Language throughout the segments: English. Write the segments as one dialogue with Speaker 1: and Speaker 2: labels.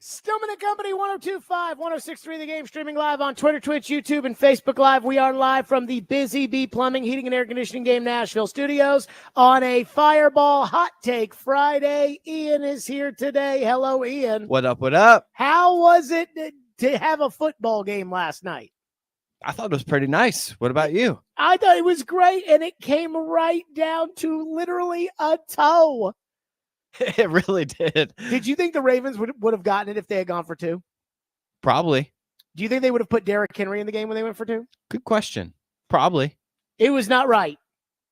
Speaker 1: Stillman & Company, 102.5, 106.3 The Game, streaming live on Twitter, Twitch, YouTube, and Facebook Live. We are live from the Busy Bee Plumbing, Heating, and Air Conditioning Game Nashville studios on a Fireball Hot Take Friday. Ian is here today. Hello, Ian.
Speaker 2: What up, what up?
Speaker 1: How was it to have a football game last night?
Speaker 2: I thought it was pretty nice. What about you?
Speaker 1: I thought it was great, and it came right down to literally a toe.
Speaker 2: It really did.
Speaker 1: Did you think the Ravens would have gotten it if they had gone for two?
Speaker 2: Probably.
Speaker 1: Do you think they would have put Derrick Henry in the game when they went for two?
Speaker 2: Good question. Probably.
Speaker 1: It was not right.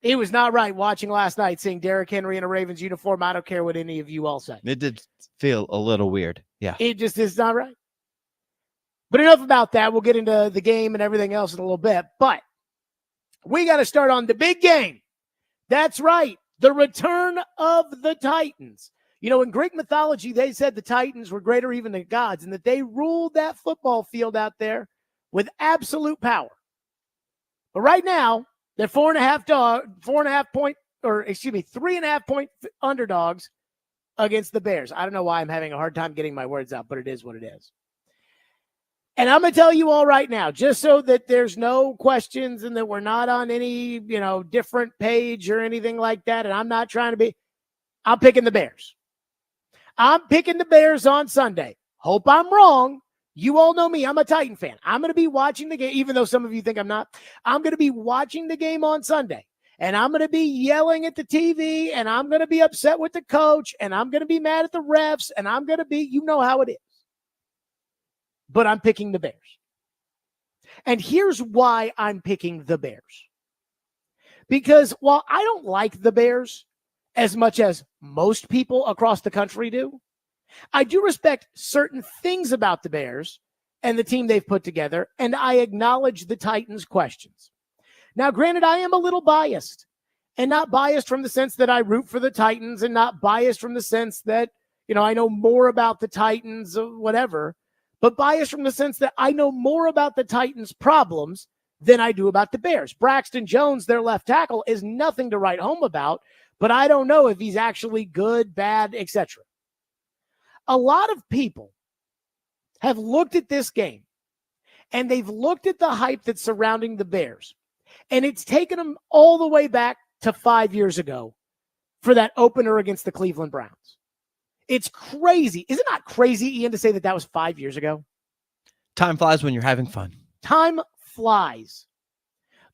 Speaker 1: It was not right watching last night, seeing Derrick Henry in a Ravens uniform. I don't care what any of you all say.
Speaker 2: It did feel a little weird. Yeah.
Speaker 1: It just is not right. But enough about that. We'll get into the game and everything else in a little bit. But we got to start on the big game. That's right. The return of the Titans. You know, in Greek mythology, they said the Titans were greater even than gods and that they ruled that football field out there with absolute power. But right now, they're 3.5 point underdogs against the Bears. I don't know why I'm having a hard time getting my words out, but it is what it is. And I'm going to tell you all right now, just so that there's no questions and that we're not on any, different page or anything like that. And I'm not trying to be, I'm picking the Bears. I'm picking the Bears on Sunday. Hope I'm wrong. You all know me. I'm a Titan fan. I'm going to be watching the game, even though some of you think I'm not. I'm going to be watching the game on Sunday. And I'm going to be yelling at the TV. And I'm going to be upset with the coach. And I'm going to be mad at the refs. And I'm going to be, you know how it is. But I'm picking the Bears. And here's why I'm picking the Bears. Because while I don't like the Bears as much as most people across the country do, I do respect certain things about the Bears and the team they've put together, and I acknowledge the Titans' questions. Now, granted, I am a little biased, and not biased from the sense that I root for the Titans and not biased from the sense that, I know more about the Titans or whatever, but biased from the sense that I know more about the Titans' problems than I do about the Bears. Braxton Jones, their left tackle, is nothing to write home about, but I don't know if he's actually good, bad, etc. A lot of people have looked at this game, and they've looked at the hype that's surrounding the Bears, and it's taken them all the way back to 5 years ago for that opener against the Cleveland Browns. It's crazy. Is it not crazy, Ian, to say that was 5 years ago?
Speaker 2: Time flies when you're having fun.
Speaker 1: Time flies.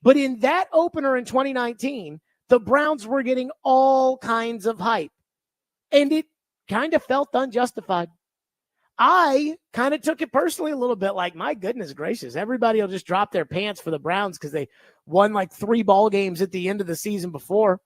Speaker 1: But in that opener in 2019, the Browns were getting all kinds of hype. And it kind of felt unjustified. I kind of took it personally a little bit like, my goodness gracious, everybody will just drop their pants for the Browns because they won like 3 ball games at the end of the season before.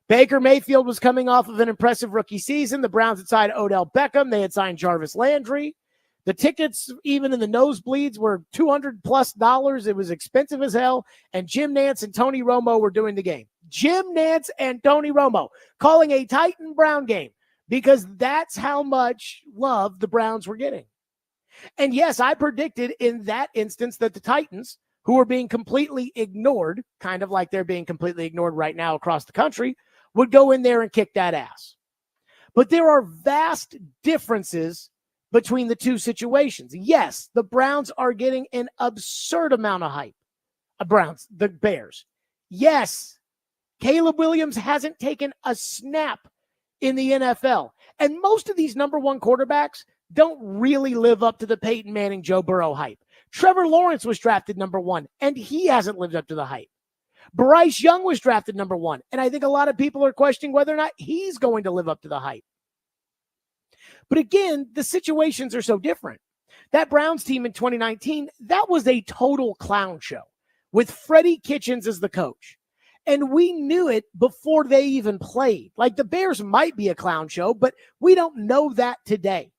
Speaker 1: Baker Mayfield was coming off of an impressive rookie season. The Browns had signed Odell Beckham. They had signed Jarvis Landry. The tickets, even in the nosebleeds, were $200+. It was expensive as hell. And Jim Nantz and Tony Romo were doing the game. Jim Nantz and Tony Romo calling a Titan Brown game because that's how much love the Browns were getting. And yes, I predicted in that instance that the Titans, who were being completely ignored, kind of like they're being completely ignored right now across the country, would go in there and kick that ass. But there are vast differences between the two situations. Yes, the Browns are getting an absurd amount of hype. The Bears. Yes, Caleb Williams hasn't taken a snap in the NFL. And most of these number one quarterbacks don't really live up to the Peyton Manning, Joe Burrow hype. Trevor Lawrence was drafted number 1, and he hasn't lived up to the hype. Bryce Young was drafted number 1, and I think a lot of people are questioning whether or not he's going to live up to the hype. But again, the situations are so different. That Browns team in 2019, that was a total clown show with Freddie Kitchens as the coach. And we knew it before they even played. Like, the Bears might be a clown show, but we don't know that today.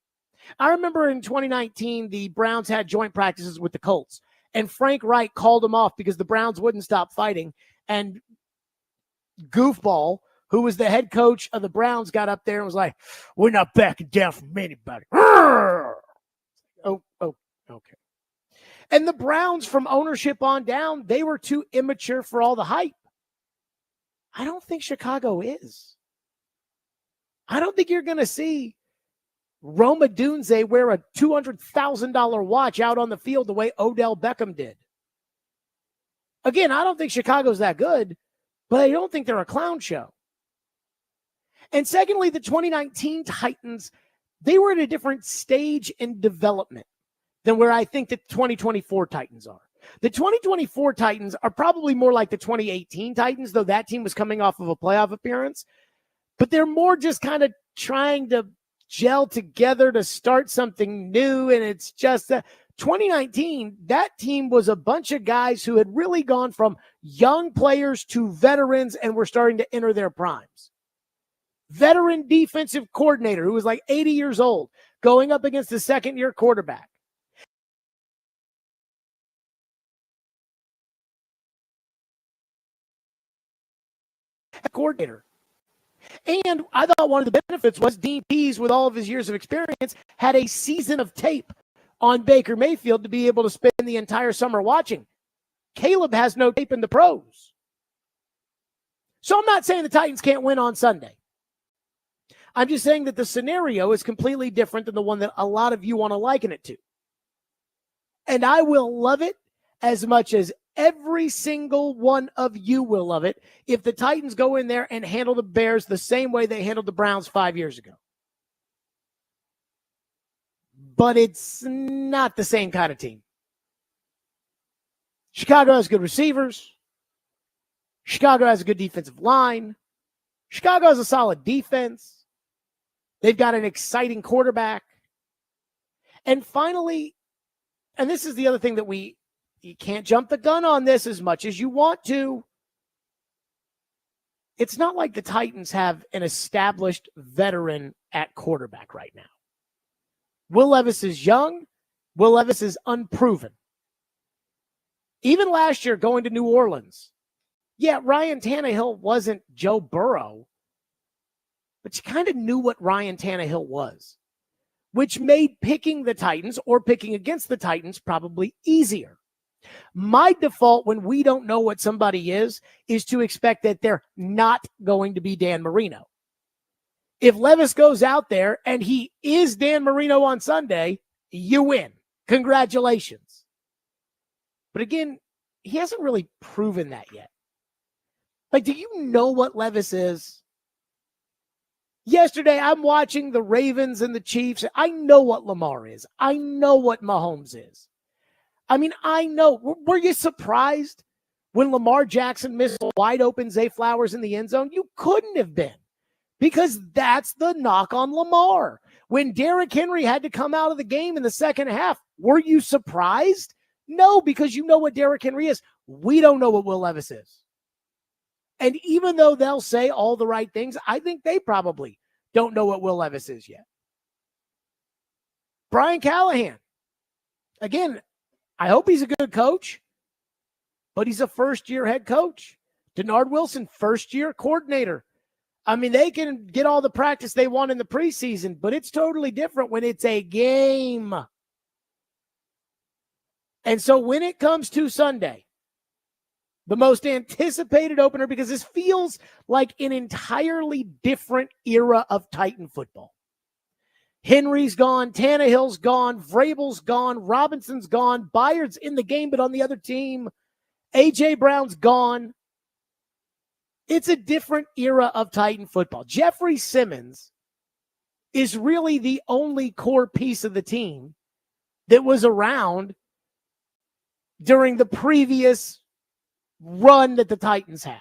Speaker 1: I remember in 2019, the Browns had joint practices with the Colts. And Frank Reich called him off because the Browns wouldn't stop fighting. And Goofball, who was the head coach of the Browns, got up there and was like, "We're not backing down from anybody." Oh, okay. And the Browns, from ownership on down, they were too immature for all the hype. I don't think Chicago is. I don't think you're going to see Roma Dunze wear a $200,000 watch out on the field the way Odell Beckham did. Again, I don't think Chicago's that good, but I don't think they're a clown show. And secondly, the 2019 Titans, they were at a different stage in development than where I think the 2024 Titans are. The 2024 Titans are probably more like the 2018 Titans, though that team was coming off of a playoff appearance. But they're more just kind of trying to gel together to start something new. And it's just 2019, that team was a bunch of guys who had really gone from young players to veterans and were starting to enter their primes. Veteran defensive coordinator who was like 80 years old going up against a second-year quarterback. Coordinator. And I thought one of the benefits was DPs, with all of his years of experience, had a season of tape on Baker Mayfield to be able to spend the entire summer watching. Caleb has no tape in the pros. So I'm not saying the Titans can't win on Sunday. I'm just saying that the scenario is completely different than the one that a lot of you want to liken it to. And I will love it as much as every single one of you will love it if the Titans go in there and handle the Bears the same way they handled the Browns 5 years ago. But it's not the same kind of team. Chicago has good receivers. Chicago has a good defensive line. Chicago has a solid defense. They've got an exciting quarterback. And finally, and this is the other thing that you can't jump the gun on this as much as you want to. It's not like the Titans have an established veteran at quarterback right now. Will Levis is young. Will Levis is unproven. Even last year going to New Orleans, yeah, Ryan Tannehill wasn't Joe Burrow, but you kind of knew what Ryan Tannehill was, which made picking the Titans or picking against the Titans probably easier. My default when we don't know what somebody is to expect that they're not going to be Dan Marino. If Levis goes out there and he is Dan Marino on Sunday, you win. Congratulations. But again, he hasn't really proven that yet. Like, do you know what Levis is? Yesterday, I'm watching the Ravens and the Chiefs. I know what Lamar is. I know what Mahomes is. I mean, I know. Were you surprised when Lamar Jackson missed a wide open Zay Flowers in the end zone? You couldn't have been, because that's the knock on Lamar. When Derrick Henry had to come out of the game in the second half, were you surprised? No, because you know what Derrick Henry is. We don't know what Will Levis is. And even though they'll say all the right things, I think they probably don't know what Will Levis is yet. Brian Callahan. Again, I hope he's a good coach, but he's a first-year head coach. Dennard Wilson, first-year coordinator. I mean, they can get all the practice they want in the preseason, but it's totally different when it's a game. And so when it comes to Sunday, the most anticipated opener, because this feels like an entirely different era of Titan football. Henry's gone, Tannehill's gone, Vrabel's gone, Robinson's gone, Byard's in the game but on the other team, A.J. Brown's gone. It's a different era of Titan football. Jeffrey Simmons is really the only core piece of the team that was around during the previous run that the Titans had.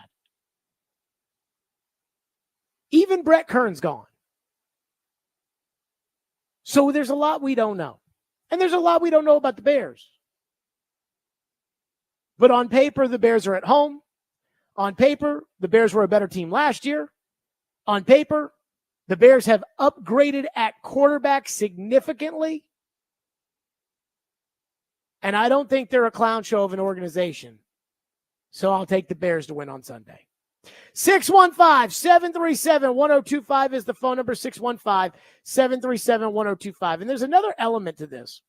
Speaker 1: Even Brett Kern's gone. So there's a lot we don't know. And there's a lot we don't know about the Bears. But on paper, the Bears are at home. On paper, the Bears were a better team last year. On paper, the Bears have upgraded at quarterback significantly. And I don't think they're a clown show of an organization. So I'll take the Bears to win on Sunday. 615-737-1025 is the phone number, 615-737-1025. And there's another element to this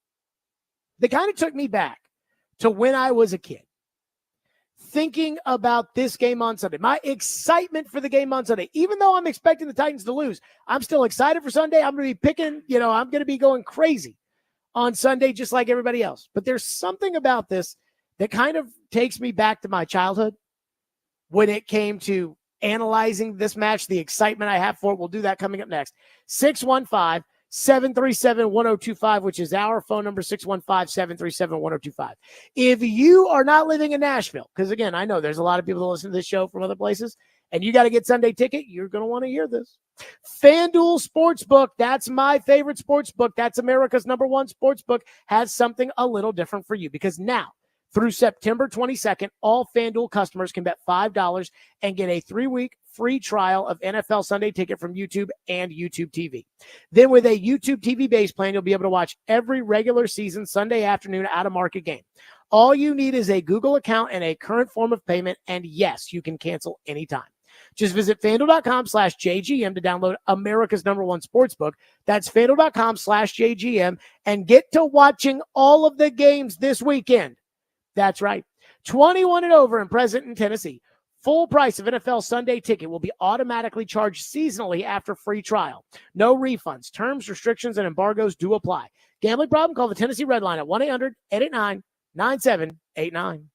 Speaker 1: that kind of took me back to when I was a kid. thinking about this game on Sunday, my excitement for the game on Sunday, even though I'm expecting the Titans to lose, I'm still excited for Sunday. I'm going to be picking, I'm going to be going crazy on Sunday, just like everybody else. But there's something about this that kind of takes me back to my childhood when it came to analyzing this match, the excitement I have for it. We'll do that coming up next. 615-737-1025, which is our phone number, 615-737-1025. If you are not living in Nashville, because again, I know there's a lot of people that listen to this show from other places, and you got to get Sunday ticket, you're going to want to hear this. FanDuel Sportsbook, that's my favorite sportsbook. That's America's #1 sportsbook, has something a little different for you, because now, through September 22nd, all FanDuel customers can bet $5 and get a 3-week free trial of NFL Sunday Ticket from YouTube and YouTube TV. Then with a YouTube TV base plan, you'll be able to watch every regular season Sunday afternoon out-of-market game. All you need is a Google account and a current form of payment, and yes, you can cancel anytime. Just visit FanDuel.com/JGM to download America's #1 sportsbook. That's FanDuel.com/JGM and get to watching all of the games this weekend. That's right. 21 and over and present in Tennessee. Full price of NFL Sunday Ticket will be automatically charged seasonally after free trial. No refunds. Terms, restrictions, and embargoes do apply. Gambling problem? Call the Tennessee Red Line at 1-800-889-9789.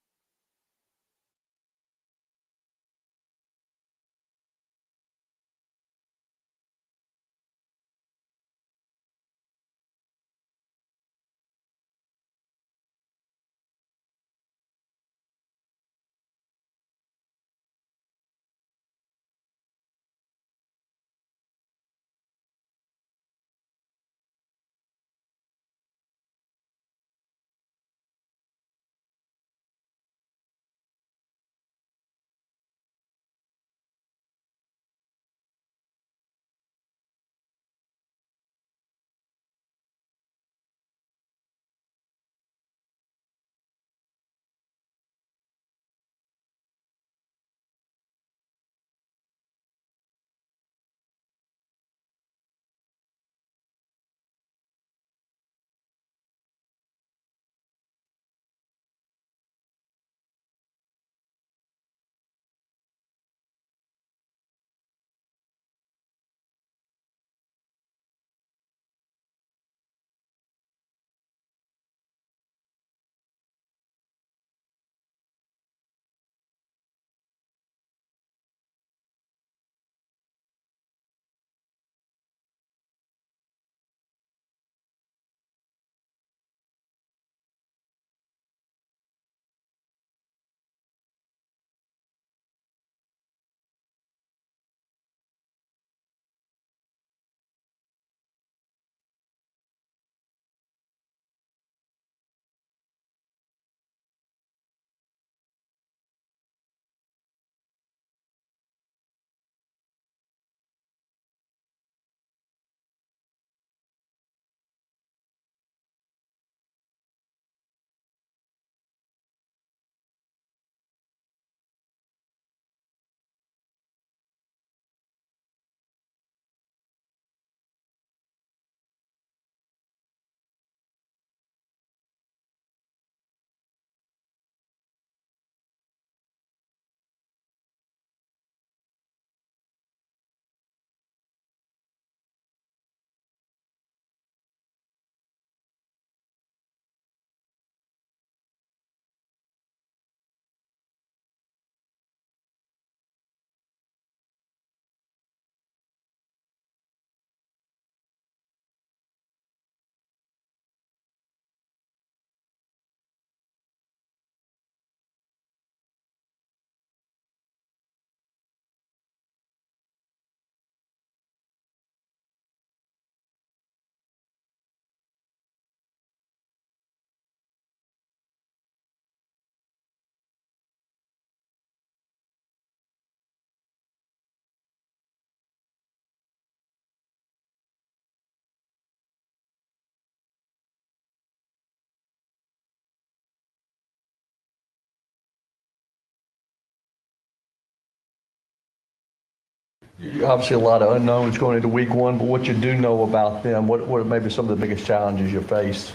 Speaker 3: Obviously, a lot of unknowns going into week one, but what you do know about them, what are maybe some of the biggest challenges you face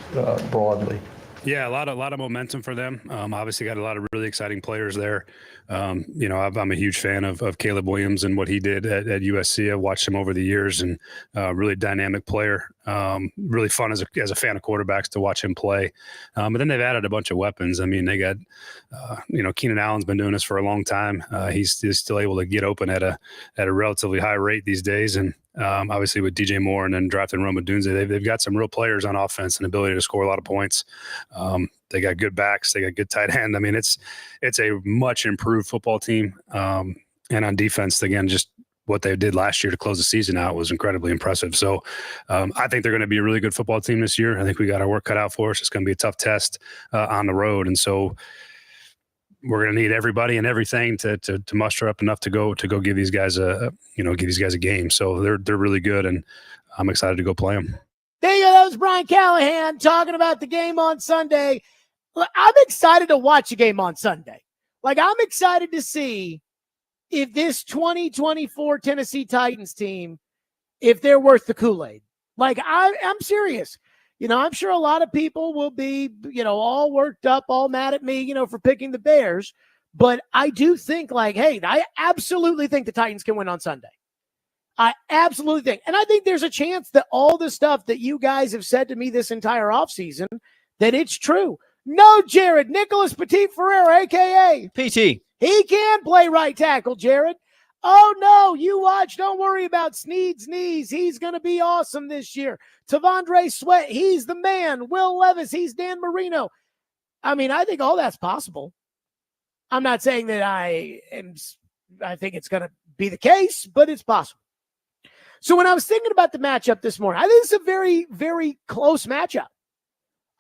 Speaker 3: broadly?
Speaker 4: Yeah, a lot of momentum for them. Obviously, got a lot of really exciting players there. I'm a huge fan of Caleb Williams and what he did at USC. I've watched him over the years, and really dynamic player. Really fun as a fan of quarterbacks to watch him play. But then they've added a bunch of weapons. I mean, they got Keenan Allen's been doing this for a long time. He's still able to get open at a relatively high rate these days, and obviously with DJ Moore and then drafting Rome Odunze, they've got some real players on offense and ability to score a lot of points. They got good backs. They got good tight end. I mean, it's a much improved football team. And on defense, again, just what they did last year to close the season out was incredibly impressive. So I think they're going to be a really good football team this year. I think we got our work cut out for us. It's going to be a tough test on the road. And so we're going to need everybody and everything to muster up enough to go give these guys a game. So they're really good, and I'm excited to go play them.
Speaker 1: There you go. That was Brian Callahan talking about the game on Sunday. I'm excited to watch the game on Sunday. Like, I'm excited to see if this 2024 Tennessee Titans team, if they're worth the Kool-Aid. Like, I'm serious. I'm sure a lot of people will be, all worked up, all mad at me, for picking the Bears. But I do think, hey, I absolutely think the Titans can win on Sunday. I absolutely think. And I think there's a chance that all the stuff that you guys have said to me this entire offseason, that it's true. No, Jared, Nicholas Petit-Ferrer, a.k.a.
Speaker 2: PT.
Speaker 1: He can play right tackle, Jared. Oh, no, you watch. Don't worry about Snead's knees. He's going to be awesome this year. Tavondre Sweat, he's the man. Will Levis, he's Dan Marino. I mean, I think all that's possible. I'm not saying that I think it's going to be the case, but it's possible. So when I was thinking about the matchup this morning, I think it's a very, very close matchup.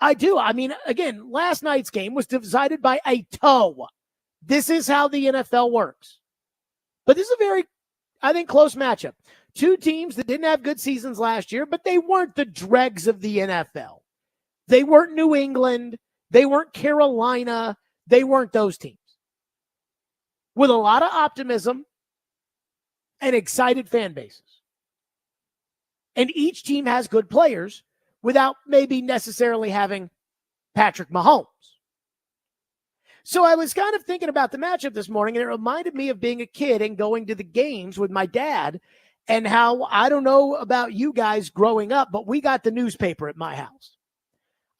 Speaker 1: I do. I mean, again, last night's game was decided by a toe. This is how the NFL works. But this is a very, I think, close matchup. Two teams that didn't have good seasons last year, but they weren't the dregs of the NFL. They weren't New England. They weren't Carolina. They weren't those teams. With a lot of optimism and excited fan bases. And each team has good players without maybe necessarily having Patrick Mahomes. So I was kind of thinking about the matchup this morning, and it reminded me of being a kid and going to the games with my dad, and how, I don't know about you guys growing up, but we got the newspaper at my house.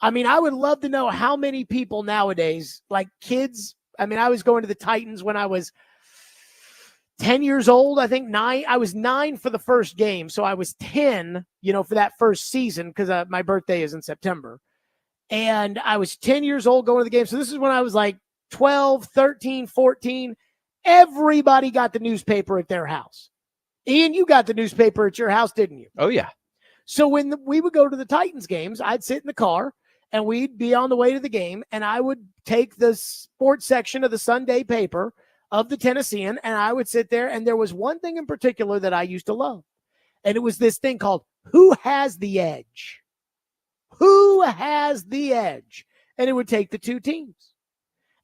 Speaker 1: I mean, I would love to know how many people nowadays, like kids, I mean, I was going to the Titans when I was 10 years old, I think 9. I was 9 for the first game. So I was 10, for that first season, because my birthday is in September. And I was 10 years old going to the game. So this is when I was like 12, 13, 14. Everybody got the newspaper at their house. Ian, you got the newspaper at your house, didn't you?
Speaker 2: Oh, yeah.
Speaker 1: So when we would go to the Titans games, I'd sit in the car and we'd be on the way to the game, and I would take the sports section of the Sunday paper of the Tennessean, and I would sit there, and there was one thing in particular that I used to love, and it was this thing called Who Has the Edge? Who has the edge? And it would take the two teams.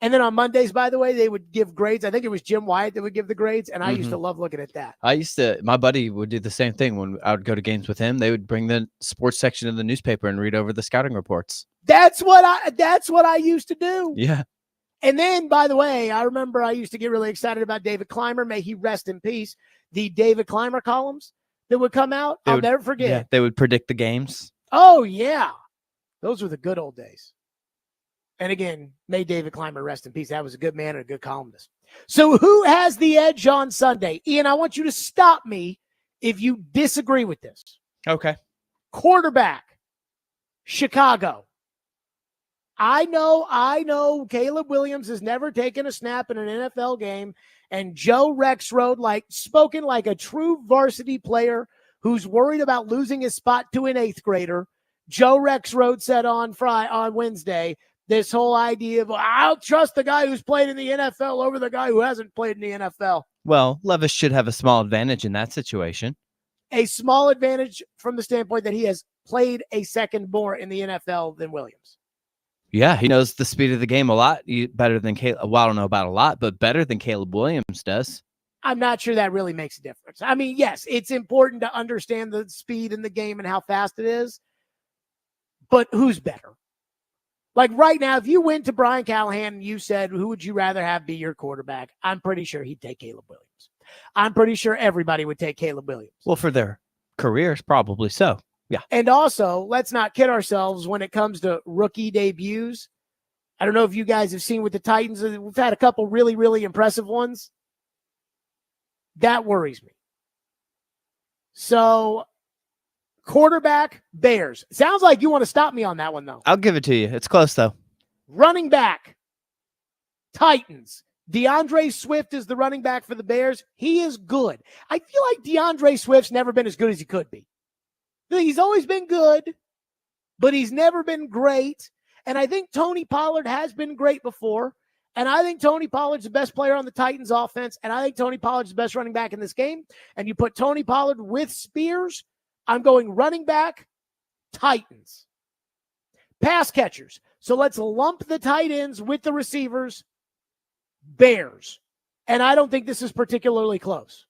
Speaker 1: And then on Mondays, by the way, they would give grades. I think it was Jim Wyatt that would give the grades, and I used to love looking at that.
Speaker 2: My buddy would do the same thing when I would go to games with him. They would bring the sports section of the newspaper and read over the scouting reports.
Speaker 1: That's what I used to do.
Speaker 2: Yeah.
Speaker 1: And then, by the way, I remember I used to get really excited about David Clymer. May he rest in peace. The David Clymer columns that would come out. I'll never forget.
Speaker 2: Yeah, they would predict the games.
Speaker 1: Oh, yeah. Those were the good old days. And again, may David Clymer rest in peace. That was a good man and a good columnist. So who has the edge on Sunday? Ian, I want you to stop me if you disagree with this.
Speaker 2: Okay.
Speaker 1: Quarterback, Chicago. I know Caleb Williams has never taken a snap in an NFL game, and Joe Rexrode, spoken like a true varsity player who's worried about losing his spot to an 8th grader. Joe Rexrode said on Wednesday, this whole idea of, I'll trust the guy who's played in the NFL over the guy who hasn't played in the NFL.
Speaker 2: Well, Levis should have a small advantage in that situation.
Speaker 1: A small advantage from the standpoint that he has played a second more in the NFL than Williams.
Speaker 2: Yeah, he knows the speed of the game a lot better than Caleb. Well, I don't know about a lot, but better than Caleb Williams does.
Speaker 1: I'm not sure that really makes a difference. I mean, yes, it's important to understand the speed in the game and how fast it is, but who's better? Like right now, if you went to Brian Callahan and you said, who would you rather have be your quarterback? I'm pretty sure he'd take Caleb Williams. I'm pretty sure everybody would take Caleb Williams.
Speaker 2: Well, for their careers, probably so. Yeah.
Speaker 1: And also, let's not kid ourselves when it comes to rookie debuts. I don't know if you guys have seen with the Titans. We've had a couple really, really impressive ones. That worries me. So, quarterback, Bears. Sounds like you want to stop me on that one, though.
Speaker 2: I'll give it to you. It's close, though.
Speaker 1: Running back, Titans. DeAndre Swift is the running back for the Bears. He is good. I feel like DeAndre Swift's never been as good as he could be. He's always been good, but he's never been great. And I think Tony Pollard has been great before. And I think Tony Pollard's the best player on the Titans offense. And I think Tony Pollard's the best running back in this game. And you put Tony Pollard with Spears, I'm going running back, Titans. Pass catchers. So let's lump the tight ends with the receivers, Bears. And I don't think this is particularly close.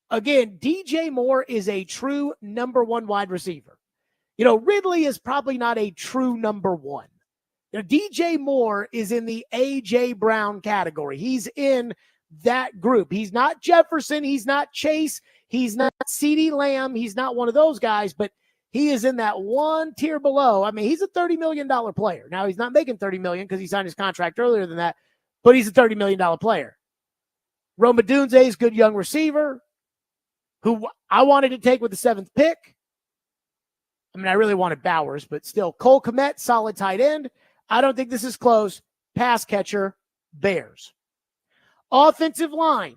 Speaker 1: Again, DJ Moore is a true number one wide receiver. You know, Ridley is probably not a true number one. You know, DJ Moore is in the A.J. Brown category. He's in that group. He's not Jefferson. He's not Chase. He's not CeeDee Lamb. He's not one of those guys, but he is in that one tier below. I mean, he's a $30 million player. Now, he's not making $30 million because he signed his contract earlier than that, but he's a $30 million player. Rome Odunze is a good young receiver who I wanted to take with the 7th pick. I mean, I really wanted Bowers, but still. Cole Kmet, solid tight end. I don't think this is close. Pass catcher, Bears. Offensive line,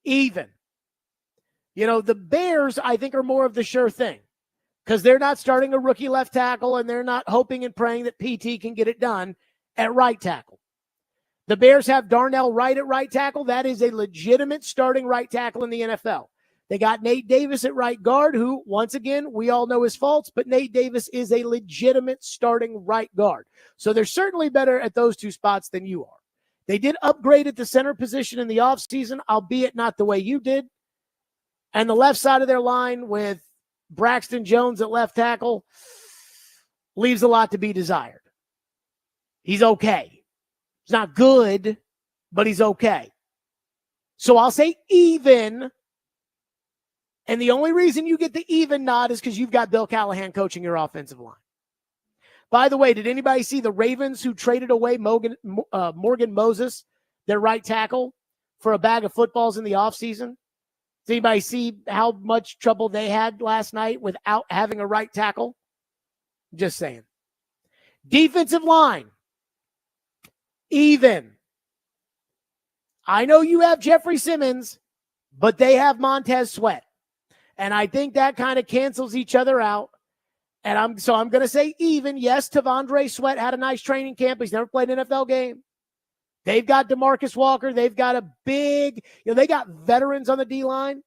Speaker 1: even. You know, the Bears, I think, are more of the sure thing because they're not starting a rookie left tackle and they're not hoping and praying that PT can get it done at right tackle. The Bears have Darnell Wright at right tackle. That is a legitimate starting right tackle in the NFL. They got Nate Davis at right guard, who, once again, we all know his faults, but Nate Davis is a legitimate starting right guard. So they're certainly better at those two spots than you are. They did upgrade at the center position in the offseason, albeit not the way you did. And the left side of their line with Braxton Jones at left tackle leaves a lot to be desired. He's okay. He's not good, but he's okay. So I'll say even. And the only reason you get the even nod is because you've got Bill Callahan coaching your offensive line. By the way, did anybody see the Ravens who traded away Morgan Moses, their right tackle, for a bag of footballs in the offseason? Does anybody see how much trouble they had last night without having a right tackle? Just saying. Defensive line, even. I know you have Jeffrey Simmons, but they have Montez Sweat. And I think that kind of cancels each other out. And I'm going to say even. Yes, Tavondre Sweat had a nice training camp. He's never played an NFL game. They've got DeMarcus Walker. They've got a big, they got veterans on the D-line.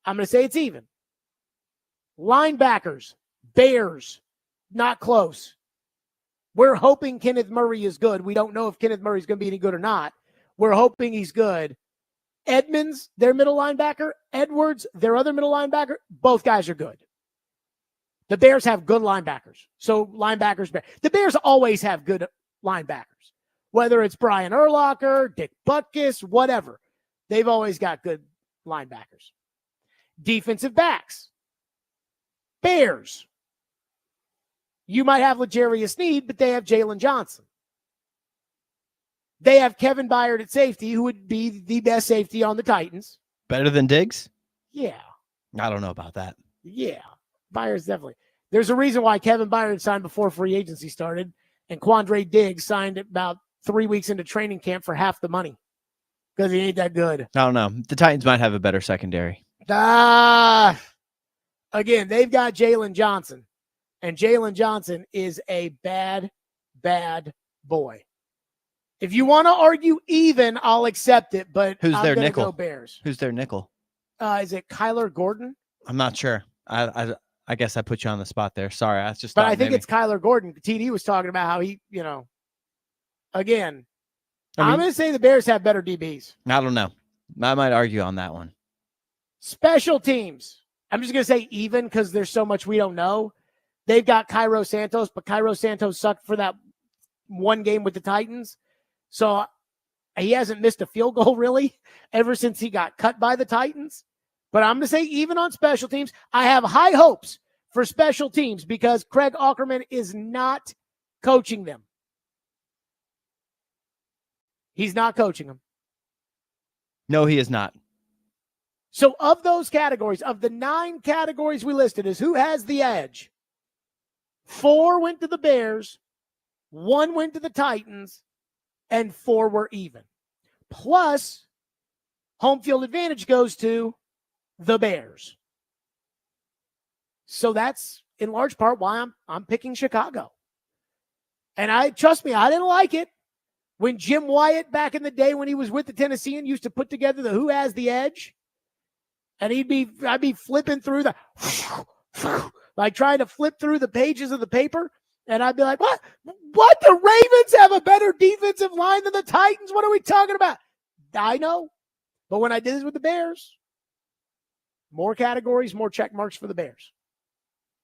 Speaker 1: I'm going to say it's even. Linebackers, Bears, not close. We're hoping Kenneth Murray is good. We don't know if Kenneth Murray is going to be any good or not. We're hoping he's good. Edmonds, their middle linebacker. Edwards, their other middle linebacker. Both guys are good. The Bears have good linebackers. So linebackers, the Bears always have good linebackers. Whether it's Brian Urlacher, Dick Butkus, whatever. They've always got good linebackers. Defensive backs. Bears. You might have L'Jarius Sneed, but they have Jalen Johnson. They have Kevin Byard at safety, who would be the best safety on the Titans.
Speaker 2: Better than Diggs?
Speaker 1: Yeah.
Speaker 2: I don't know about that.
Speaker 1: Yeah. Byard's definitely. There's a reason why Kevin Byard signed before free agency started, and Quandre Diggs signed about 3 weeks into training camp for half the money because he ain't that good.
Speaker 2: I don't know. The Titans might have a better secondary.
Speaker 1: Again, they've got Jalen Johnson, and Jalen Johnson is a bad, bad boy. If you want to argue even, I'll accept it, but
Speaker 2: who's
Speaker 1: I'm
Speaker 2: their
Speaker 1: gonna
Speaker 2: nickel?
Speaker 1: Go Bears.
Speaker 2: Who's their nickel?
Speaker 1: Is it Kyler Gordon?
Speaker 2: I'm not sure. I guess I put you on the spot there. Sorry, I just.
Speaker 1: But I think it's Kyler Gordon. TD was talking about how he, again, I'm going to say the Bears have better DBs.
Speaker 2: I don't know. I might argue on that one.
Speaker 1: Special teams. I'm just going to say even because there's so much we don't know. They've got Cairo Santos, but Cairo Santos sucked for that one game with the Titans. So he hasn't missed a field goal really ever since he got cut by the Titans. But I'm going to say even on special teams, I have high hopes for special teams because Craig Aukerman is not coaching them. He's not coaching them.
Speaker 2: No, he is not.
Speaker 1: So of those categories, of the 9 categories we listed as who has the edge, 4 went to the Bears, 1 went to the Titans, and 4 were even. Plus, home field advantage goes to the Bears. So that's in large part why I'm picking Chicago. And trust me, I didn't like it when Jim Wyatt back in the day when he was with the Tennessean used to put together the who has the edge. And I'd be flipping through like trying to flip through the pages of the paper. And I'd be like, what? The Ravens have a better defensive line than the Titans? What are we talking about? I know. But when I did this with the Bears, more categories, more check marks for the Bears.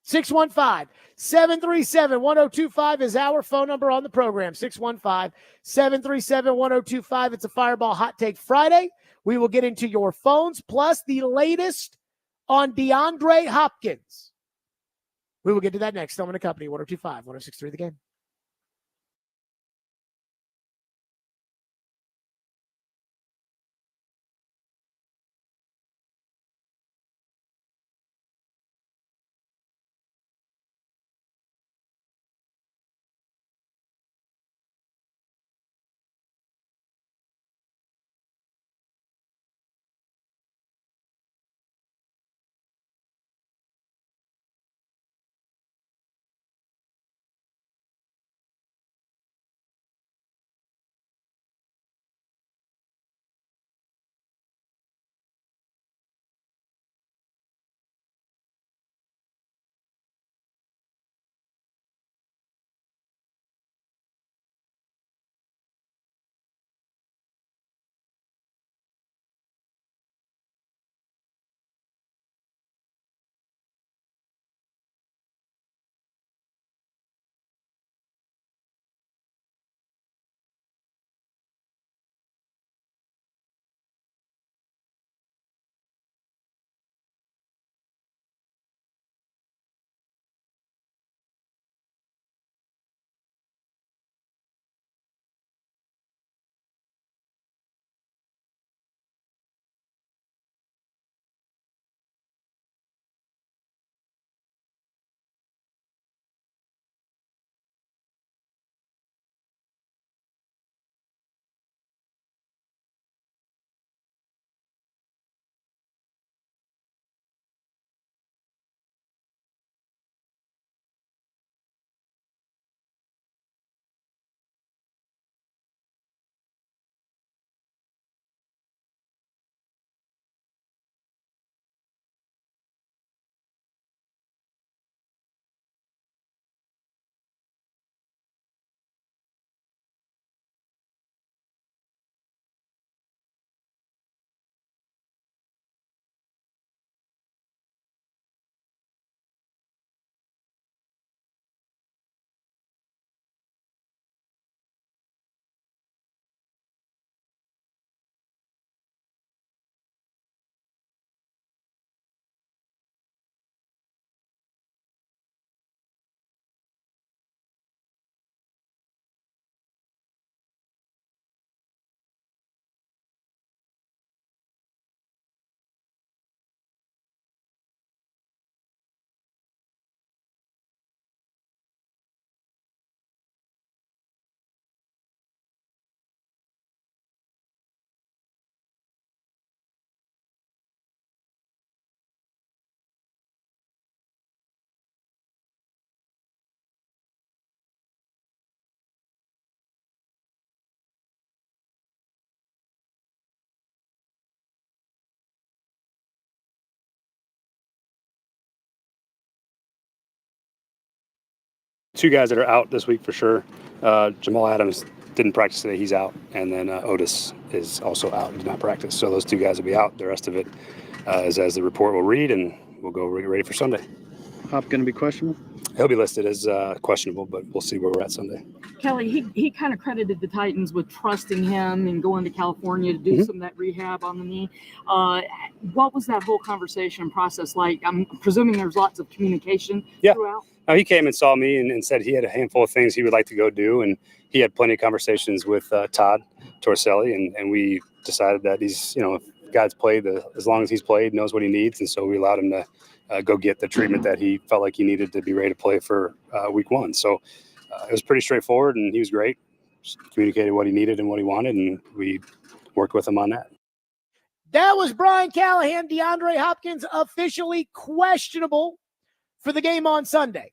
Speaker 1: 615-737-1025 is our phone number on the program. 615-737-1025. It's a Fireball Hot Take Friday. We will get into your phones, plus the latest on DeAndre Hopkins. We will get to that next. Stillman and Company, 1025, 1063 The Game.
Speaker 4: Two guys that are out this week for sure. Jamal Adams didn't practice today. He's out. And then Otis is also out. Did not practice. So those 2 guys will be out. The rest of it is as the report will read, and we'll go ready for Sunday.
Speaker 5: Hop going to be questionable?
Speaker 4: He'll be listed as questionable, but we'll see where we're at Sunday.
Speaker 6: Kelly, he kind of credited the Titans with trusting him and going to California to do some of that rehab on the knee. What was that whole conversation and process like? I'm presuming there's lots of communication throughout.
Speaker 4: No, he came and saw me and said he had a handful of things he would like to go do, and he had plenty of conversations with Todd Torselli, and we decided that he's, if God's played, as long as he's played, knows what he needs, and so we allowed him to go get the treatment that he felt like he needed to be ready to play for week 1. So it was pretty straightforward, and he was great. Just communicated what he needed and what he wanted, and we worked with him on that.
Speaker 1: That was Brian Callahan. DeAndre Hopkins officially questionable for the game on Sunday.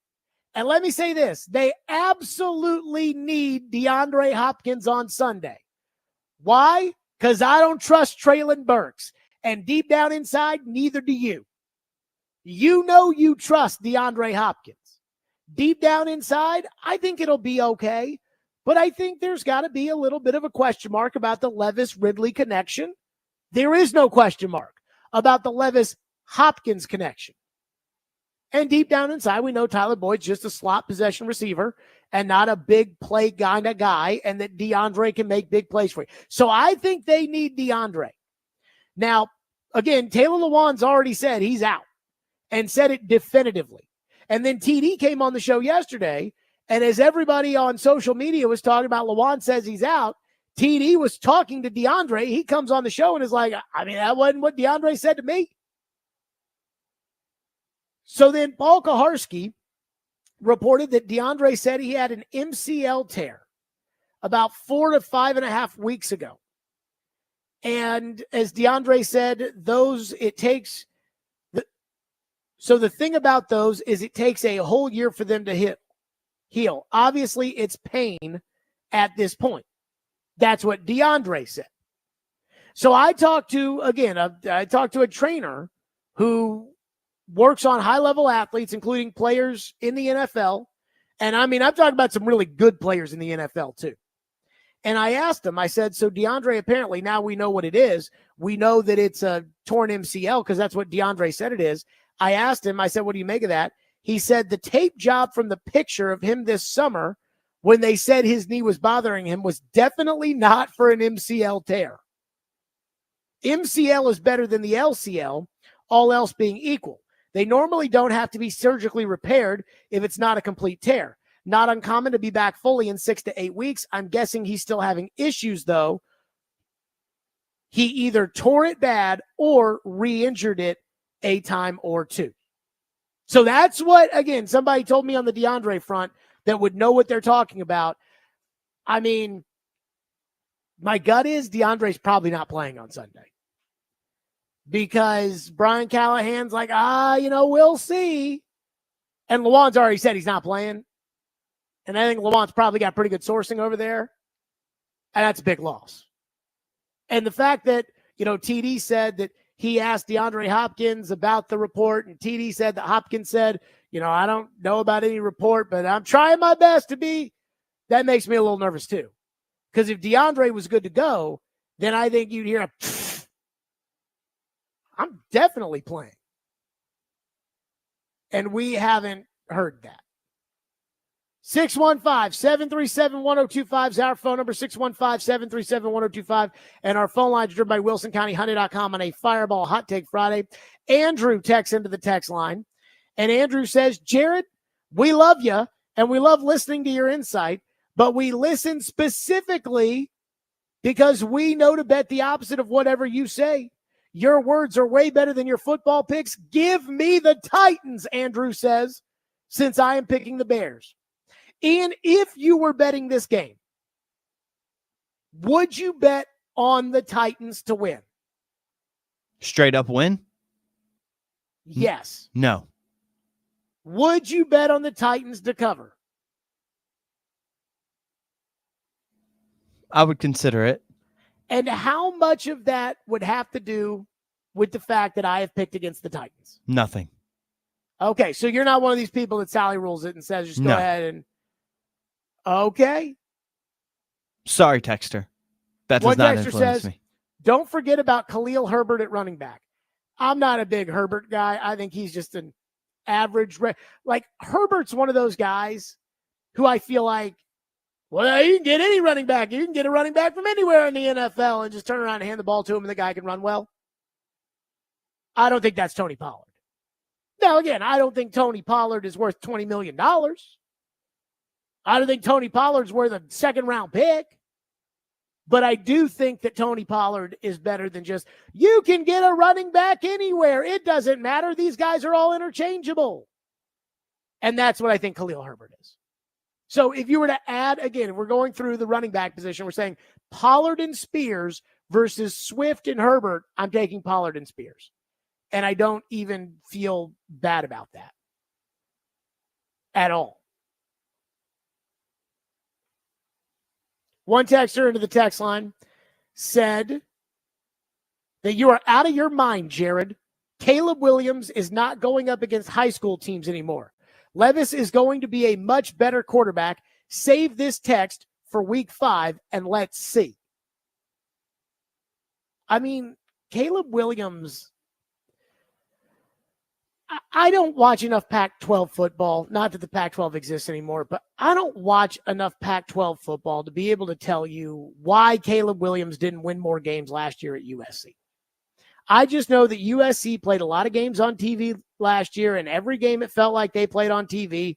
Speaker 1: And let me say this, they absolutely need DeAndre Hopkins on Sunday. Why? Because I don't trust Trayon Burks. And deep down inside, neither do you. You know you trust DeAndre Hopkins. Deep down inside, I think it'll be okay. But I think there's got to be a little bit of a question mark about the Levis-Ridley connection. There is no question mark about the Levis-Hopkins connection. And deep down inside, we know Tyler Boyd's just a slot possession receiver and not a big play kind of guy, and that DeAndre can make big plays for you. So I think they need DeAndre. Now, again, Taylor Lewan's already said he's out and said it definitively. And then TD came on the show yesterday, and as everybody on social media was talking about Lewan says he's out, TD was talking to DeAndre. He comes on the show and is like, that wasn't what DeAndre said to me. So then Paul Kaharski reported that DeAndre said he had an MCL tear about 4 to 5.5 weeks ago. And as DeAndre said, so the thing about those is it takes a whole year for them to heal. Obviously, it's pain at this point. That's what DeAndre said. So I talked to a trainer who works on high-level athletes, including players in the NFL. And I'm talking about some really good players in the NFL too. And I asked him, I said, so DeAndre, apparently now we know what it is. We know that it's a torn MCL because that's what DeAndre said it is. I asked him, I said, what do you make of that? He said the tape job from the picture of him this summer when they said his knee was bothering him was definitely not for an MCL tear. MCL is better than the LCL, all else being equal. They normally don't have to be surgically repaired if it's not a complete tear. Not uncommon to be back fully in 6 to 8 weeks. I'm guessing he's still having issues, though. He either tore it bad or re-injured it a time or two. So that's what, again, somebody told me on the DeAndre front that would know what they're talking about. My gut is DeAndre's probably not playing on Sunday. Because Brian Callahan's like, we'll see. And Lewan's already said he's not playing. And I think Lewan's probably got pretty good sourcing over there. And that's a big loss. And the fact that, TD said that he asked DeAndre Hopkins about the report, and TD said that Hopkins said, I don't know about any report, but I'm trying my best to be. That makes me a little nervous too. Because if DeAndre was good to go, then I think you'd hear I'm definitely playing. And we haven't heard that. 615-737-1025 is our phone number, 615-737-1025. And our phone line is driven by WilsonCountyHonda.com on a Fireball Hot Take Friday. Andrew texts into the text line. And Andrew says, Jared, we love you, and we love listening to your insight, but we listen specifically because we know to bet the opposite of whatever you say. Your words are way better than your football picks. Give me the Titans, Andrew says, since I am picking the Bears. Ian, if you were betting this game, would you bet on the Titans to win?
Speaker 2: Straight up win?
Speaker 1: Yes.
Speaker 2: No.
Speaker 1: Would you bet on the Titans to cover?
Speaker 2: I would consider it.
Speaker 1: And how much of that would have to do with the fact that I have picked against the Titans?
Speaker 2: Nothing.
Speaker 1: Okay, so you're not one of these people that Sally rules it and says just go ahead and... Okay.
Speaker 2: Sorry, Texter. That does not influence me.
Speaker 1: Don't forget about Khalil Herbert at running back. I'm not a big Herbert guy. I think he's just an average. Like Herbert's one of those guys who I feel like, well, you can get any running back. You can get a running back from anywhere in the NFL and just turn around and hand the ball to him and the guy can run well. I don't think that's Tony Pollard. Now, again, I don't think Tony Pollard is worth $20 million. I don't think Tony Pollard's worth a second-round pick. But I do think that Tony Pollard is better than just, you can get a running back anywhere. It doesn't matter. These guys are all interchangeable. And that's what I think Khalil Herbert is. So if you were to add, again, if we're going through the running back position, we're saying Pollard and Spears versus Swift and Herbert, I'm taking Pollard and Spears. And I don't even feel bad about that at all. One texter into the text line said that you are out of your mind, Jared. Caleb Williams is not going up against high school teams anymore. Levis is going to be a much better quarterback. Save this text for week 5 and let's see. I mean, Caleb Williams, I don't watch enough Pac-12 football. Not that the Pac-12 exists anymore, but I don't watch enough Pac-12 football to be able to tell you why Caleb Williams didn't win more games last year at USC. I just know that USC played a lot of games on TV last year, and every game it felt like they played on TV,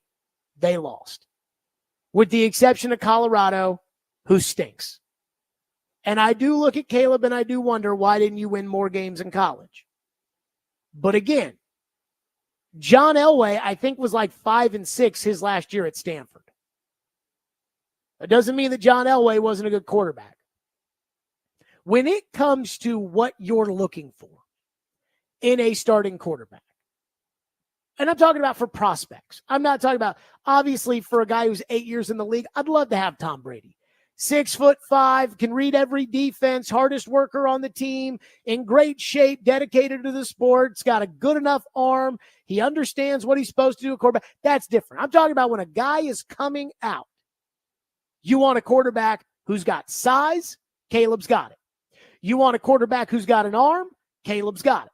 Speaker 1: they lost. With the exception of Colorado, who stinks. And I do look at Caleb and I do wonder, why didn't you win more games in college? But again, John Elway, I think, was like 5-6 his last year at Stanford. That doesn't mean that John Elway wasn't a good quarterback. When it comes to what you're looking for in a starting quarterback, and I'm talking about for prospects. I'm not talking about, obviously, for a guy who's 8 years in the league, I'd love to have Tom Brady. 6'5", can read every defense, hardest worker on the team, in great shape, dedicated to the sport, has got a good enough arm. He understands what he's supposed to do at quarterback. That's different. I'm talking about when a guy is coming out. You want a quarterback who's got size, Caleb's got it. You want a quarterback who's got an arm, Caleb's got it.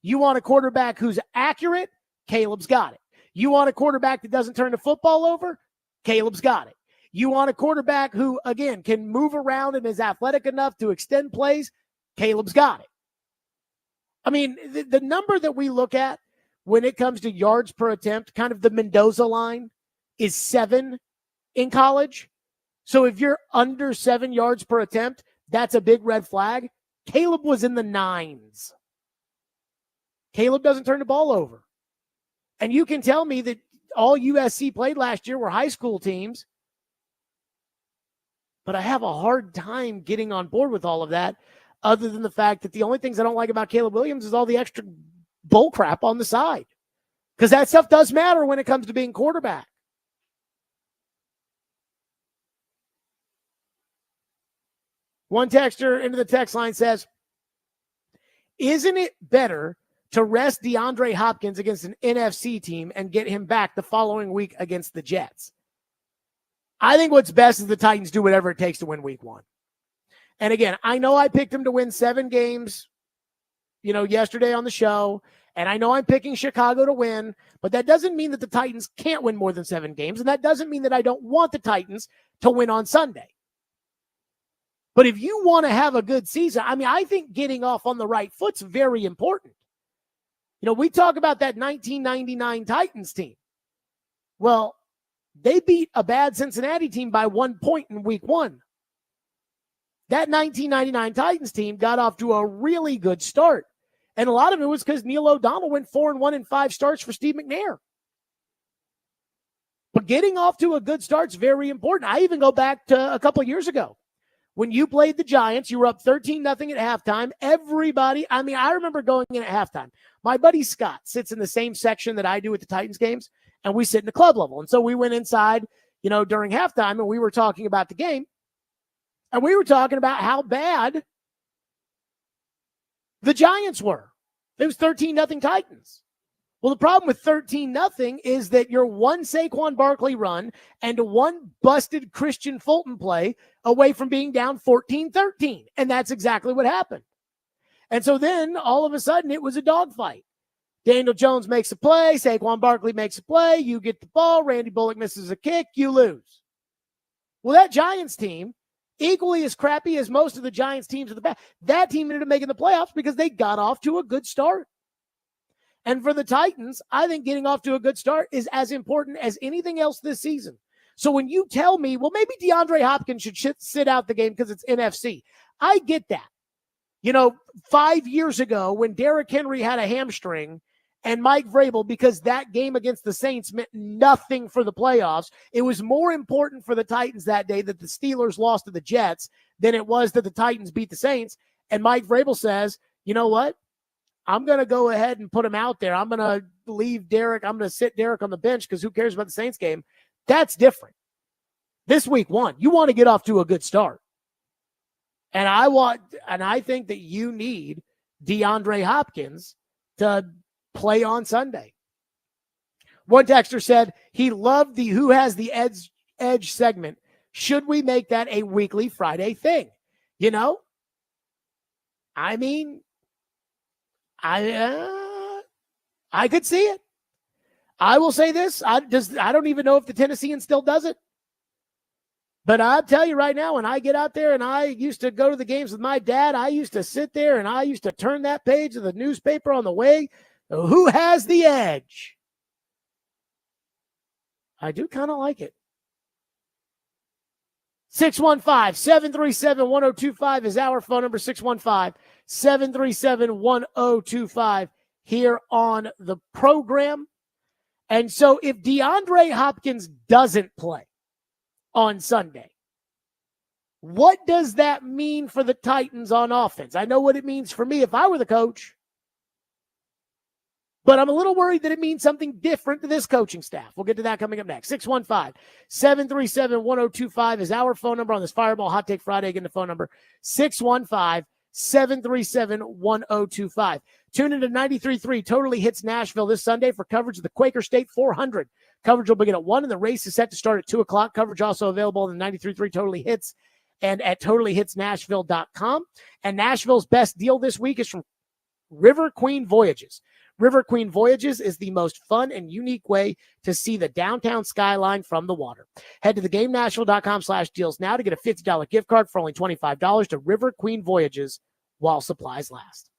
Speaker 1: You want a quarterback who's accurate, Caleb's got it. You want a quarterback that doesn't turn the football over, Caleb's got it. You want a quarterback who, again, can move around and is athletic enough to extend plays, Caleb's got it. I mean, the number that we look at when it comes to yards per attempt, kind of the Mendoza line, is 7 in college. So if you're under 7 yards per attempt, that's a big red flag. Caleb was in the 9s. Caleb doesn't turn the ball over. And you can tell me that all USC played last year were high school teams, but I have a hard time getting on board with all of that, other than the fact that the only things I don't like about Caleb Williams is all the extra bull crap on the side. Because that stuff does matter when it comes to being quarterback. One texter into the text line says, isn't it better to rest DeAndre Hopkins against an NFC team and get him back the following week against the Jets? I think what's best is the Titans do whatever it takes to win week 1. And again, I know I picked them to win 7 games, yesterday on the show, and I know I'm picking Chicago to win, but that doesn't mean that the Titans can't win more than 7 games, and that doesn't mean that I don't want the Titans to win on Sunday. But if you want to have a good season, I think getting off on the right foot's very important. We talk about that 1999 Titans team. Well, they beat a bad Cincinnati team by 1 point in week 1. That 1999 Titans team got off to a really good start. And a lot of it was because Neil O'Donnell went 4-1 in 5 starts for Steve McNair. But getting off to a good start is very important. I even go back to a couple of years ago. When you played the Giants, you were up 13-0 at halftime. Everybody, I remember going in at halftime. My buddy Scott sits in the same section that I do at the Titans games, and we sit in the club level. And so we went inside, during halftime, and we were talking about the game. And we were talking about how bad the Giants were. It was 13-0 Titans. Well, the problem with 13-0 is that you're one Saquon Barkley run and one busted Christian Fulton play away from being down 14-13. And that's exactly what happened. And so then all of a sudden it was a dogfight. Daniel Jones makes a play. Saquon Barkley makes a play. You get the ball. Randy Bullock misses a kick. You lose. Well, that Giants team, equally as crappy as most of the Giants teams in the past, that team ended up making the playoffs because they got off to a good start. And for the Titans, I think getting off to a good start is as important as anything else this season. So when you tell me, well, maybe DeAndre Hopkins should sit out the game because it's NFC, I get that. 5 years ago when Derrick Henry had a hamstring and Mike Vrabel, because that game against the Saints meant nothing for the playoffs, it was more important for the Titans that day that the Steelers lost to the Jets than it was that the Titans beat the Saints. And Mike Vrabel says, you know what? I'm going to go ahead and put him out there. I'm going to leave Derrick. I'm going to sit Derrick on the bench because who cares about the Saints game? That's different. This week one, you want to get off to a good start. And I think that you need DeAndre Hopkins to play on Sunday. One texter said he loved the Who Has the Edge segment. Should we make that a weekly Friday thing? I mean, I could see it. I will say this. I don't even know if the Tennessean still does it. But I'll tell you right now, when I get out there and I used to go to the games with my dad, I used to sit there and I used to turn that page of the newspaper on the way. Who has the edge? I do kind of like it. 615-737-1025 is our phone number, 615-737-1025 here on the program. And so if DeAndre Hopkins doesn't play on Sunday, what does that mean for the Titans on offense? I know what it means for me if I were the coach, but I'm a little worried that it means something different to this coaching staff. We'll get to that coming up next. 615-737-1025 is our phone number on this Fireball Hot Take Friday. Again, the phone number, 615-737-1025. Tune into 93.3 Totally Hits Nashville this Sunday for coverage of the Quaker State 400. Coverage will begin at 1, and the race is set to start at 2 o'clock. Coverage also available on the 93.3 Totally Hits and at totallyhitsnashville.com. And Nashville's best deal this week is from River Queen Voyages. River Queen Voyages is the most fun and unique way to see the downtown skyline from the water. Head to theGameNashville.com/deals now to get a $50 gift card for only $25 to River Queen Voyages while supplies last.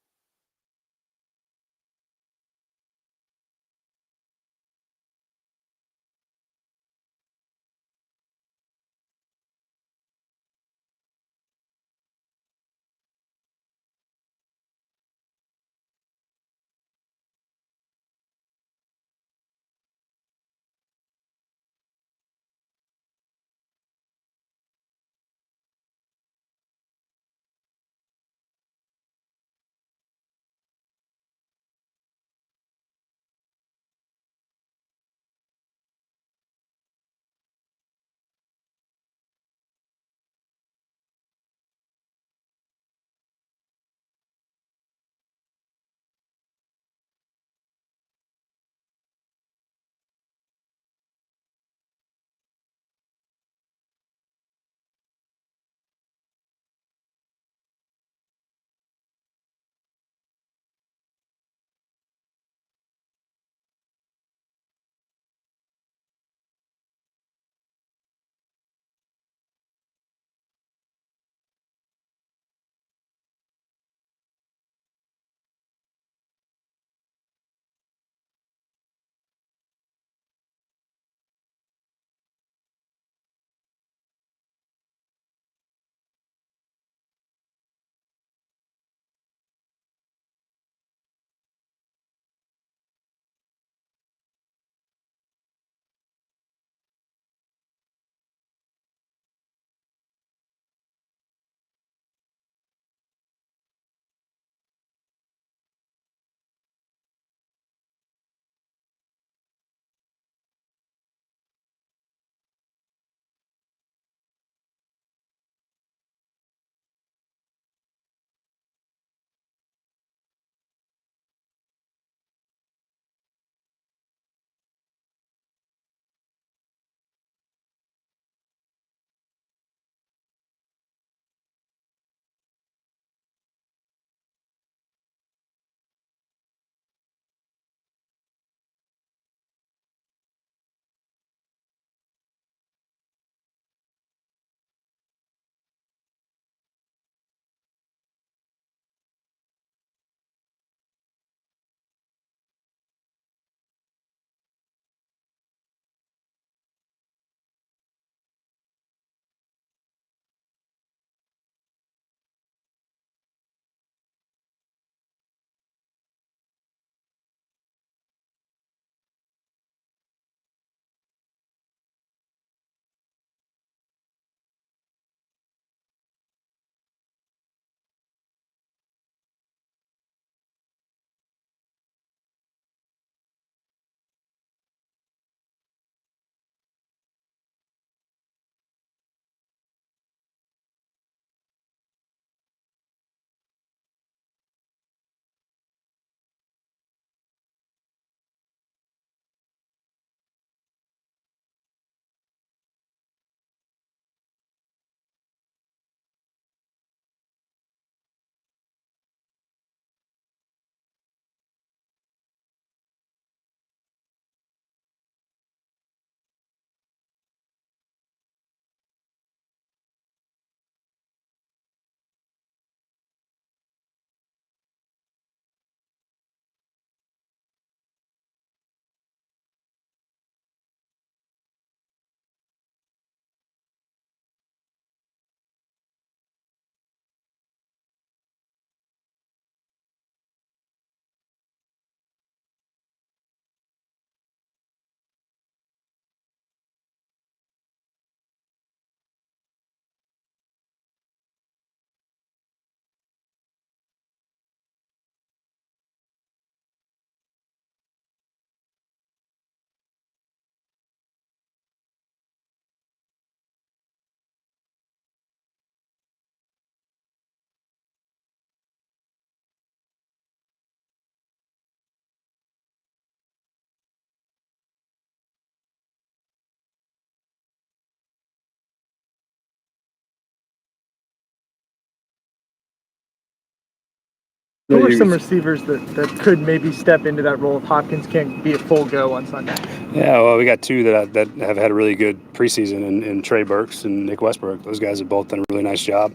Speaker 5: Who are some receivers that could maybe step into that role if Hopkins can't be a full go on Sunday?
Speaker 4: Yeah, well, we got two that have had a really good preseason in Trayon Burks and Nick Westbrook. Those guys have both done a really nice job.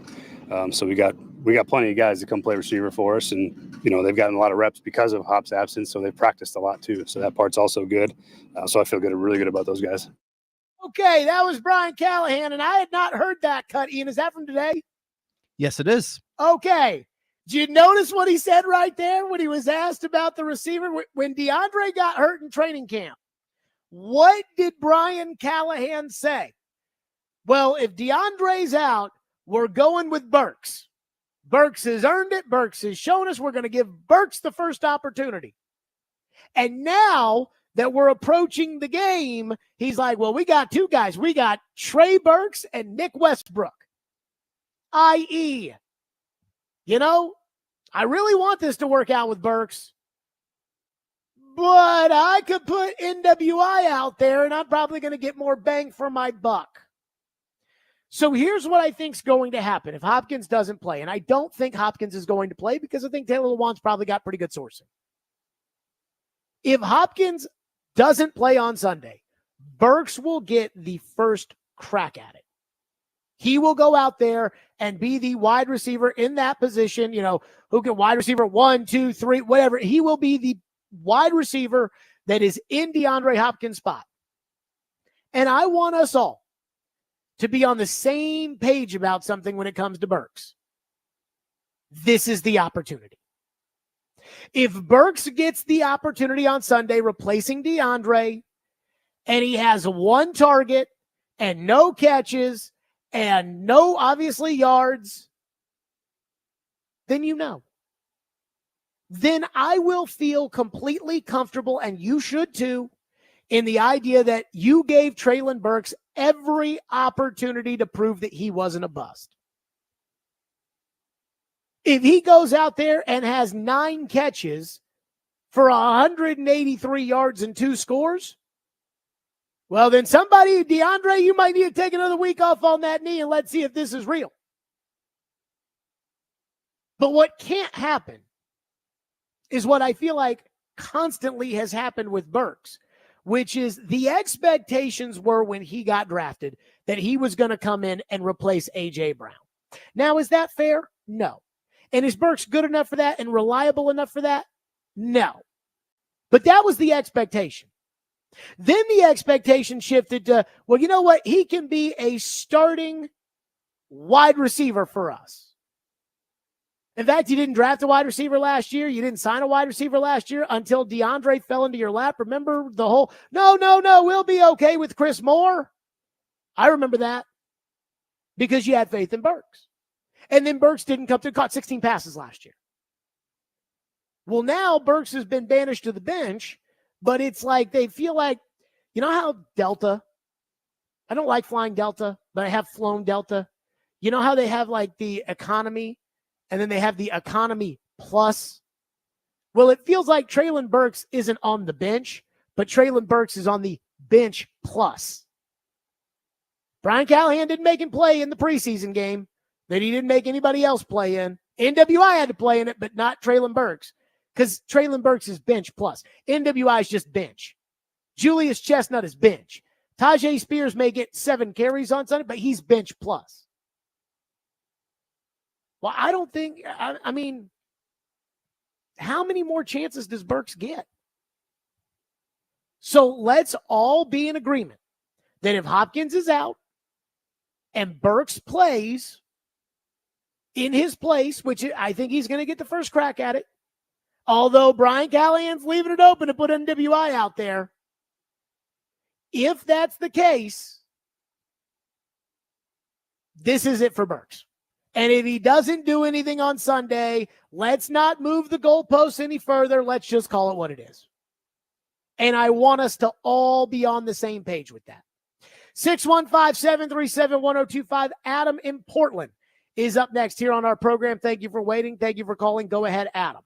Speaker 4: So we got plenty of guys to come play receiver for us, and they've gotten a lot of reps because of Hop's absence, so they've practiced a lot too. So that part's also good. So I feel really good about those guys.
Speaker 1: Okay, that was Brian Callahan, and I had not heard that cut. Ian, is that from today?
Speaker 2: Yes, it is.
Speaker 1: Okay. Did you notice what he said right there when he was asked about the receiver? When DeAndre got hurt in training camp, what did Brian Callahan say? Well, if DeAndre's out, we're going with Burks. Burks has earned it. Burks has shown us we're going to give Burks the first opportunity. And now that we're approaching the game, he's like, well, we got two guys. We got Trayon Burks and Nick Westbrook, i.e., I really want this to work out with Burks, but I could put NWI out there and I'm probably going to get more bang for my buck. So here's what I think is going to happen if Hopkins doesn't play. And I don't think Hopkins is going to play because I think Taylor Lewan's probably got pretty good sourcing. If Hopkins doesn't play on Sunday, Burks will get the first crack at it. He will go out there and be the wide receiver in that position, who can wide receiver 1, 2, 3, whatever. He will be the wide receiver that is in DeAndre Hopkins' spot. And I want us all to be on the same page about something when it comes to Burks. This is the opportunity. If Burks gets the opportunity on Sunday replacing DeAndre, and he has one target and no catches and no, obviously, yards, then Then I will feel completely comfortable, and you should too, in the idea that you gave Trayon Burks every opportunity to prove that he wasn't a bust. If he goes out there and has 9 catches for 183 yards and 2 scores, well, then somebody, DeAndre, you might need to take another week off on that knee and let's see if this is real. But what can't happen is what I feel like constantly has happened with Burks, which is the expectations were when he got drafted that he was going to come in and replace A.J. Brown. Now, is that fair? No. And is Burks good enough for that and reliable enough for that? No. But that was the expectation. Then the expectation shifted to, well, you know what? He can be a starting wide receiver for us. In fact, you didn't draft a wide receiver last year. You didn't sign a wide receiver last year until DeAndre fell into your lap. Remember the whole, no, we'll be okay with Chris Moore. I remember that because you had faith in Burks. And then Burks didn't come through, caught 16 passes last year. Well, now Burks has been banished to the bench, but it's like they feel like, you know how Delta, I don't like flying Delta, but I have flown Delta. You know how they have like the economy and then they have the economy plus? Well, it feels like Trayon Burks isn't on the bench, but Trayon Burks is on the bench plus. Brian Callahan didn't make him play in the preseason game that he didn't make anybody else play in. NWI had to play in it, but not Trayon Burks. Because Trayon Burks is bench plus. NWI is just bench. Julius Chestnut is bench. Tajay Spears may get 7 carries on Sunday, but he's bench plus. Well, I don't think, I mean, how many more chances does Burks get? So let's all be in agreement that if Hopkins is out and Burks plays in his place, which I think he's going to get the first crack at it, although Brian Callahan's leaving it open to put NWI out there. If that's the case, this is it for Burks. And if he doesn't do anything on Sunday, let's not move the goalposts any further. Let's just call it what it is. And I want us to all be on the same page with that. 615-737-1025. Adam in Portland is up next here on our program. Thank you for waiting. Thank you for calling. Go ahead, Adam.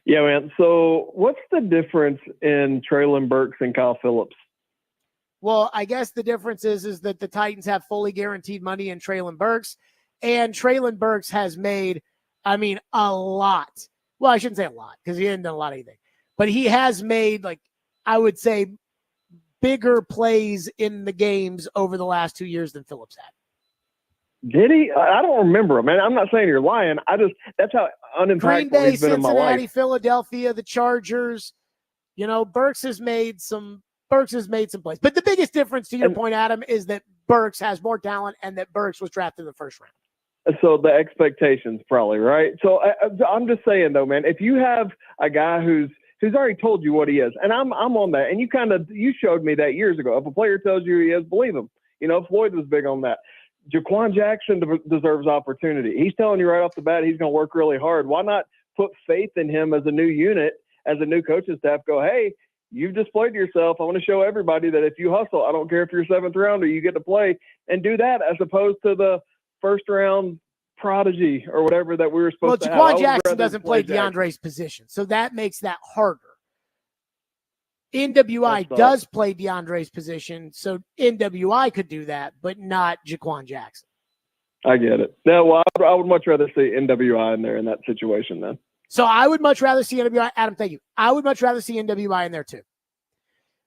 Speaker 3: Yeah, man. So what's the difference in Trayon Burks and Kyle Phillips?
Speaker 1: Well, I guess the difference is that the Titans have fully guaranteed money in Trayon Burks, and Trayon Burks has made, a lot. Well, I shouldn't say a lot because he hasn't done a lot of anything. But he has made, like, I would say, bigger plays in the games over the last 2 years than Phillips had.
Speaker 3: Did he? I don't remember him, man. I'm not saying you're lying. That's how
Speaker 1: Green
Speaker 3: unimpactful
Speaker 1: Bay,
Speaker 3: he's been in my
Speaker 1: Cincinnati,
Speaker 3: life.
Speaker 1: Philadelphia, the Chargers. You know, Burks has made some plays. But the biggest difference, to your point, Adam, is that Burks has more talent and that Burks was drafted in the first round.
Speaker 3: So the expectations probably, right? So I'm just saying, though, man, if you have a guy who's already told you what he is, and I'm on that, and you showed me that years ago. If a player tells you he is, believe him. You know, Floyd was big on that. Jaquan Jackson deserves opportunity. He's telling you right off the bat he's going to work really hard. Why not put faith in him as a new unit, as a new coaching staff? Go, hey, you've displayed yourself. I want to show everybody that if you hustle, I don't care if you're 7th rounder, you get to play, and do that as opposed to the first round prodigy or whatever that we were supposed to have.
Speaker 1: Well, Jaquan Jackson doesn't play DeAndre's position, so that makes that harder. NWI does play DeAndre's position, so NWI could do that, but not Jaquan Jackson.
Speaker 3: I get it. No, well, I would much rather see NWI in there in that situation then.
Speaker 1: So I would much rather see NWI. Adam, thank you. I would much rather see NWI in there too.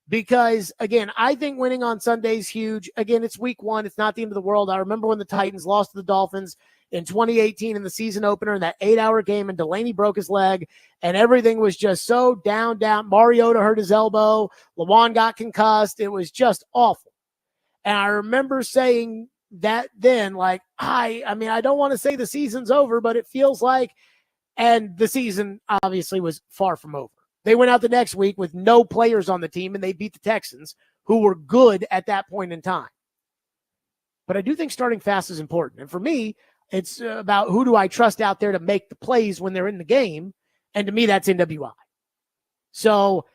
Speaker 1: Because, again, I think winning on Sunday is huge. Again, it's week 1. It's not the end of the world. I remember when the Titans lost to the Dolphins in 2018 in the season opener in that 8-hour game, and Delaney broke his leg, and everything was just so down. Mariota hurt his elbow. Lawan got concussed. It was just awful. And I remember saying that then, like, I don't want to say the season's over, but it feels like, and the season obviously was far from over. They went out the next week with no players on the team, and they beat the Texans, who were good at that point in time. But I do think starting fast is important. And for me, it's about who do I trust out there to make the plays when they're in the game. And to me, that's NWI. So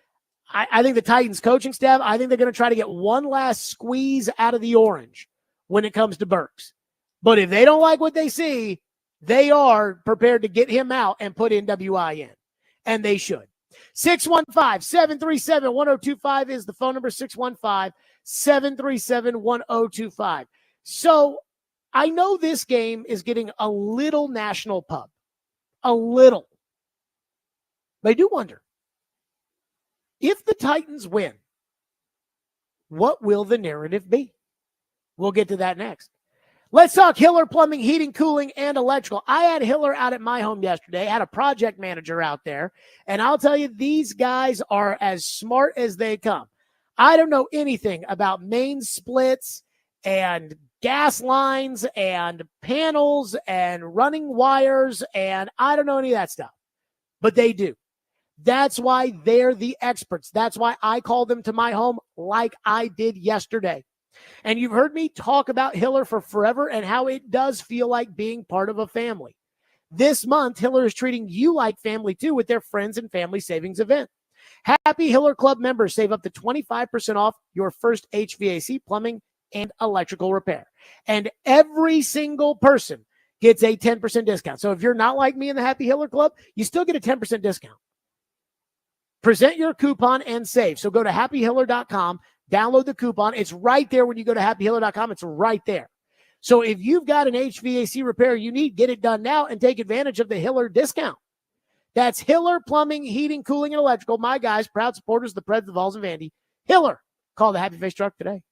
Speaker 1: I think the Titans coaching staff, I think they're going to try to get one last squeeze out of the orange when it comes to Burks. But if they don't like what they see, they are prepared to get him out and put NWI in. And they should. 615-737-1025 is the phone number, 615-737-1025. So I know this game is getting a little national pub. A little. But I do wonder, if the Titans win, what will the narrative be? We'll get to that next. Let's talk Hiller Plumbing, Heating, Cooling, and Electrical. I had Hiller out at my home yesterday, had a project manager out there, and I'll tell you, these guys are as smart as they come. I don't know anything about main splits and gas lines and panels and running wires, and I don't know any of that stuff, but they do. That's why they're the experts. That's why I called them to my home like I did yesterday. And you've heard me talk about Hiller for forever and how it does feel like being part of a family. This month, Hiller is treating you like family too with their Friends and Family Savings event. Happy Hiller Club members save up to 25% off your first HVAC, plumbing, and electrical repair. And every single person gets a 10% discount. So if you're not like me in the Happy Hiller Club, you still get a 10% discount. Present your coupon and save. So go to happyhiller.com. Download the coupon. It's right there when you go to happyhiller.com. It's right there. So if you've got an HVAC repair you need, get it done now and take advantage of the Hiller discount. That's Hiller Plumbing, Heating, Cooling, and Electrical. My guys, proud supporters of the Preds, the Vols, and Vandy. Hiller. Call the Happy Face Truck today.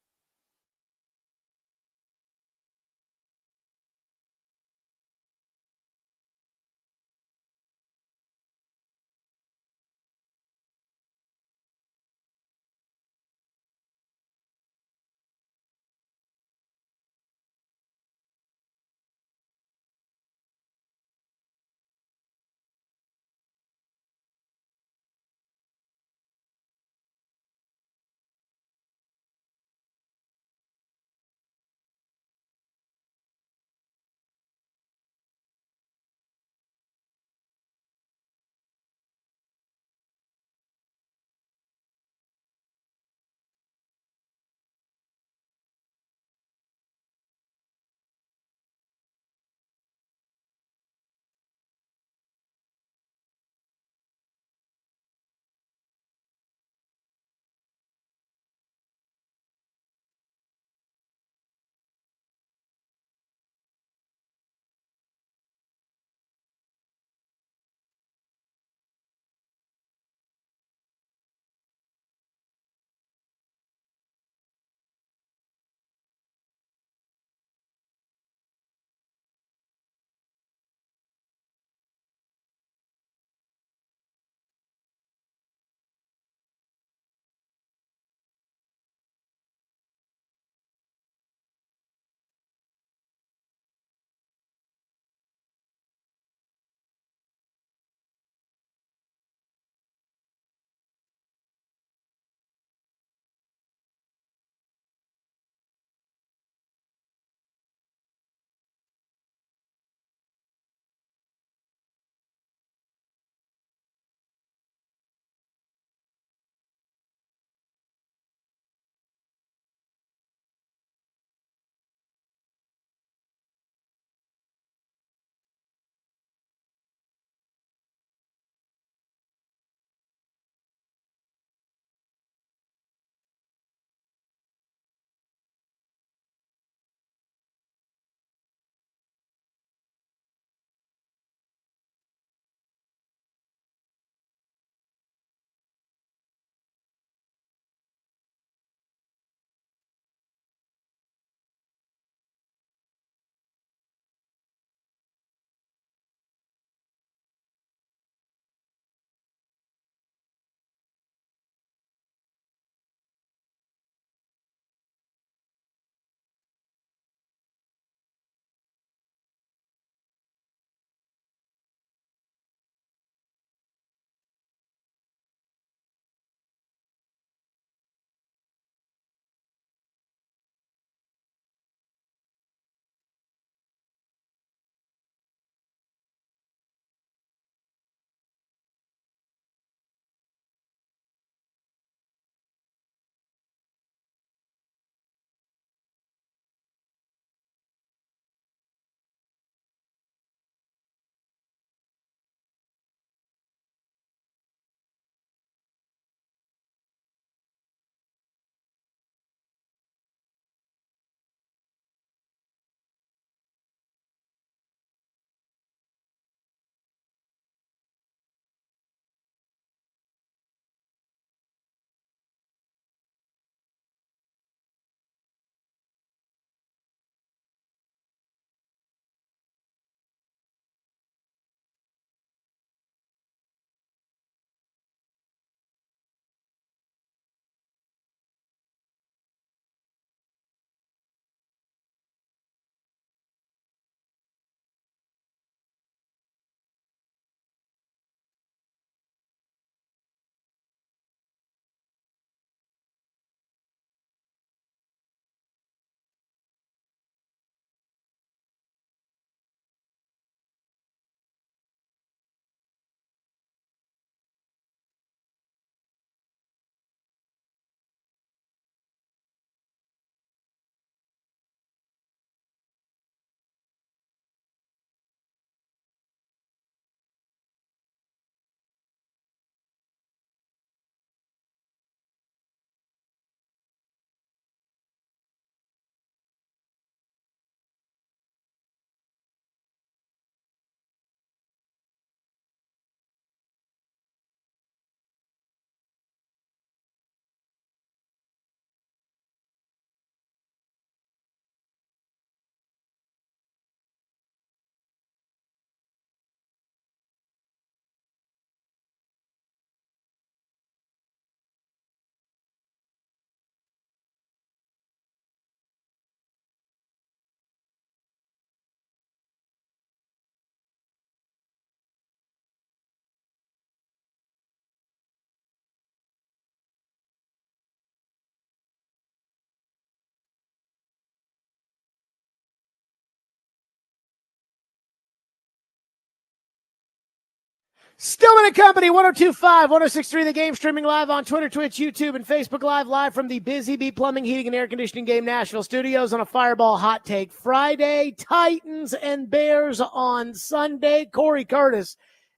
Speaker 1: Stillman and Company, 102.5, 106.3 The Game, streaming live on Twitter, Twitch, YouTube, and Facebook live from the Busy Bee Plumbing, Heating, and Air Conditioning Game Nashville Studios on a Fireball Hot Take Friday. Titans and Bears on Sunday. Corey Curtis,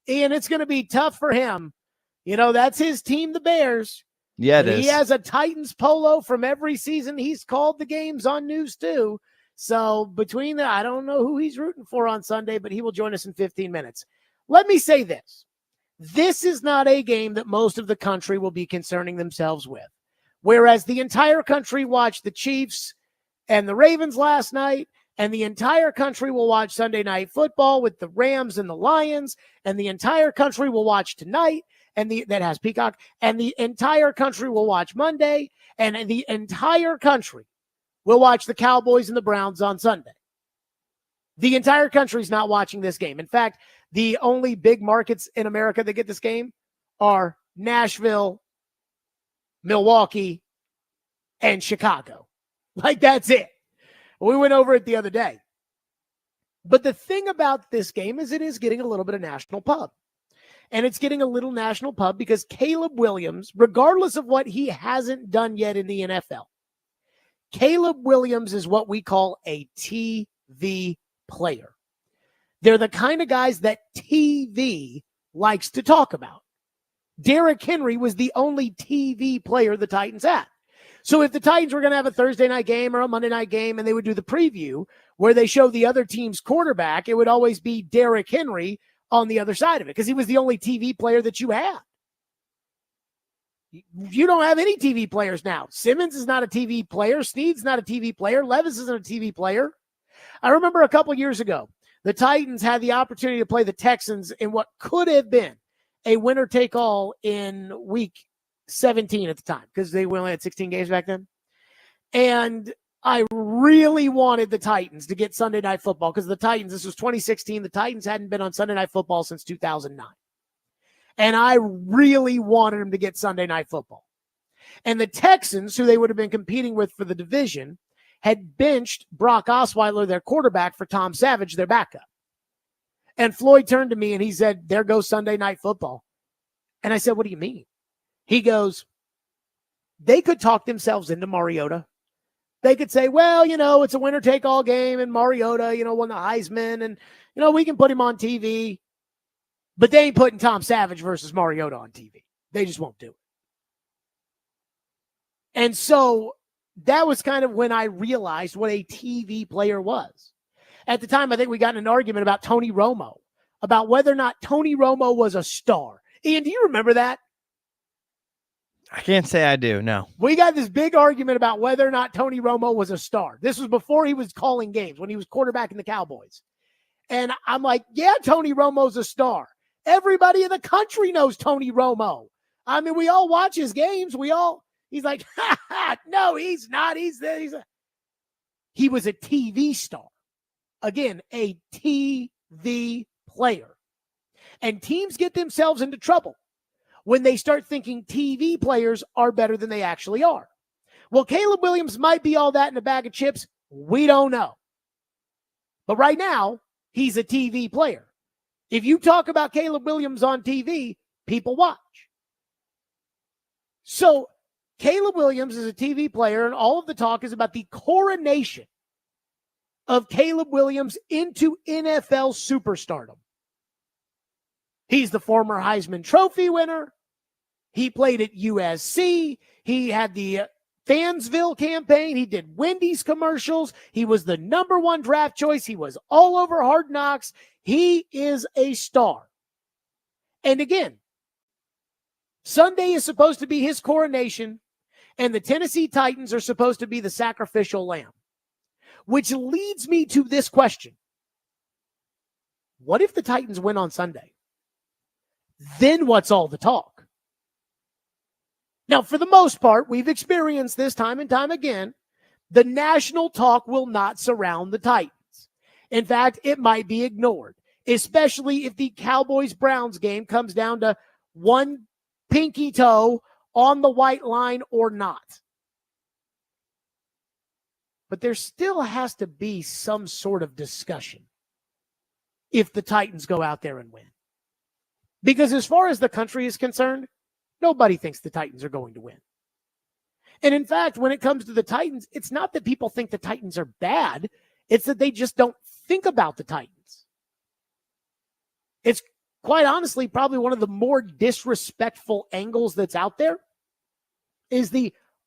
Speaker 1: Ian, it's going to be tough for him. You know, that's his team, the Bears.
Speaker 2: Yeah, it is.
Speaker 1: He has a Titans polo from every season. He's called the games on News 2. So between the, I don't know who he's rooting for on Sunday, but he will join us in 15 minutes. Let me say this. This is not a game that most of the country will be concerning themselves with. Whereas the entire country watched the Chiefs and the Ravens last night, and the entire country will watch Sunday Night Football with the Rams and the Lions, and the entire country will watch tonight, and that has Peacock, and the entire country will watch Monday, and the entire country will watch the Cowboys and the Browns on Sunday. The entire country is not watching this game. In fact, the only big markets in America that get this game are Nashville, Milwaukee, and Chicago. Like, that's it. We went over it the other day. But the thing about this game is it is getting a little bit of national pub. And it's getting a little national pub because Caleb Williams, regardless of what he hasn't done yet in the NFL, Caleb Williams is what we call a TV player. They're the kind of guys that TV likes to talk about. Derrick Henry was the only TV player the Titans had. So if the Titans were going to have a Thursday night game or a Monday night game and they would do the preview where they show the other team's quarterback, it would always be Derrick Henry on the other side of it because he was the only TV player that you had. You don't have any TV players now. Simmons is not a TV player. Snead's not a TV player. Levis isn't a TV player. I remember a couple years ago, the Titans had the opportunity to play the Texans in what could have been a winner-take-all in week 17 at the time because they only had 16 games back then. And I really wanted the Titans to get Sunday Night Football because the Titans, this was 2016, the Titans hadn't been on Sunday Night Football since 2009. And I really wanted them to get Sunday Night Football. And the Texans, who they would have been competing with for the division, had benched Brock Osweiler, their quarterback, for Tom Savage, their backup. And Floyd turned to me and he said, there goes Sunday Night Football. And I said, what do you mean? He goes, they could talk themselves into Mariota. They could say, well, you know, it's a winner-take-all game and Mariota, you know, won the Heisman and, you know, we can put him on TV. But they ain't putting Tom Savage versus Mariota on TV. They just won't do it. And so that was kind of when I realized what a TV player was. At the time, I think we got in an argument about Tony Romo, about whether or not Tony Romo was a star. Ian, do you remember that?
Speaker 2: I can't say I do, no.
Speaker 1: We got this big argument about whether or not Tony Romo was a star. This was before he was calling games, when he was quarterbacking the Cowboys. And I'm like, yeah, Tony Romo's a star. Everybody in the country knows Tony Romo. I mean, we all watch his games. He's like, no, he's not. He was a TV star. Again, a TV player. And teams get themselves into trouble when they start thinking TV players are better than they actually are. Well, Caleb Williams might be all that in a bag of chips. We don't know. But right now, he's a TV player. If you talk about Caleb Williams on TV, people watch. So Caleb Williams is a TV player, and all of the talk is about the coronation of Caleb Williams into NFL superstardom. He's the former Heisman Trophy winner. He played at USC. He had the Fansville campaign. He did Wendy's commercials. He was the #1 draft choice. He was all over Hard Knocks. He is a star. And again, Sunday is supposed to be his coronation, and the Tennessee Titans are supposed to be the sacrificial lamb, which leads me to this question. What if the Titans win on Sunday? Then what's all the talk? Now, for the most part, we've experienced this time and time again. The national talk will not surround the Titans. In fact, it might be ignored, especially if the Cowboys-Browns game comes down to one pinky toe on the white line or not. But there still has to be some sort of discussion if the Titans go out there and win. Because as far as the country is concerned, nobody thinks the Titans are going to win. And in fact, when it comes to the Titans, it's not that people think the Titans are bad. It's that they just don't think about the Titans. It's quite honestly probably one of the more disrespectful angles that's out there is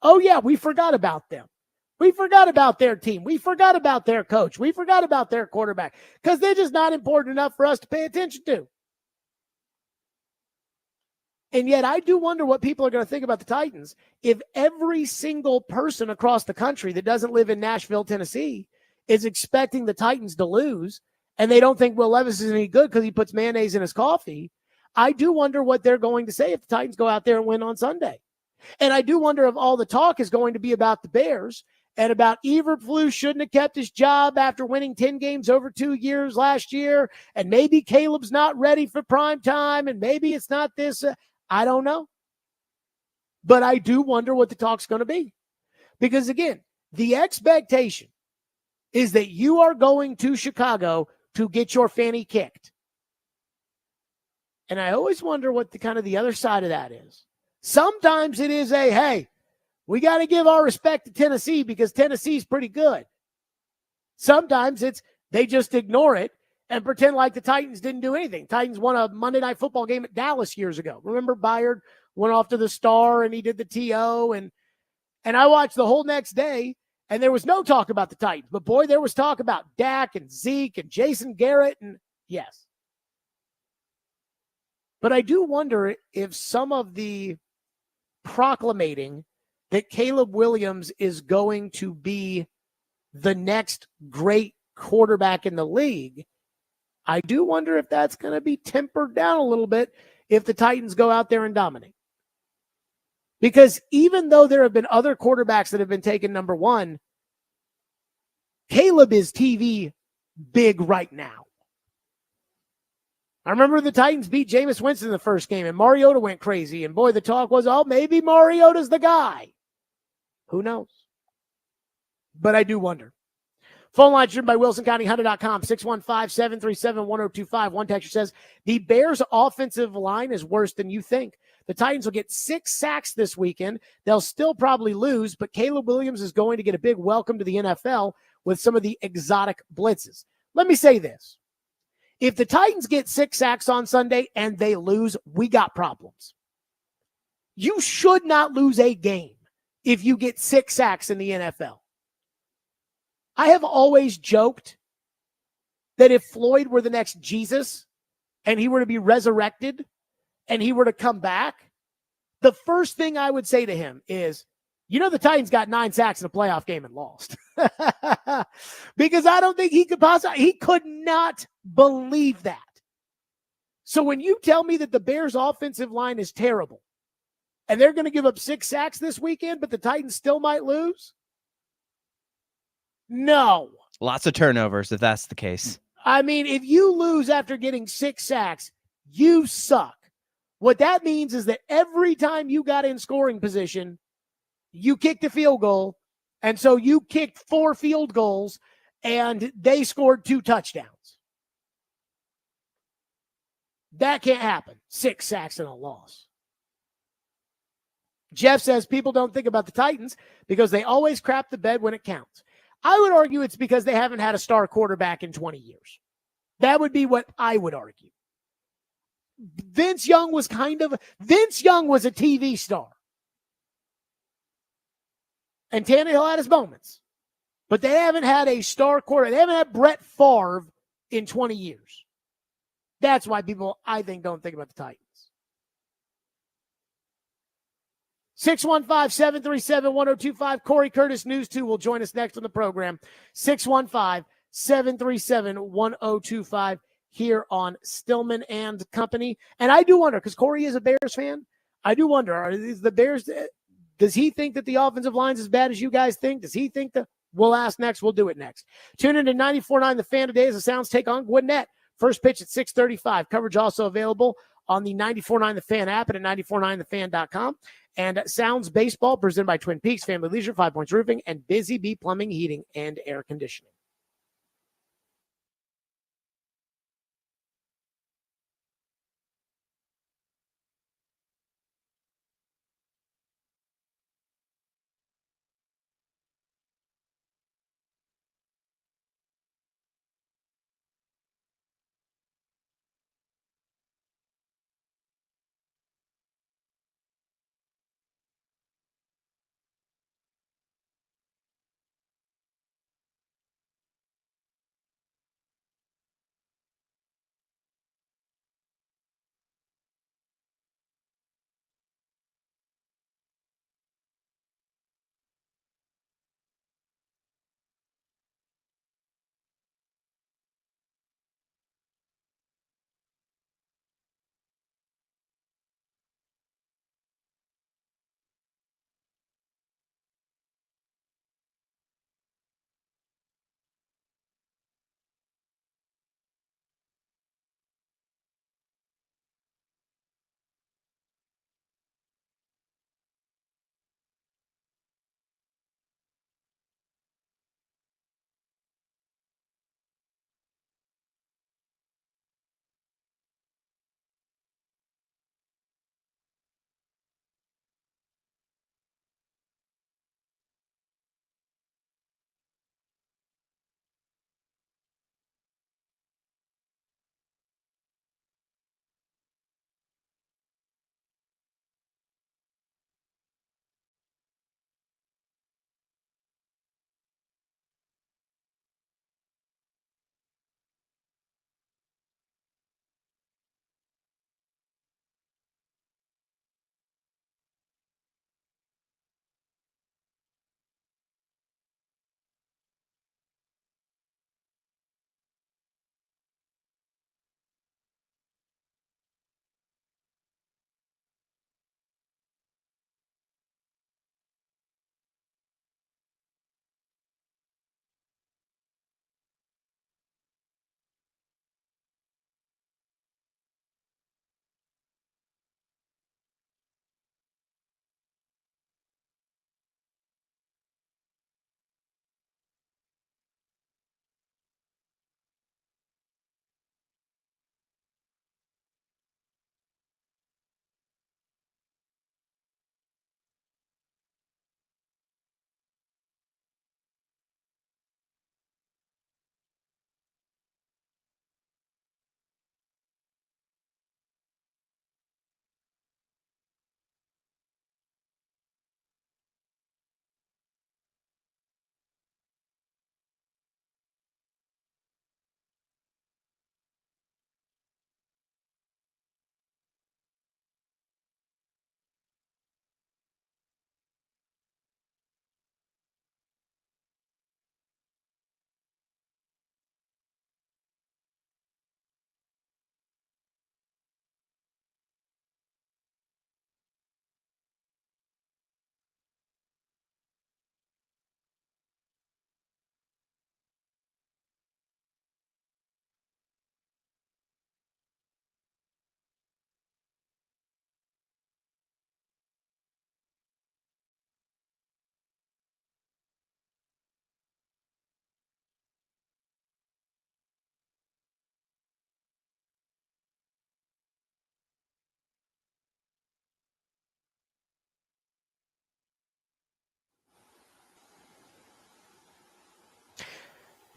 Speaker 1: oh yeah, we forgot about them. We forgot about their team. We forgot about their coach. We forgot about their quarterback because they're just not important enough for us to pay attention to. And yet I do wonder what people are going to think about the Titans if every single person across the country that doesn't live in Nashville, Tennessee is expecting the Titans to lose and they don't think Will Levis is any good because he puts mayonnaise in his coffee. I do wonder what they're going to say if the Titans go out there and win on Sunday. And I do wonder if all the talk is going to be about the Bears and about Eberflus shouldn't have kept his job after winning 10 games over 2 years last year. And maybe Caleb's not ready for prime time. And maybe it's not this. I don't know. But I do wonder what the talk's going to be. Because again, the expectation is that you are going to Chicago to get your fanny kicked. And I always wonder what the other side of that is. Sometimes it is hey, we got to give our respect to Tennessee because Tennessee's pretty good. Sometimes it's they just ignore it and pretend like the Titans didn't do anything. Titans won a Monday Night Football game at Dallas years ago. Remember Byard went off to the Star and he did the TO and I watched the whole next day and there was no talk about the Titans. But boy, there was talk about Dak and Zeke and Jason Garrett and yes. But I do wonder if some of the proclamating that Caleb Williams is going to be the next great quarterback in the league, I do wonder if that's going to be tempered down a little bit if the Titans go out there and dominate. Because even though there have been other quarterbacks that have been taken number one, Caleb is TV big right now. I remember the Titans beat Jameis Winston in the first game, and Mariota went crazy. And boy, the talk was, maybe Mariota's the guy. Who knows? But I do wonder. Phone line driven by WilsonCountyHunter.com, 615-737-1025. One texter says, the Bears' offensive line is worse than you think. The Titans will get 6 sacks this weekend. They'll still probably lose, but Caleb Williams is going to get a big welcome to the NFL with some of the exotic blitzes. Let me say this. If the Titans get 6 sacks on Sunday and they lose, we got problems. You should not lose a game if you get 6 sacks in the NFL. I have always joked that if Floyd were the next Jesus and he were to be resurrected and he were to come back, the first thing I would say to him is, the Titans got 9 sacks in a playoff game and lost. Because I don't think he could not believe that. So when you tell me that the Bears' offensive line is terrible and they're going to give up 6 sacks this weekend, but the Titans still might lose? No.
Speaker 2: Lots of turnovers if that's the case.
Speaker 1: I mean, if you lose after getting 6 sacks, you suck. What that means is that every time you got in scoring position, you kicked a field goal, and so you kicked 4 field goals, and they scored 2 touchdowns. That can't happen. 6 sacks and a loss. Jeff says people don't think about the Titans because they always crap the bed when it counts. I would argue it's because they haven't had a star quarterback in 20 years. That would be what I would argue. Vince Young was a TV star. And Tannehill had his moments. But they haven't had a star quarterback. They haven't had Brett Favre in 20 years. That's why people, I think, don't think about the Titans. 615-737-1025. Corey Curtis, News 2, will join us next on the program. 615-737-1025 here on Stillman and Company. And I do wonder, because Corey is a Bears fan, I do wonder, are the Bears, does he think that the offensive line's as bad as you guys think? Does he think that? We'll ask next. We'll do it next. Tune in to 94.9 The Fan today as the Sounds take on Gwinnett. First pitch at 6:35. Coverage also available on the 94.9 The Fan app and at 949thefan.com. And Sounds Baseball presented by Twin Peaks Family Leisure, 5 Points Roofing, and Busy Bee Plumbing, Heating, and Air Conditioning.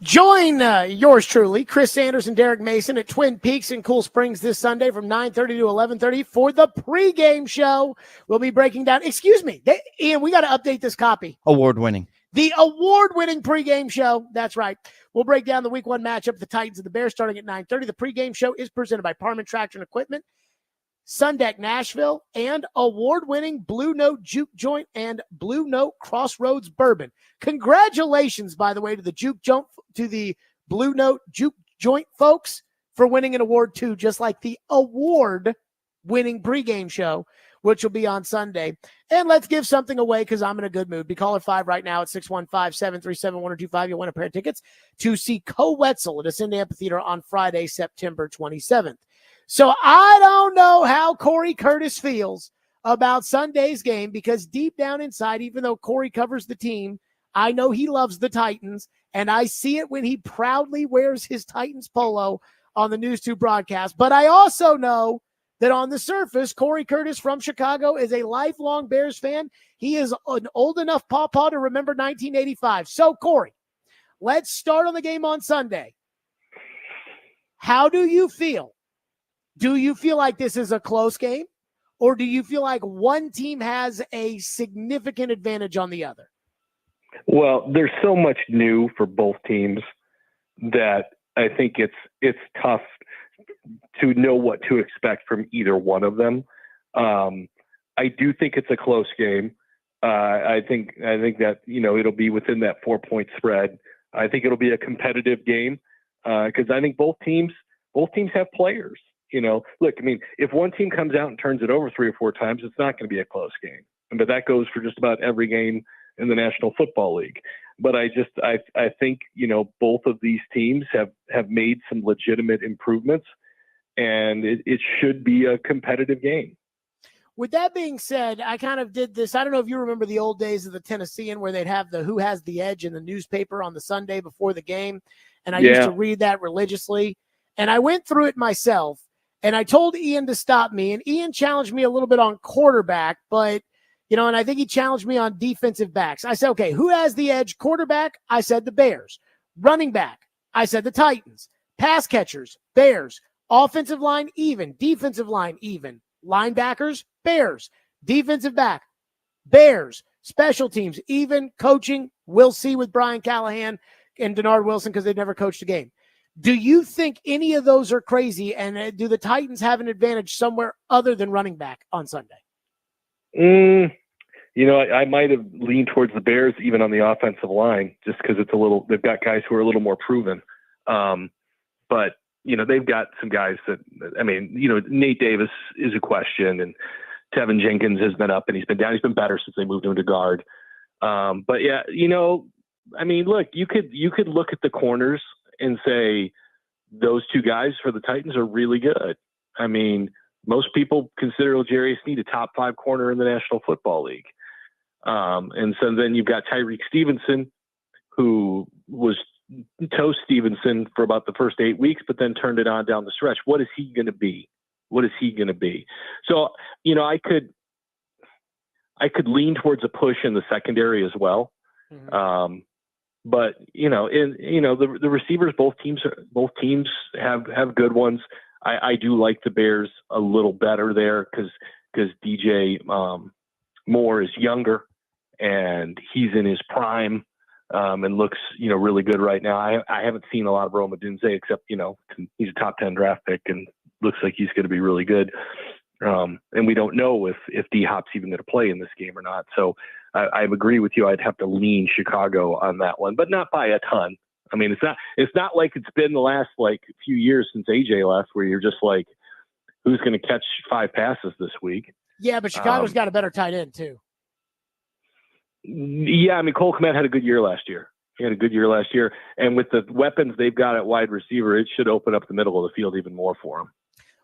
Speaker 1: Join yours truly, Chris Sanders and Derrick Mason at Twin Peaks in Cool Springs this Sunday from 9:30 to 11:30 for the pregame show. We'll be breaking down, Ian, we got to update this copy.
Speaker 2: Award-winning.
Speaker 1: The award-winning pregame show. That's right. We'll break down the week 1 matchup of the Titans and the Bears starting at 9:30. The pregame show is presented by Parman Tractor and Equipment, Sundeck Nashville, and award-winning Blue Note Juke Joint and Blue Note Crossroads Bourbon. Congratulations, by the way, to the Blue Note Juke Joint folks for winning an award too, just like the award-winning pregame show, which will be on Sunday. And let's give something away because I'm in a good mood. Be caller 5 right now at 615-737-1025. You'll win a pair of tickets to see Co Wetzel at Ascend Amphitheater on Friday, September 27th. So I don't know how Corey Curtis feels about Sunday's game because deep down inside, even though Corey covers the team, I know he loves the Titans, and I see it when he proudly wears his Titans polo on the News 2 broadcast. But I also know that on the surface, Corey Curtis from Chicago is a lifelong Bears fan. He is an old enough pawpaw to remember 1985. So, Corey, let's start on the game on Sunday. How do you feel? Do you feel like this is a close game, or do you feel like one team has a significant advantage on the other?
Speaker 3: Well, there's so much new for both teams that I think it's tough to know what to expect from either one of them. I do think it's a close game. I think that, it'll be within that 4-point spread. I think it'll be a competitive game because I think both teams have players. Look, if one team comes out and turns it over 3 or 4 times, it's not going to be a close game. But that goes for just about every game in the National Football League. But I think, both of these teams have made some legitimate improvements, and it should be a competitive game.
Speaker 1: With that being said, I kind of did this. I don't know if you remember the old days of the Tennessean where they'd have the Who Has the Edge in the newspaper on the Sunday before the game. And I used to read that religiously. And I went through it myself. And I told Ian to stop me, and Ian challenged me a little bit on quarterback, but, and I think he challenged me on defensive backs. I said, okay, who has the edge? Quarterback, I said the Bears. Running back, I said the Titans. Pass catchers, Bears. Offensive line, even. Defensive line, even. Linebackers, Bears. Defensive back, Bears. Special teams, even. Coaching, we'll see with Brian Callahan and Dennard Wilson because they've never coached a game. Do you think any of those are crazy, and do the Titans have an advantage somewhere other than running back on Sunday?
Speaker 3: I might have leaned towards the Bears even on the offensive line just because they've got guys who are a little more proven. But, they've got some guys that, Nate Davis is a question, and Tevin Jenkins has been up and he's been down. He's been better since they moved him to guard. But yeah, look, you could look at the corners and say those two guys for the Titans are really good. Most people consider L'Jarius Sneed a top 5 corner in the National Football League. And so then you've got Tyreek Stevenson, who was Toast Stevenson for about the first 8 weeks, but then turned it on down the stretch. What is he going to be? So, I could lean towards a push in the secondary as well. Mm-hmm. But the receivers, both teams have good ones. I do like the Bears a little better there because DJ Moore is younger and he's in his prime and looks really good right now. I haven't seen a lot of Rome Odunze except he's a top 10 draft pick and looks like he's going to be really good. And we don't know if D Hop's even going to play in this game or not. So I agree with you. I'd have to lean Chicago on that one, but not by a ton. It's not like it's been the last few years since AJ left where you're just like, who's going to catch 5 passes this week?
Speaker 1: Yeah, but Chicago's got a better tight end too.
Speaker 3: Yeah, Cole Kmet had a good year last year. And with the weapons they've got at wide receiver, it should open up the middle of the field even more for them.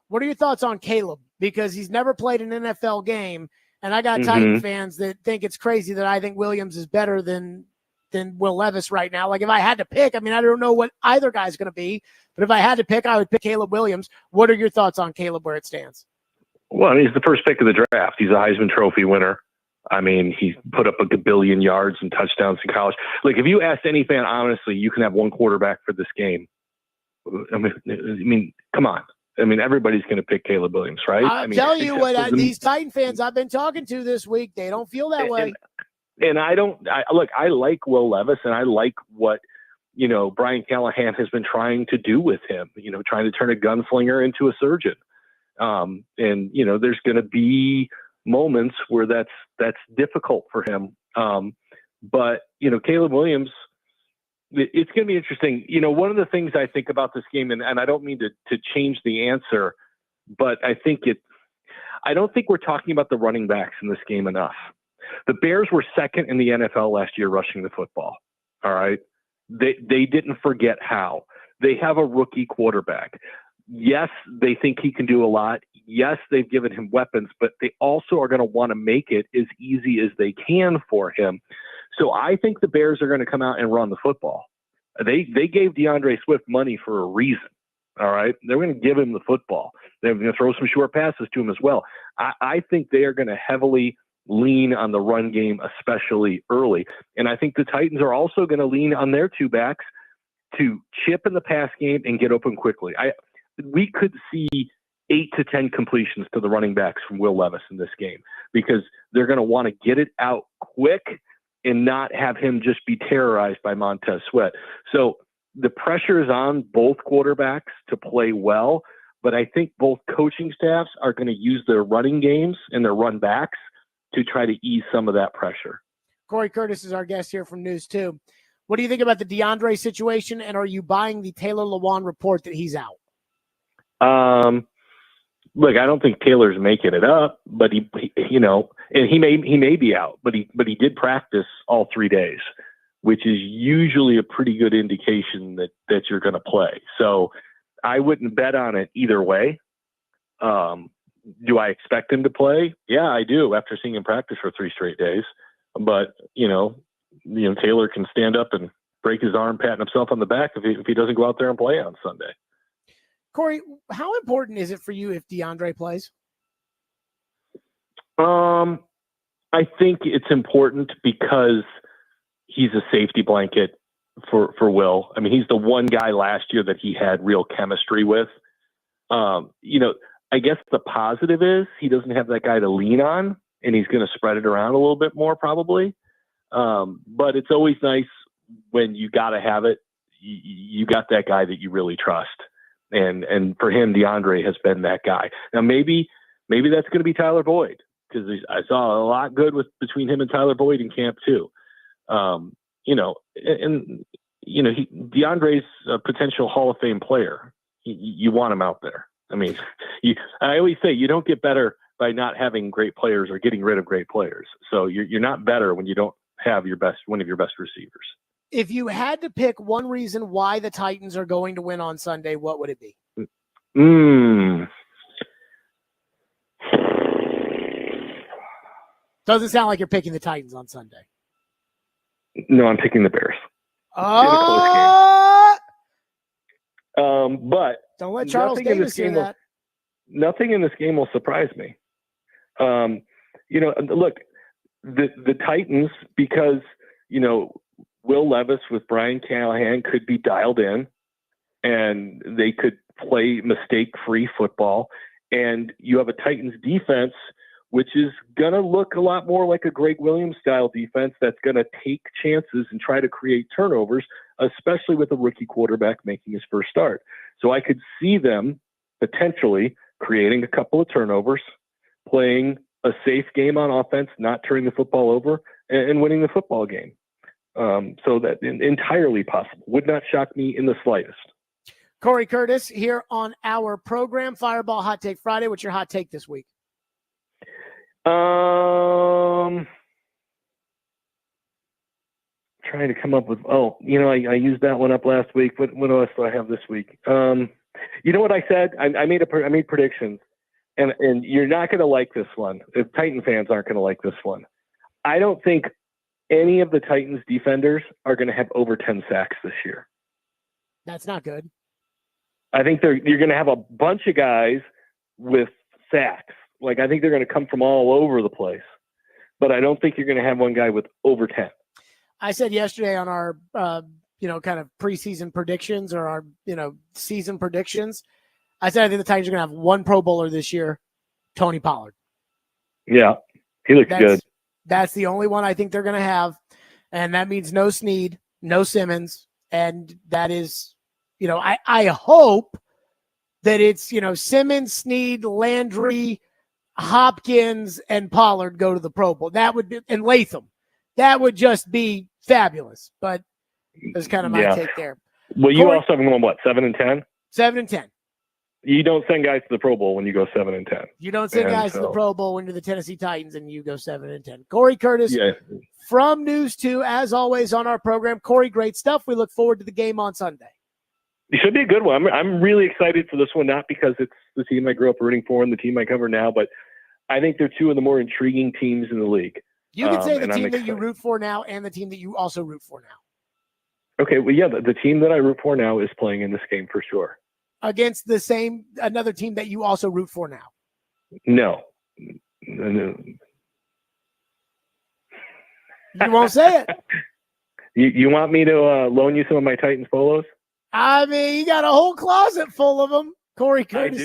Speaker 1: What are your thoughts on Caleb? Because he's never played an NFL game, and I got Titan fans that think it's crazy that I think Williams is better than Will Levis right now. If I had to pick, I don't know what either guy's going to be, but if I had to pick, I would pick Caleb Williams. What are your thoughts on Caleb where it stands?
Speaker 3: Well, he's the first pick of the draft. He's a Heisman Trophy winner.
Speaker 7: I mean, he's put up a billion yards and touchdowns in college. Like, if you asked any fan, honestly, you can have one quarterback for this game. I mean, come on. I mean, everybody's going to pick Caleb Williams, right?
Speaker 1: I'm telling you what, these Titan fans I've been talking to this week, they don't feel that way.
Speaker 7: And I like Will Levis, and I like what, Brian Callahan has been trying to do with him, trying to turn a gunslinger into a surgeon. And, there's going to be moments where that's difficult for him. But, Caleb Williams, it's going to be interesting. One of the things I think about this game, and I don't mean to change the answer, but I don't think we're talking about the running backs in this game enough. The Bears were second in the NFL last year rushing the football. All right. They didn't forget how. They have a rookie quarterback. Yes, they think he can do a lot. Yes, they've given him weapons, but they also are going to want to make it as easy as they can for him. So I think the Bears are going to come out and run the football. They gave DeAndre Swift money for a reason. All right. They're going to give him the football. They're going to throw some short passes to him as well. I think they are going to heavily lean on the run game, especially early. And I think the Titans are also going to lean on their two backs to chip in the pass game and get open quickly. We could see 8 to 10 completions to the running backs from Will Levis in this game because they're going to want to get it out quick and not have him just be terrorized by Montez Sweat. So the pressure is on both quarterbacks to play well, but I think both coaching staffs are going to use their running games and their run backs to try to ease some of that pressure.
Speaker 1: Corey Curtis is our guest here from News 2. What do you think about the DeAndre situation, and are you buying the Taylor Lewan report that he's out?
Speaker 7: Look, I don't think Taylor's making it up, but he and he may be out, but he did practice all 3 days, which is usually a pretty good indication that you're going to play. So I wouldn't bet on it either way. Do I expect him to play? Yeah, I do after seeing him practice for 3 straight days. But, Taylor can stand up and break his arm patting himself on the back if he doesn't go out there and play on Sunday.
Speaker 1: Corey, how important is it for you if DeAndre plays?
Speaker 7: I think it's important because he's a safety blanket for Will. I mean, he's the one guy last year that he had real chemistry with. I guess the positive is he doesn't have that guy to lean on, and he's going to spread it around a little bit more probably. But it's always nice when you got to have it. You got that guy that you really trust. And for him, DeAndre has been that guy. Now, maybe that's going to be Tyler Boyd because I saw a lot good between him and Tyler Boyd in camp too. DeAndre's a potential Hall of Fame player. You want him out there. I mean, I always say you don't get better by not having great players or getting rid of great players. So you're not better when you don't have one of your best receivers.
Speaker 1: If you had to pick one reason why the Titans are going to win on Sunday, what would it be? Doesn't sound like you're picking the Titans on Sunday.
Speaker 7: No, I'm picking the Bears. But
Speaker 1: don't let Charles Davis hear that.
Speaker 7: Nothing in this game will surprise me. Look, the Titans, because, Will Levis with Brian Callahan could be dialed in and they could play mistake-free football. And you have a Titans defense, which is going to look a lot more like a Greg Williams-style defense that's going to take chances and try to create turnovers, especially with a rookie quarterback making his first start. So I could see them potentially creating a couple of turnovers, playing a safe game on offense, not turning the football over, and winning the football game. So that entirely possible. Would not shock me in the slightest.
Speaker 1: Corey Curtis here on our program, Fireball Hot Take Friday. What's your hot take this week?
Speaker 7: Trying to come up with, I used that one up last week. What else do I have this week? You know what I said? I made predictions, and you're not going to like this one. If Titan fans aren't going to like this one. I don't think any of the Titans defenders are going to have over 10 sacks this year.
Speaker 1: That's not good.
Speaker 7: I think you're going to have a bunch of guys with sacks. Like, I think they're going to come from all over the place. but I don't think you're going to have one guy with over 10.
Speaker 1: I said yesterday on our, kind of preseason predictions or our, season predictions, I said I think the Titans are going to have one Pro Bowler this year, Tony Pollard.
Speaker 7: Yeah, he looks good.
Speaker 1: That's the only one I think they're going to have, and that means no Snead, no Simmons, and that is, I hope that it's, Simmons, Snead, Landry, Hopkins, and Pollard go to the Pro Bowl. That would be, and Latham. That would just be fabulous. But that's kind of my take there.
Speaker 7: Well, you also have them going, what, 7 and 10?
Speaker 1: 7 and 10.
Speaker 7: You don't send guys to the Pro Bowl when you go 7 and 10.
Speaker 1: You don't send guys to the Pro Bowl when you're the Tennessee Titans and you go 7 and 10. Corey Curtis from News 2, as always on our program. Corey, great stuff. We look forward to the game on Sunday.
Speaker 7: It should be a good one. I'm really excited for this one, not because it's the team I grew up rooting for and the team I cover now, but I think they're two of the more intriguing teams in the league.
Speaker 1: You can say the team that you root for now and the team that you also root for now.
Speaker 7: Okay, well, yeah, the team that I root for now is playing in this game for sure.
Speaker 1: Against another team that you also root for now.
Speaker 7: No.
Speaker 1: You won't say it.
Speaker 7: You want me to loan you some of my Titans polos?
Speaker 1: I mean, you got a whole closet full of them. Corey Curtis.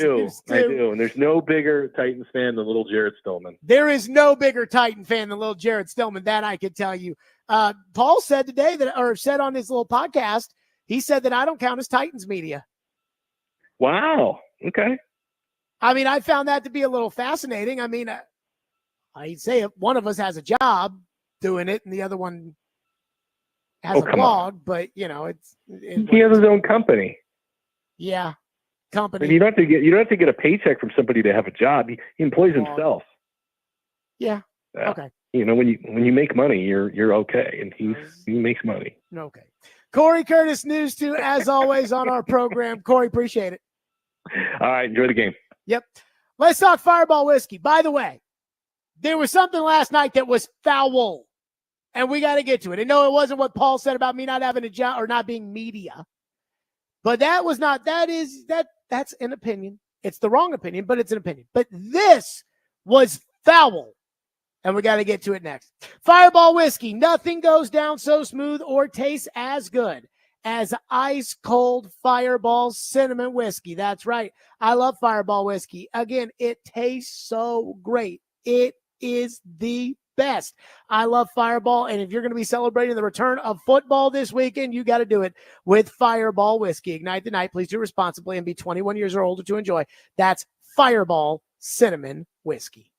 Speaker 7: I do. And there's no bigger Titans fan than little Jared Stillman.
Speaker 1: There is no bigger Titan fan than little Jared Stillman. That I could tell you. Paul said today said on his little podcast, he said that I don't count as Titans media.
Speaker 7: Wow. Okay.
Speaker 1: I mean, I found that to be a little fascinating. I mean, I'd say if one of us has a job doing it and the other one has a blog, but he
Speaker 7: has his own company.
Speaker 1: Yeah. Company.
Speaker 7: And you don't have to get a paycheck from somebody to have a job. He employs himself.
Speaker 1: Yeah. Okay.
Speaker 7: When you make money, you're okay, and he makes money.
Speaker 1: Okay. Corey Curtis, News 2, as always on our program. Corey, appreciate it.
Speaker 7: All right, enjoy the game.
Speaker 1: Yep. Let's talk Fireball Whiskey. By the way, there was something last night that was foul, and we got to get to it. And no, it wasn't what Paul said about me not having a job or not being media, but that's an opinion. It's the wrong opinion, but it's an opinion. But this was foul, and we got to get to it next. Fireball Whiskey. Nothing goes down so smooth or tastes as good as ice-cold Fireball Cinnamon Whiskey. That's right. I love Fireball Whiskey. Again, it tastes so great. It is the best. I love Fireball, and if you're going to be celebrating the return of football this weekend, you got to do it with Fireball Whiskey. Ignite the night. Please do responsibly and be 21 years or older to enjoy. That's Fireball Cinnamon Whiskey.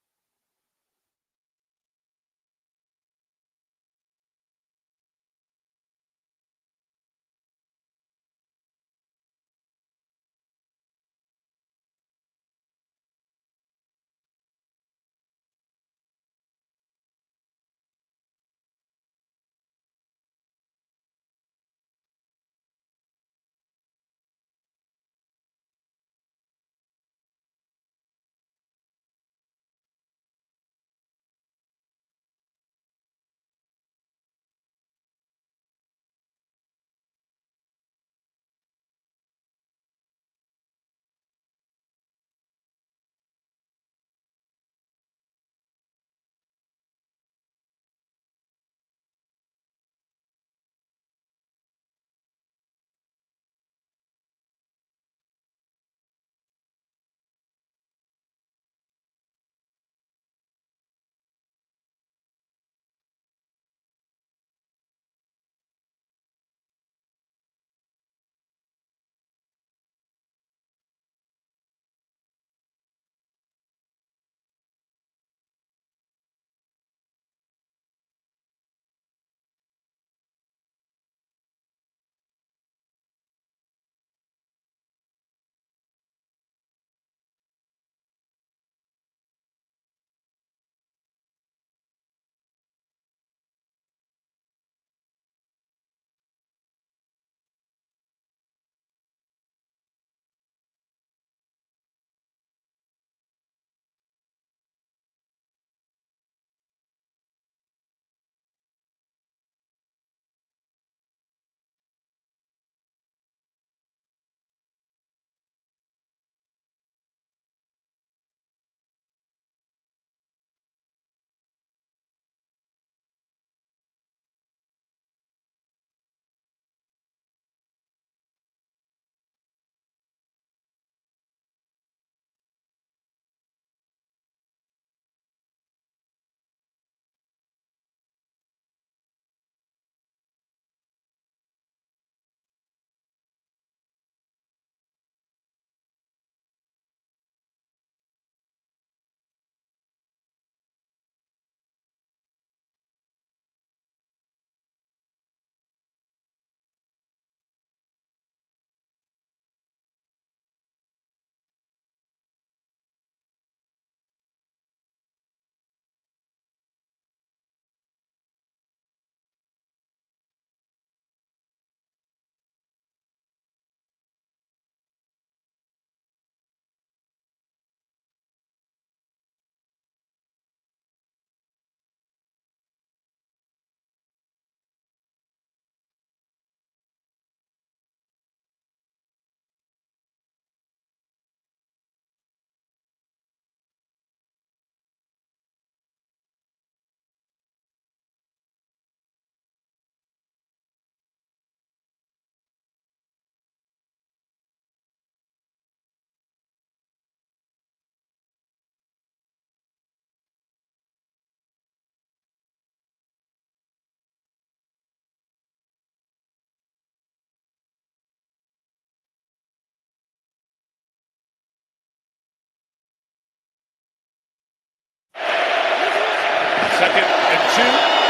Speaker 8: second and 2.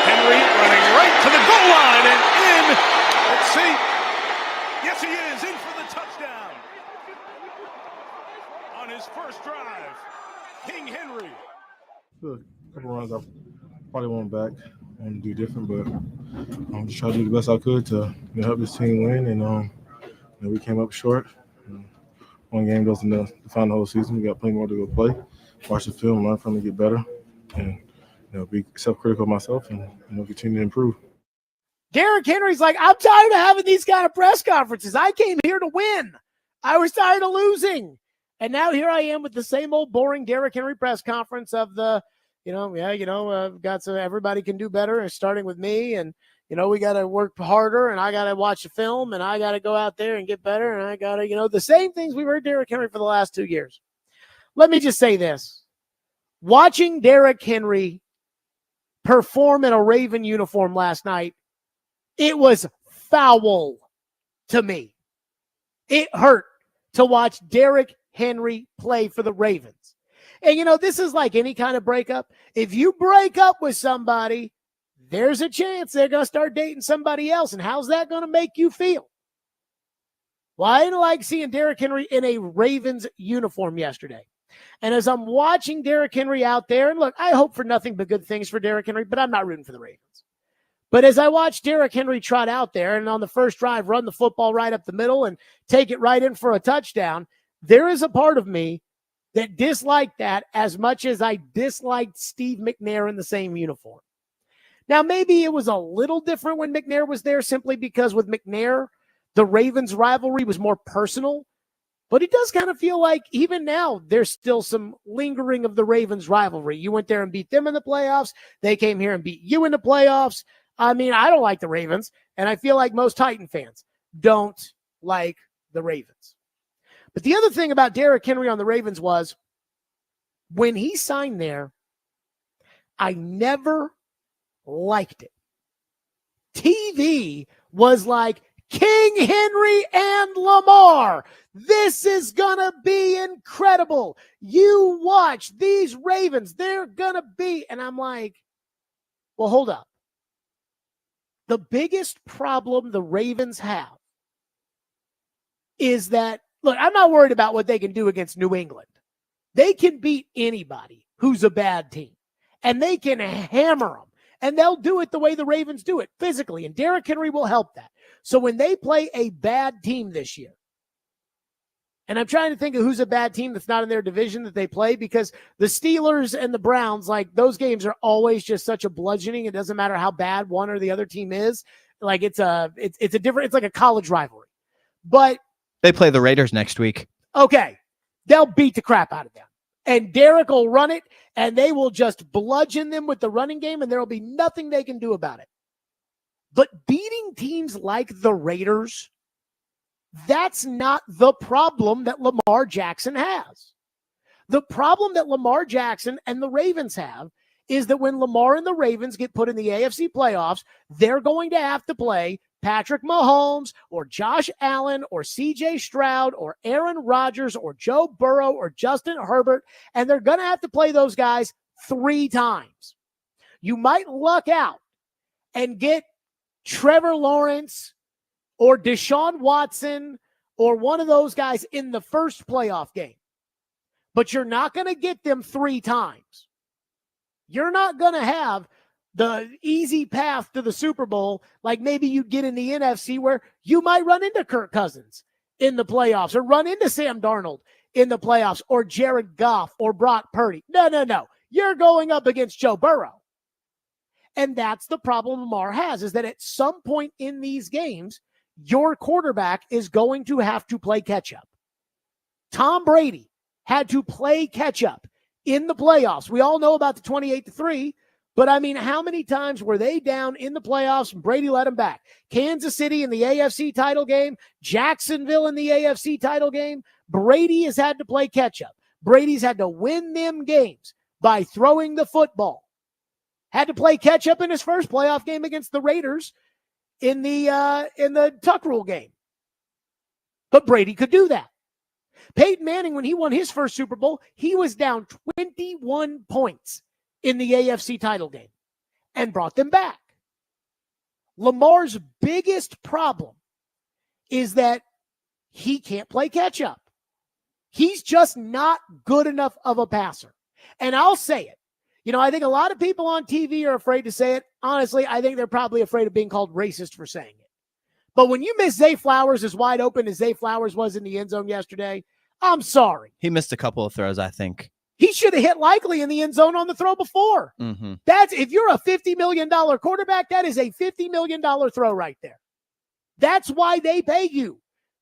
Speaker 8: Henry running right to the goal line and in. Let's see. Yes, he is in for the touchdown on his first drive. King Henry.
Speaker 9: A couple runs I probably want back and do different, but I'm just trying to do the best I could to help this team win. And we came up short. One game doesn't define the whole season. We got plenty more to go play. Watch the film, learn from it, get better, and be self-critical of myself and continue to improve.
Speaker 1: Derrick Henry's like, I'm tired of having these kind of press conferences. I came here to win. I was tired of losing. And now here I am with the same old boring Derrick Henry press conference of the, got some, everybody can do better, and starting with me. And, we got to work harder, and I got to watch the film, and I got to go out there and get better. And I got to, the same things we've heard Derrick Henry for the last 2 years. Let me just say this. Watching Derrick Henry perform in a Raven uniform last night, it was foul to me. It hurt to watch Derrick Henry play for the Ravens. And, this is like any kind of breakup. If you break up with somebody, there's a chance they're going to start dating somebody else. And how's that going to make you feel? Well, I didn't like seeing Derrick Henry in a Ravens uniform yesterday. And as I'm watching Derrick Henry out there, and look, I hope for nothing but good things for Derrick Henry, but I'm not rooting for the Ravens. But as I watch Derrick Henry trot out there and on the first drive run the football right up the middle and take it right in for a touchdown, there is a part of me that disliked that as much as I disliked Steve McNair in the same uniform. Now, maybe it was a little different when McNair was there simply because with McNair, the Ravens rivalry was more personal. But it does kind of feel like even now there's still some lingering of the Ravens rivalry. You went there and beat them in the playoffs. They came here and beat you in the playoffs. I mean, I don't like the Ravens, and I feel like most Titan fans don't like the Ravens. But the other thing about Derrick Henry on the Ravens was when he signed there, I never liked it. TV was like, King Henry and Lamar. This is going to be incredible. You watch these Ravens. They're going to be. And I'm like, well, hold up. The biggest problem the Ravens have is that, look, I'm not worried about what they can do against New England. They can beat anybody who's a bad team, and they can hammer them, and they'll do it the way the Ravens do it physically, and Derrick Henry will help that. So when they play a bad team this year, and I'm trying to think of who's a bad team that's not in their division that they play, because the Steelers and the Browns, like those games are always just such a bludgeoning. It doesn't matter how bad one or the other team is. Like it's like a college rivalry. But
Speaker 2: they play the Raiders next week.
Speaker 1: Okay. They'll beat the crap out of them. And Derrick will run it, and they will just bludgeon them with the running game, and there will be nothing they can do about it. But beating teams like the Raiders, that's not the problem that Lamar Jackson has. The problem that Lamar Jackson and the Ravens have is that when Lamar and the Ravens get put in the AFC playoffs, they're going to have to play Patrick Mahomes or Josh Allen or CJ Stroud or Aaron Rodgers or Joe Burrow or Justin Herbert, and they're going to have to play those guys 3 times. You might luck out and get Trevor Lawrence or Deshaun Watson or one of those guys in the first playoff game. But you're not going to get them 3 times. You're not going to have the easy path to the Super Bowl like maybe you'd get in the NFC, where you might run into Kirk Cousins in the playoffs or run into Sam Darnold in the playoffs or Jared Goff or Brock Purdy. No. You're going up against Joe Burrow. And that's the problem Lamar has, is that at some point in these games, your quarterback is going to have to play catch-up. Tom Brady had to play catch-up in the playoffs. We all know about the 28-3, but I mean, how many times were they down in the playoffs and Brady let them back? Kansas City in the AFC title game, Jacksonville in the AFC title game. Brady has had to play catch-up. Brady's had to win them games by throwing the football. Had to play catch-up in his first playoff game against the Raiders in the Tuck Rule game. But Brady could do that. Peyton Manning, when he won his first Super Bowl, he was down 21 points in the AFC title game. and brought them back. Lamar's biggest problem is that he can't play catch up. He's just not good enough of a passer. And I'll say it. I think a lot of people on TV are afraid to say it. Honestly, I think they're probably afraid of being called racist for saying it. But when you miss Zay Flowers as wide open as Zay Flowers was in the end zone yesterday, I'm sorry.
Speaker 2: He missed a couple of throws, I think.
Speaker 1: He should have hit Likely in the end zone on the throw before.
Speaker 2: Mm-hmm.
Speaker 1: If you're a $50 million quarterback, that is a $50 million throw right there. That's why they pay you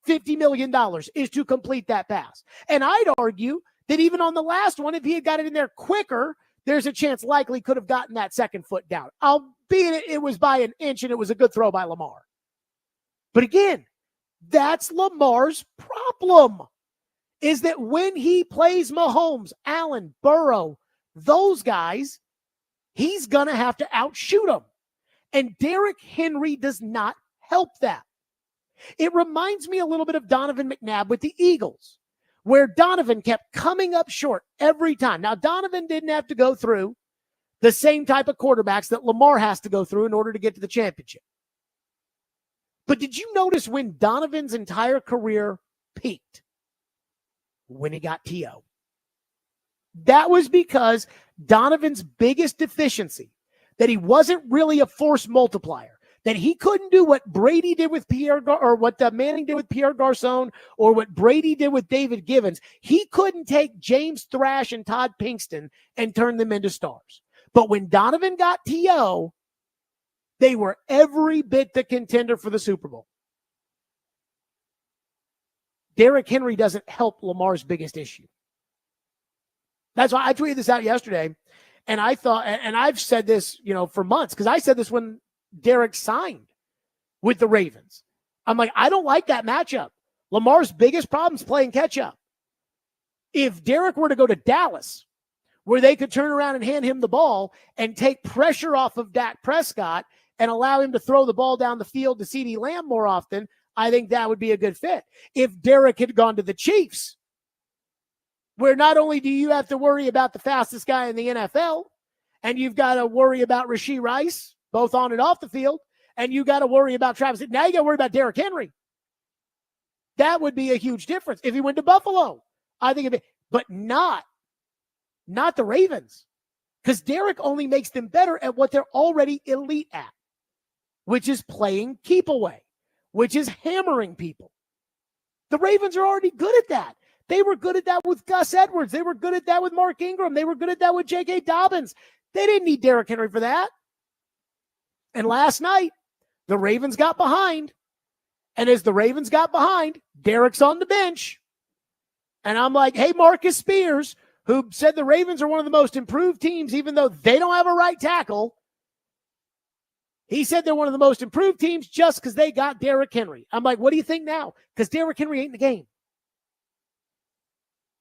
Speaker 1: $50 million is to complete that pass. And I'd argue that even on the last one, if he had got it in there quicker, there's a chance Likely could have gotten that second foot down. Albeit it was by an inch and it was a good throw by Lamar. But again, that's Lamar's problem, is that when he plays Mahomes, Allen, Burrow, those guys, he's going to have to outshoot them. And Derrick Henry does not help that. It reminds me a little bit of Donovan McNabb with the Eagles, where Donovan kept coming up short every time. Now, Donovan didn't have to go through the same type of quarterbacks that Lamar has to go through in order to get to the championship. But did you notice when Donovan's entire career peaked? When he got T.O. That was because Donovan's biggest deficiency, that he wasn't really a force multiplier, that he couldn't do what Brady did with what Manning did with Pierre Garçon, or what Brady did with David Givens. He couldn't take James Thrash and Todd Pinkston and turn them into stars. But when Donovan got T.O., they were every bit the contender for the Super Bowl. Derrick Henry doesn't help Lamar's biggest issue. That's why I tweeted this out yesterday, and I thought, and I've said this, for months, because I said this when Derrick signed with the Ravens. I'm like, I don't like that matchup. Lamar's biggest problem is playing catch up. If Derrick were to go to Dallas, where they could turn around and hand him the ball and take pressure off of Dak Prescott and allow him to throw the ball down the field to CeeDee Lamb more often, I think that would be a good fit. If Derrick had gone to the Chiefs, where not only do you have to worry about the fastest guy in the NFL, and you've got to worry about Rashee Rice, both on and off the field, and you got to worry about Travis. Now you got to worry about Derrick Henry. That would be a huge difference. If he went to Buffalo, I think it'd be, but not the Ravens, because Derrick only makes them better at what they're already elite at, which is playing keep away, which is hammering people. The Ravens are already good at that. They were good at that with Gus Edwards. They were good at that with Mark Ingram. They were good at that with J.K. Dobbins. They didn't need Derrick Henry for that. And last night, the Ravens got behind. And as the Ravens got behind, Derrick's on the bench. And I'm like, hey, Marcus Spears, who said the Ravens are one of the most improved teams, even though they don't have a right tackle. He said they're one of the most improved teams just because they got Derrick Henry. I'm like, what do you think now? Because Derrick Henry ain't in the game.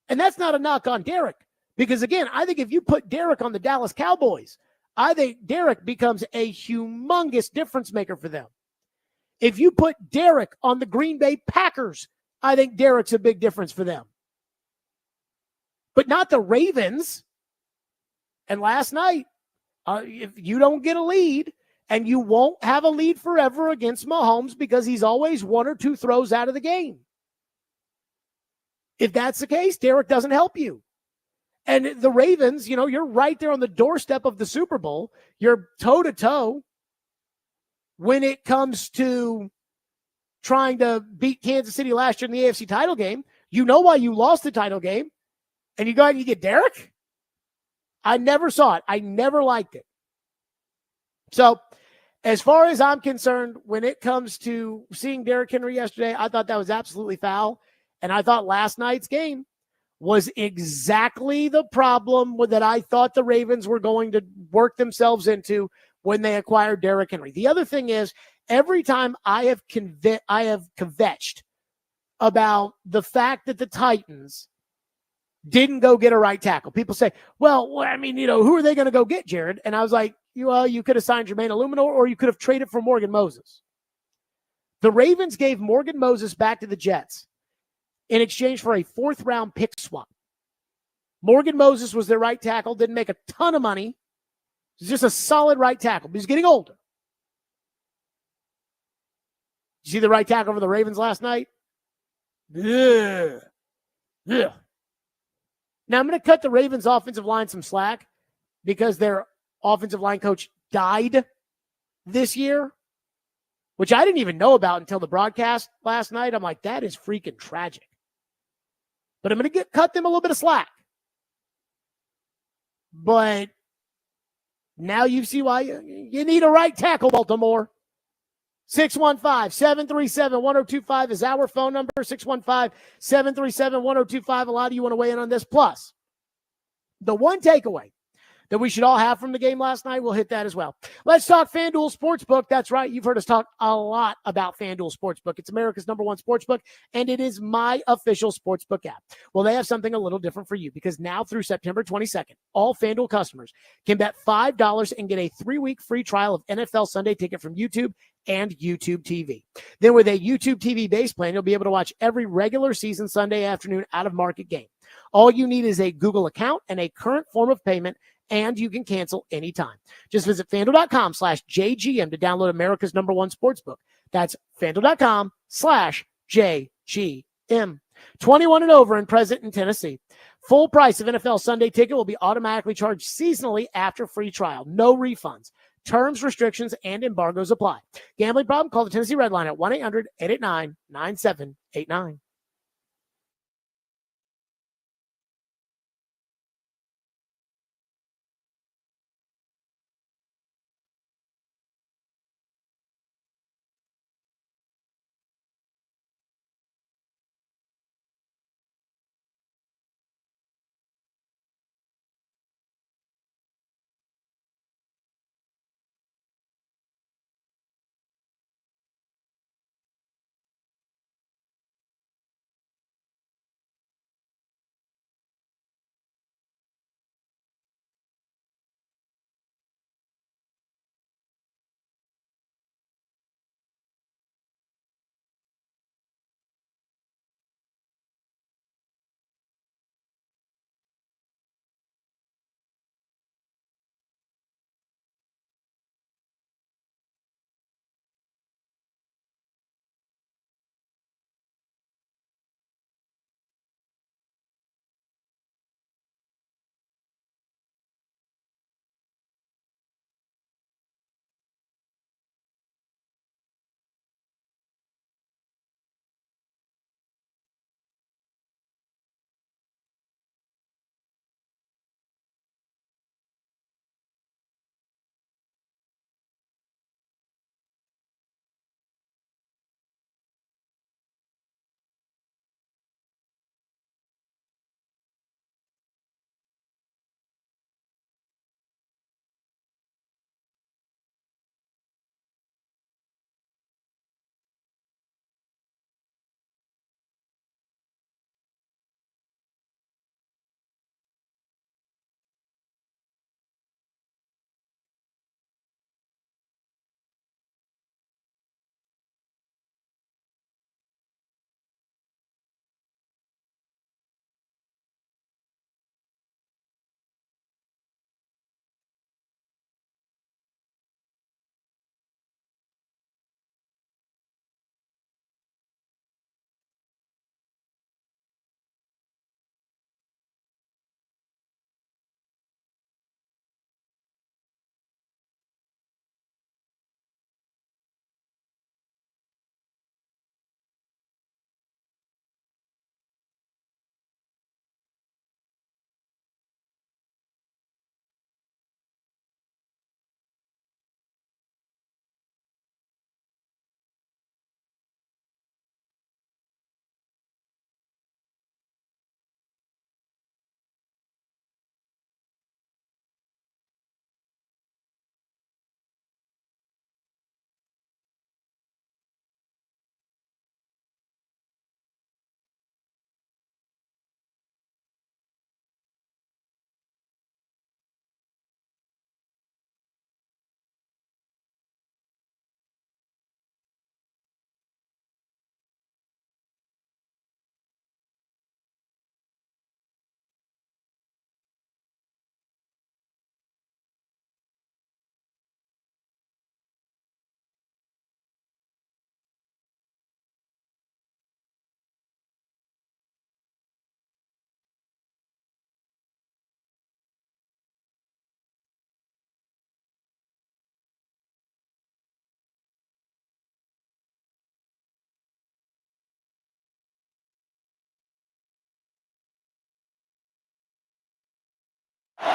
Speaker 1: And that's not a knock on Derrick. Because, again, I think if you put Derrick on the Dallas Cowboys, I think Derrick becomes a humongous difference maker for them. If you put Derrick on the Green Bay Packers, I think Derrick's a big difference for them. But not the Ravens. And last night, if you don't get a lead, and you won't have a lead forever against Mahomes because he's always one or two throws out of the game. If that's the case, Derrick doesn't help you. And the Ravens, you're right there on the doorstep of the Super Bowl. You're toe-to-toe when it comes to trying to beat Kansas City last year in the AFC title game. You know why you lost the title game, and you go out and you get Derrick? I never saw it. I never liked it. So, as far as I'm concerned, when it comes to seeing Derrick Henry yesterday, I thought that was absolutely foul. And I thought last night's game was exactly the problem that I thought the Ravens were going to work themselves into when they acquired Derrick Henry. The other thing is, every time I have kvetched about the fact that the Titans didn't go get a right tackle. People say, well, I mean, who are they going to go get, Jared? And I was like, you could have signed Jermaine Illuminor, or you could have traded for Morgan Moses. The Ravens gave Morgan Moses back to the Jets in exchange for a 4th-round pick swap. Morgan Moses was their right tackle, didn't make a ton of money, He's just a solid right tackle, but he's getting older. You see the right tackle for the Ravens last night? Yeah. Yeah. Now, I'm going to cut the Ravens offensive line some slack because their offensive line coach died this year, which I didn't even know about until the broadcast last night. I'm like, that is freaking tragic. But I'm going to cut them a little bit of slack. But now you see why you need a right tackle, Baltimore. 615-737-1025 is our phone number. 615-737-1025. A lot of you want to weigh in on this. Plus, the one takeaway that we should all have from the game last night, we'll hit that as well. Let's talk FanDuel Sportsbook. That's right. You've heard us talk a lot about FanDuel Sportsbook. It's America's #1 sportsbook, and it is my official sportsbook app. Well, they have something a little different for you because now through September 22nd, all FanDuel customers can bet $5 and get a 3-week free trial of NFL Sunday Ticket from YouTube and YouTube TV. Then with a YouTube TV base plan, you'll be able to watch every regular season Sunday afternoon out-of-market game. All you need is a Google account and a current form of payment, and you can cancel anytime. Just visit FanDuel.com/JGM to download America's #1 sportsbook. That's FanDuel.com/JGM. 21 and over and present in Tennessee. Full price of NFL Sunday Ticket will be automatically charged seasonally after free trial. No refunds. Terms, restrictions, and embargoes apply. Gambling problem? Call the Tennessee Red Line at 1-800-889-9789.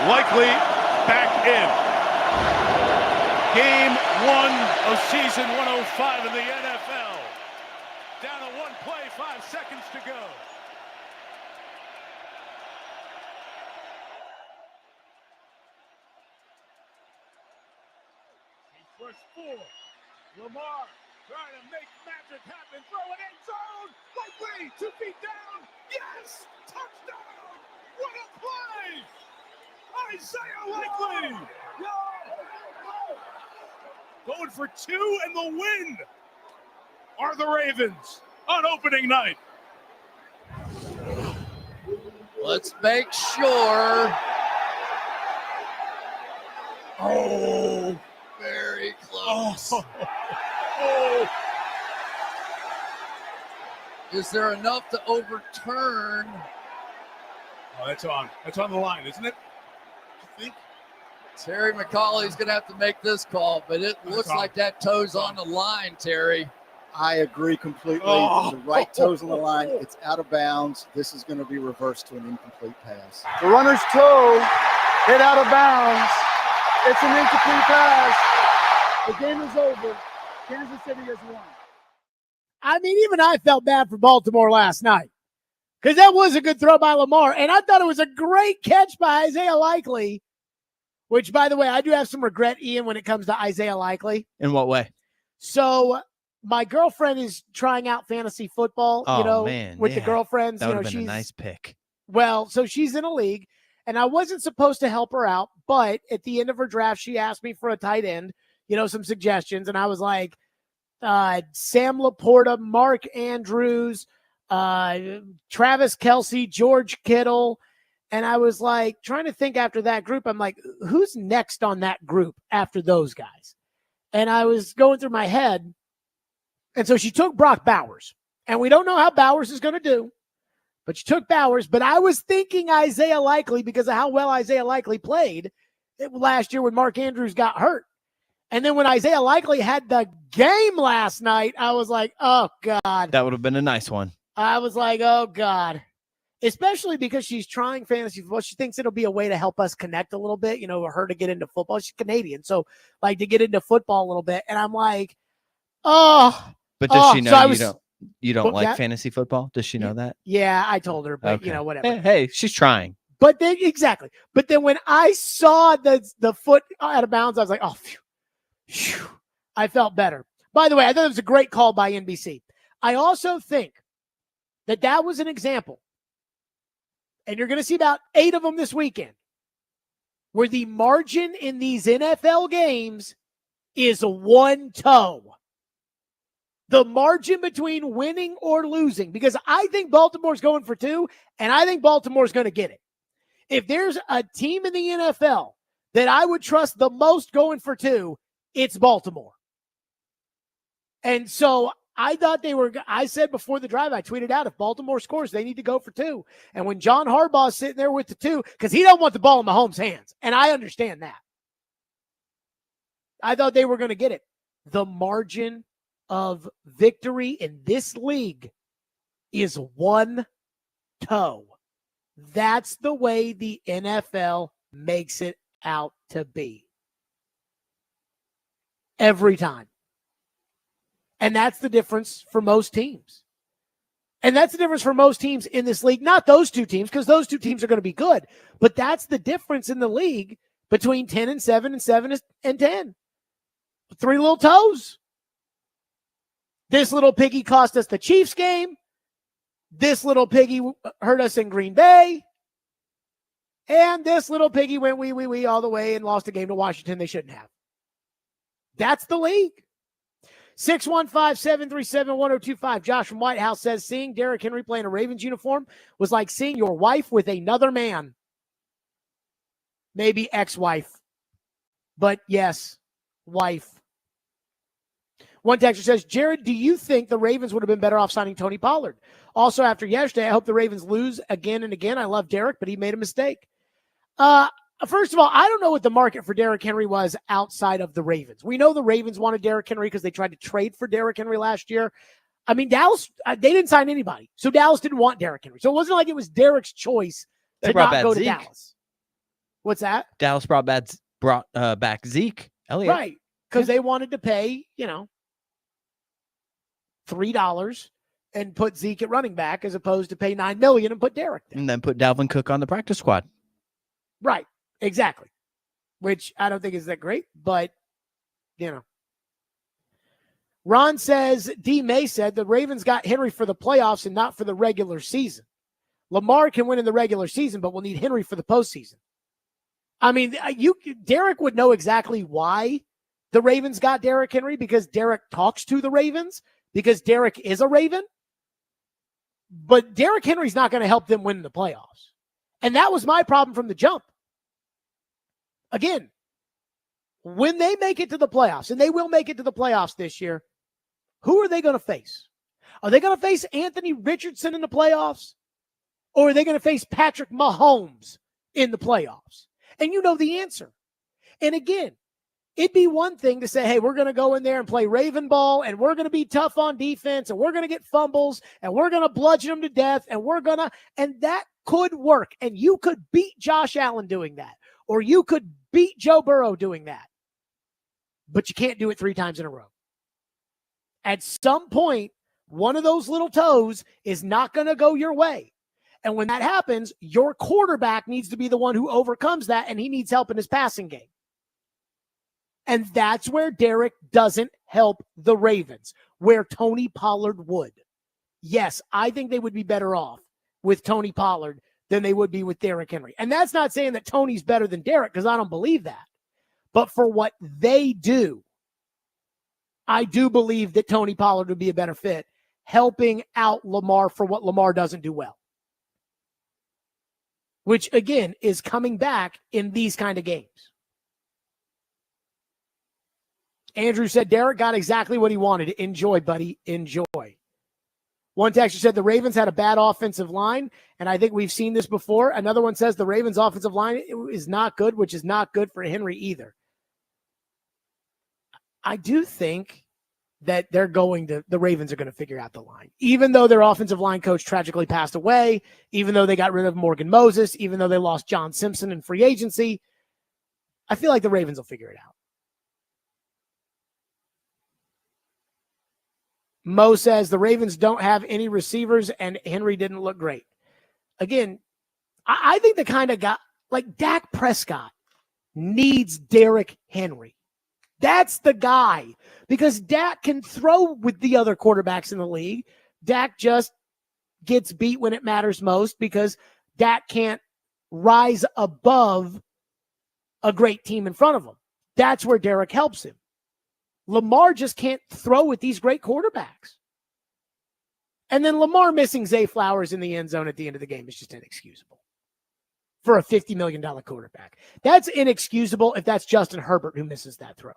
Speaker 8: Likely back in. Game 1 of season 105 in the NFL. Down to one play, 5 seconds to go. First 4. Lamar trying to make magic happen. Throw it in zone. Likely 2 feet down. Yes! Touchdown! What a play! Isaiah Likely! Going for 2 and the win are the Ravens on opening night.
Speaker 10: Let's make sure.
Speaker 8: Oh!
Speaker 10: Very close.
Speaker 8: Oh.
Speaker 10: Is there enough to overturn?
Speaker 8: Oh, that's on. That's on the line, isn't it? You think?
Speaker 10: Terry McCauley's going to have to make this call, but it looks like that toe's on the line, Terry.
Speaker 11: I agree completely.
Speaker 8: Oh.
Speaker 11: The right toe's on the line. It's out of bounds. This is going to be reversed to an incomplete pass.
Speaker 5: The runner's toe hit out of bounds. It's an incomplete pass. The game is over. Kansas City has won.
Speaker 1: I mean, even I felt bad for Baltimore last night because that was a good throw by Lamar. And I thought it was a great catch by Isaiah Likely, which, by the way, I do have some regret, Ian, when it comes to Isaiah Likely.
Speaker 2: In what way?
Speaker 1: So my girlfriend is trying out fantasy football, with the girlfriends.
Speaker 2: That would have been a nice pick.
Speaker 1: Well, so she's in a league, and I wasn't supposed to help her out, but at the end of her draft, she asked me for a tight end, some suggestions, and I was like, Sam Laporta, Mark Andrews, Travis Kelce, George Kittle, and I was like trying to think after that group. I'm like, who's next on that group after those guys? And I was going through my head, and so she took Brock Bowers, and we don't know how Bowers is going to do. But she took Bowers, but I was thinking Isaiah Likely because of how well Isaiah Likely played last year when Mark Andrews got hurt. And then when Isaiah Likely had the game last night, I was like, oh, God.
Speaker 2: That would have been a nice one.
Speaker 1: I was like, oh, God. Especially because she's trying fantasy football. She thinks it'll be a way to help us connect a little bit, her to get into football. She's Canadian, so like to get into football a little bit. And I'm like, oh.
Speaker 2: But does she know
Speaker 1: so
Speaker 2: you don't like fantasy football? Does she know that?
Speaker 1: Yeah, I told her, but
Speaker 2: okay.
Speaker 1: Whatever.
Speaker 2: Hey, she's trying.
Speaker 1: But then exactly. But then when I saw the foot out of bounds, I was like, oh, phew. I felt better. By the way, I thought it was a great call by NBC. I also think that was an example, and you're going to see about 8 of them this weekend, where the margin in these NFL games is 1 toe. The margin between winning or losing, because I think Baltimore's going for 2, and I think Baltimore's going to get it. If there's a team in the NFL that I would trust the most going for 2, it's Baltimore. And so I thought I said before the drive, I tweeted out, if Baltimore scores, they need to go for 2. And when John Harbaugh's sitting there with the 2, because he don't want the ball in Mahomes' hands, and I understand that. I thought they were going to get it. The margin of victory in this league is 1 toe. That's the way the NFL makes it out to be. Every time. And that's the difference for most teams. And that's the difference for most teams in this league. Not those 2 teams, because those 2 teams are going to be good. But that's the difference in the league between 10-7 and 7-10. 3 little toes. This little piggy cost us the Chiefs game. This little piggy hurt us in Green Bay. And this little piggy went wee all the way and lost a game to Washington they shouldn't have. That's the league. 615-737-1025. Josh from White House says, seeing Derrick Henry play in a Ravens uniform was like seeing your wife with another man. Maybe ex-wife. But yes, wife. One texter says, Jared, do you think the Ravens would have been better off signing Tony Pollard? Also, after yesterday, I hope the Ravens lose again and again. I love Derrick, but he made a mistake. First of all, I don't know what the market for Derrick Henry was outside of the Ravens. We know the Ravens wanted Derrick Henry because they tried to trade for Derrick Henry last year. I mean, Dallas, they didn't sign anybody. So Dallas didn't want Derrick Henry. So it wasn't like it was Derrick's choice to not go to Dallas. What's that?
Speaker 2: Dallas brought back Zeke Elliott.
Speaker 1: Right. Because they wanted to pay, $3 and put Zeke at running back as opposed to pay $9 million and put Derrick there.
Speaker 2: And then put Dalvin Cook on the practice squad.
Speaker 1: Right. Exactly. Which I don't think is that great, but, Ron says, D. May said, the Ravens got Henry for the playoffs and not for the regular season. Lamar can win in the regular season, but we'll need Henry for the postseason. I mean, Derrick would know exactly why the Ravens got Derrick Henry, because Derrick talks to the Ravens, because Derrick is a Raven. But Derrick Henry's not going to help them win in the playoffs. And that was my problem from the jump. Again, when they make it to the playoffs, and they will make it to the playoffs this year, who are they going to face? Are they going to face Anthony Richardson in the playoffs? Or are they going to face Patrick Mahomes in the playoffs? And you know the answer. And again, it'd be one thing to say, hey, we're going to go in there and play Raven ball, and we're going to be tough on defense, and we're going to get fumbles, and we're going to bludgeon them to death, and that could work. And you could beat Josh Allen doing that, or you could beat Joe Burrow doing that. But you can't do it 3 times in a row. At some point, one of those little toes is not going to go your way. And when that happens, your quarterback needs to be the one who overcomes that, and he needs help in his passing game. And that's where Derrick doesn't help the Ravens, where Tony Pollard would. Yes, I think they would be better off with Tony Pollard than they would be with Derrick Henry. And that's not saying that Tony's better than Derrick, because I don't believe that. But for what they do, I do believe that Tony Pollard would be a better fit, helping out Lamar for what Lamar doesn't do well. Which, again, is coming back in these kind of games. Andrew said, Derrick got exactly what he wanted. Enjoy, buddy. Enjoy. One texter said the Ravens had a bad offensive line, and I think we've seen this before. Another one says the Ravens' offensive line is not good, which is not good for Henry either. I do think that the Ravens are going to figure out the line. Even though their offensive line coach tragically passed away, even though they got rid of Morgan Moses, even though they lost John Simpson in free agency, I feel like the Ravens will figure it out. Mo says the Ravens don't have any receivers and Henry didn't look great. Again, I think the kind of guy like Dak Prescott needs Derrick Henry. That's the guy, because Dak can throw with the other quarterbacks in the league. Dak just gets beat when it matters most because Dak can't rise above a great team in front of him. That's where Derrick helps him. Lamar just can't throw with these great quarterbacks. And then Lamar missing Zay Flowers in the end zone at the end of the game is just inexcusable for a $50 million quarterback. That's inexcusable if that's Justin Herbert who misses that throw.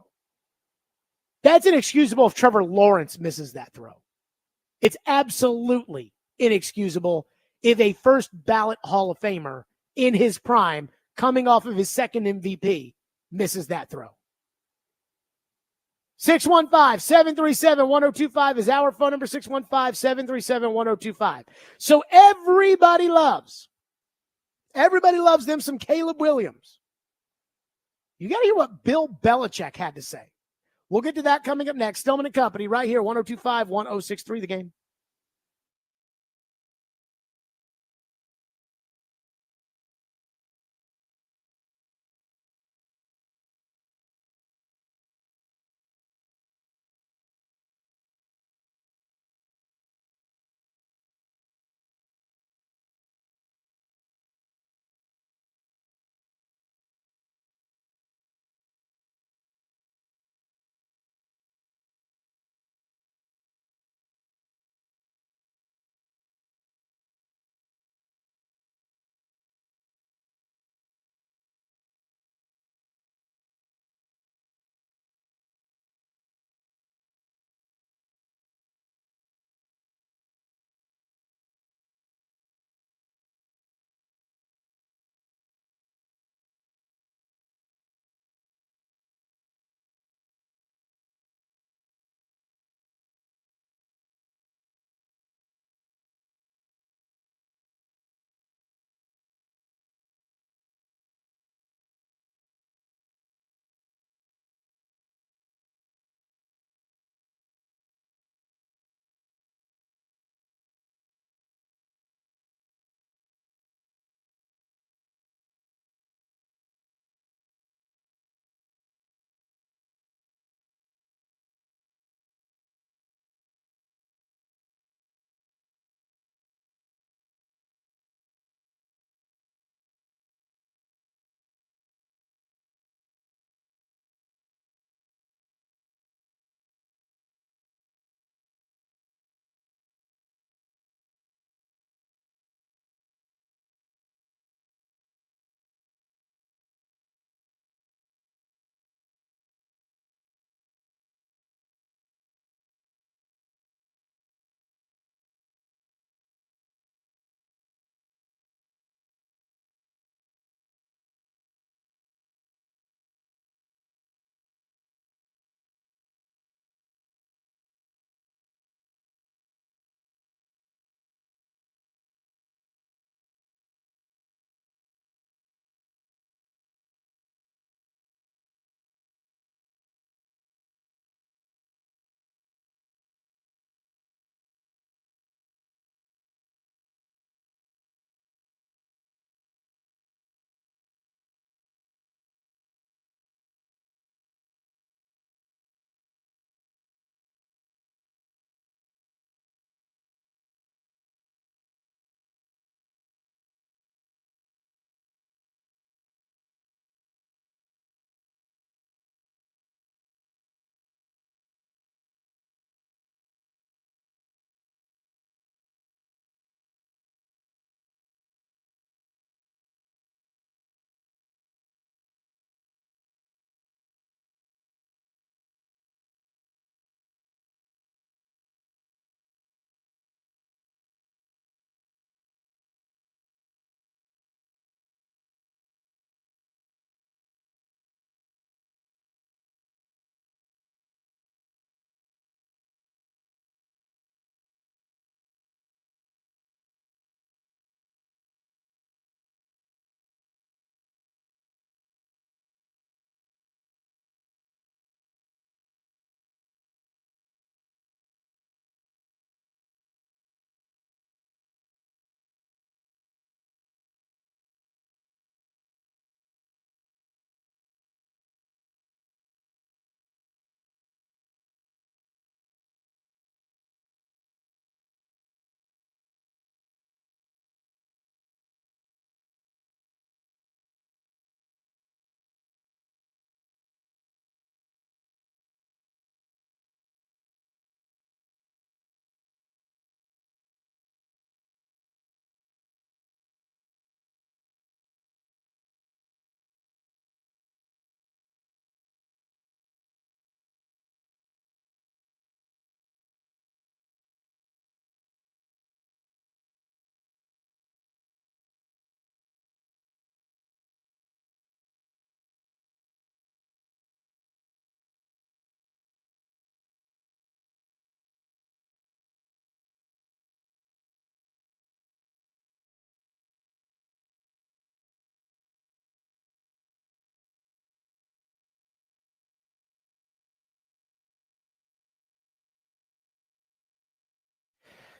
Speaker 1: That's inexcusable if Trevor Lawrence misses that throw. It's absolutely inexcusable if a first ballot Hall of Famer in his prime, coming off of his second MVP, misses that throw. 615-737-1025 is our phone number, 615-737-1025. So everybody loves them some Caleb Williams. You got to hear what Bill Belichick had to say. We'll get to that coming up next. Stillman and Company right here, 102.5-1063 The Game.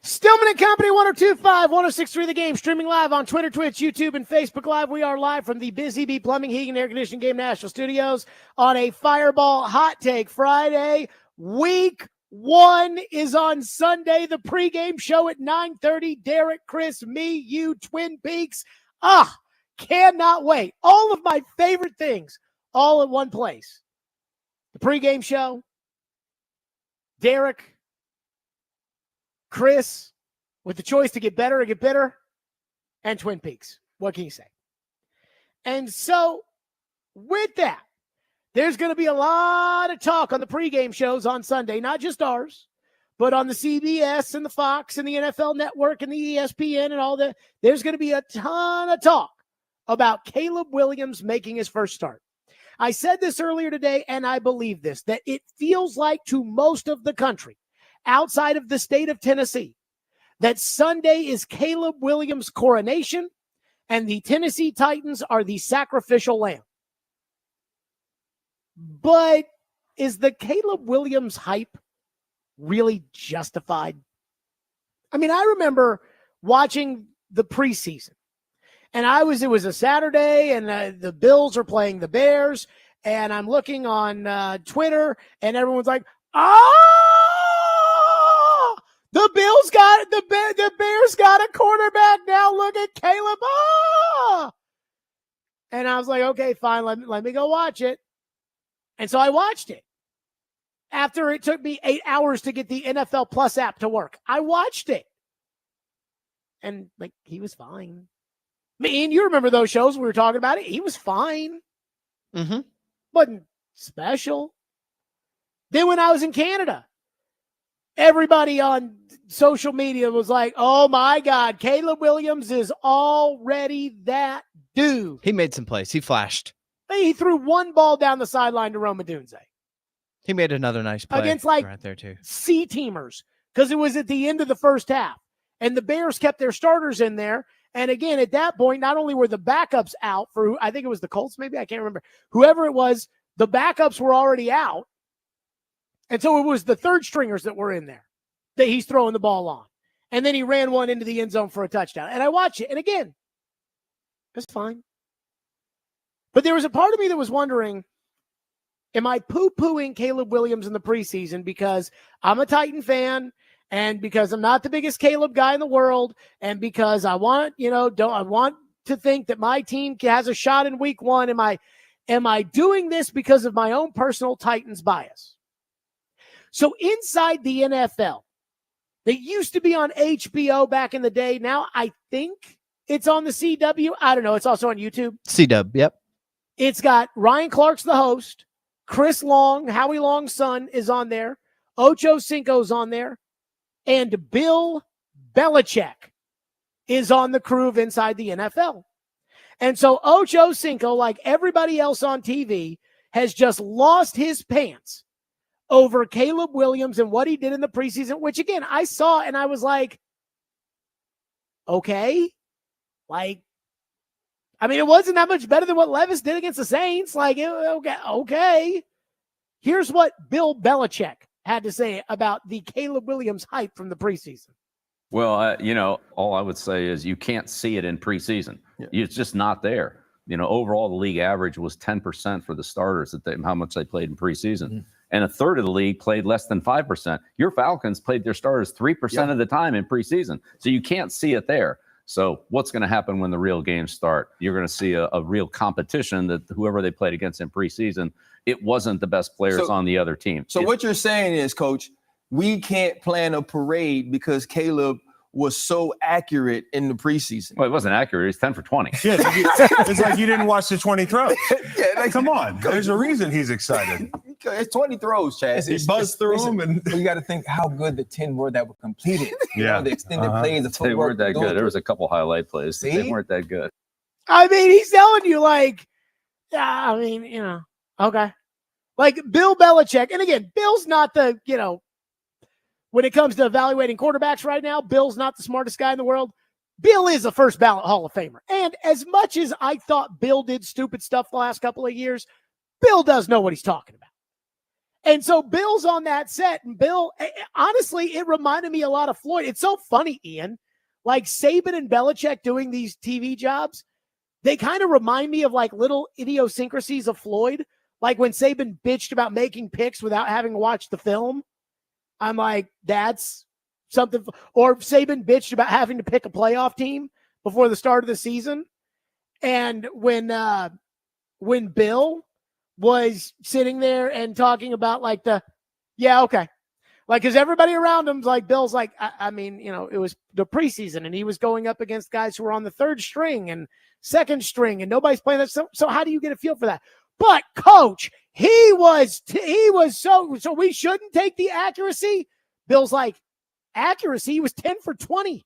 Speaker 1: Stillman and Company, 102.5, 106.3 The Game, streaming live on Twitter, Twitch, YouTube, and Facebook Live. We are live from the Busy Bee Plumbing, Heating, and Air Conditioning Game National Studios on a Fireball Hot Take Friday. Week 1 is on Sunday. The pregame show at 9:30. Derrick, Chris, me, you, Twin Peaks. Cannot wait. All of my favorite things all at one place. The pregame show, Derrick, Chris, with the choice to get better or get bitter, and Twin Peaks. What can you say? And so, with that, there's going to be a lot of talk on the pregame shows on Sunday, not just ours, but on the CBS and the Fox and the NFL Network and the ESPN and all that. There's going to be a ton of talk about Caleb Williams making his first start. I said this earlier today, and I believe this, that it feels like to most of the country, outside of the state of Tennessee, that Sunday is Caleb Williams' coronation and the Tennessee Titans are the sacrificial lamb. But is the Caleb Williams hype really justified? I mean, I remember watching the preseason, and it was a Saturday, and the Bills are playing the Bears, and I'm looking on Twitter, and everyone's like, the Bills got it. The Bears got a quarterback now. Look at Caleb. And I was like, okay, fine. Let me go watch it. And so I watched it. After it took me 8 hours to get the NFL Plus app to work, I watched it. And he was fine. And you remember those shows we were talking about it? He was fine.
Speaker 2: Mm-hmm.
Speaker 1: Wasn't special. Then when I was in Canada, everybody on social media was like, oh my God, Caleb Williams is already that dude.
Speaker 2: He made some plays. He flashed.
Speaker 1: He threw one ball down the sideline to Roma Dunze.
Speaker 2: He made another nice play
Speaker 1: against
Speaker 2: right there too.
Speaker 1: C-teamers, because it was at the end of the first half. And the Bears kept their starters in there. And again, at that point, not only were the backups out for, I think it was the Colts, maybe, I can't remember. Whoever it was, the backups were already out. And so it was the third stringers that were in there that he's throwing the ball on. And then he ran one into the end zone for a touchdown. And I watched it. And again, it's fine. But there was a part of me that was wondering, am I poo-pooing Caleb Williams in the preseason because I'm a Titan fan and because I'm not the biggest Caleb guy in the world and because I want, I want to think that my team has a shot in week 1? Am I doing this because of my own personal Titans bias? So inside the NFL, that used to be on HBO back in the day. Now I think it's on the CW. I don't know. It's also on YouTube.
Speaker 2: CW, yep.
Speaker 1: It's got Ryan Clark's the host. Chris Long, Howie Long's son, is on there. Ocho Cinco's on there. And Bill Belichick is on the crew of Inside the NFL. And so Ocho Cinco, like everybody else on TV, has just lost his pants over Caleb Williams and what he did in the preseason, which, again, I saw and I was like, okay. It wasn't that much better than what Levis did against the Saints. Okay. Here's what Bill Belichick had to say about the Caleb Williams hype from the preseason.
Speaker 12: Well, all I would say is you can't see it in preseason. Yeah. It's just not there. Overall, the league average was 10% for the starters how much they played in preseason. Mm-hmm. And a third of the league played less than 5%. Your Falcons played their starters 3% of the time in preseason. So you can't see it there. So what's going to happen when the real games start? You're going to see a real competition that whoever they played against in preseason, it wasn't the best players on the other team.
Speaker 13: So what you're saying is, Coach, we can't plan a parade because Caleb was so accurate in the preseason.
Speaker 12: Well, it wasn't accurate. He's 10 for 20.
Speaker 14: Yeah, it's like you didn't watch the 20 throws. Come on.
Speaker 13: Coach,
Speaker 14: there's a reason he's excited.
Speaker 13: It's 20 throws, Chad.
Speaker 14: He buzzed through them. And
Speaker 13: you got to think how good the 10 were that were completed.
Speaker 14: Yeah.
Speaker 13: The extended plays, the footwork.
Speaker 12: They weren't that good. There was a couple highlight plays.
Speaker 13: See?
Speaker 12: They weren't that good.
Speaker 1: He's telling you okay. Like Bill Belichick. And again, Bill's not the, when it comes to evaluating quarterbacks right now, Bill's not the smartest guy in the world. Bill is a first ballot Hall of Famer. And as much as I thought Bill did stupid stuff the last couple of years, Bill does know what he's talking about. And so Bill's on that set, and Bill, honestly, it reminded me a lot of Floyd. It's so funny, Ian. Like Saban and Belichick doing these TV jobs, they kind of remind me of like little idiosyncrasies of Floyd. Like when Saban bitched about making picks without having watched the film. I'm like, that's something. Or Saban bitched about having to pick a playoff team before the start of the season. And when Bill was sitting there and talking about like okay. Like, because everybody around him's like, Bill's like, I mean, it was the preseason and he was going up against guys who were on the third string and second string and nobody's playing that. So how do you get a feel for that? But coach, he was so we shouldn't take the accuracy. Bill's like, accuracy? He was 10 for 20.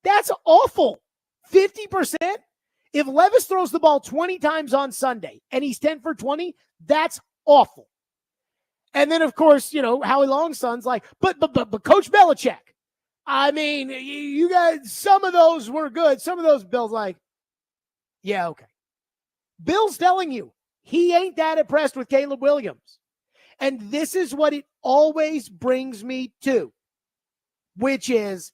Speaker 1: That's awful. 50%. If Levis throws the ball 20 times on Sunday and he's 10 for 20, that's awful. And then, of course, Howie Longson's like, but Coach Belichick, I mean, you guys, some of those were good. Some of those, Bill's like, yeah, okay. Bill's telling you he ain't that impressed with Caleb Williams. And this is what it always brings me to, which is,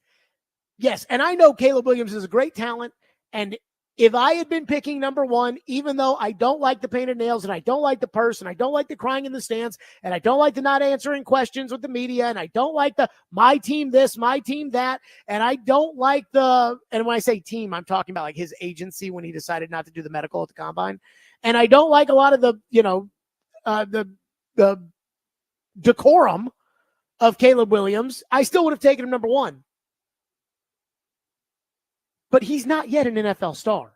Speaker 1: yes, and I know Caleb Williams is a great talent, and if I had been picking number one, even though I don't like the painted nails and I don't like the purse and I don't like the crying in the stands and I don't like the not answering questions with the media and I don't like the my team this, my team that, and I don't like and when I say team, I'm talking about like his agency when he decided not to do the medical at the combine. And I don't like a lot of the decorum of Caleb Williams. I still would have taken him number one. But he's not yet an NFL star.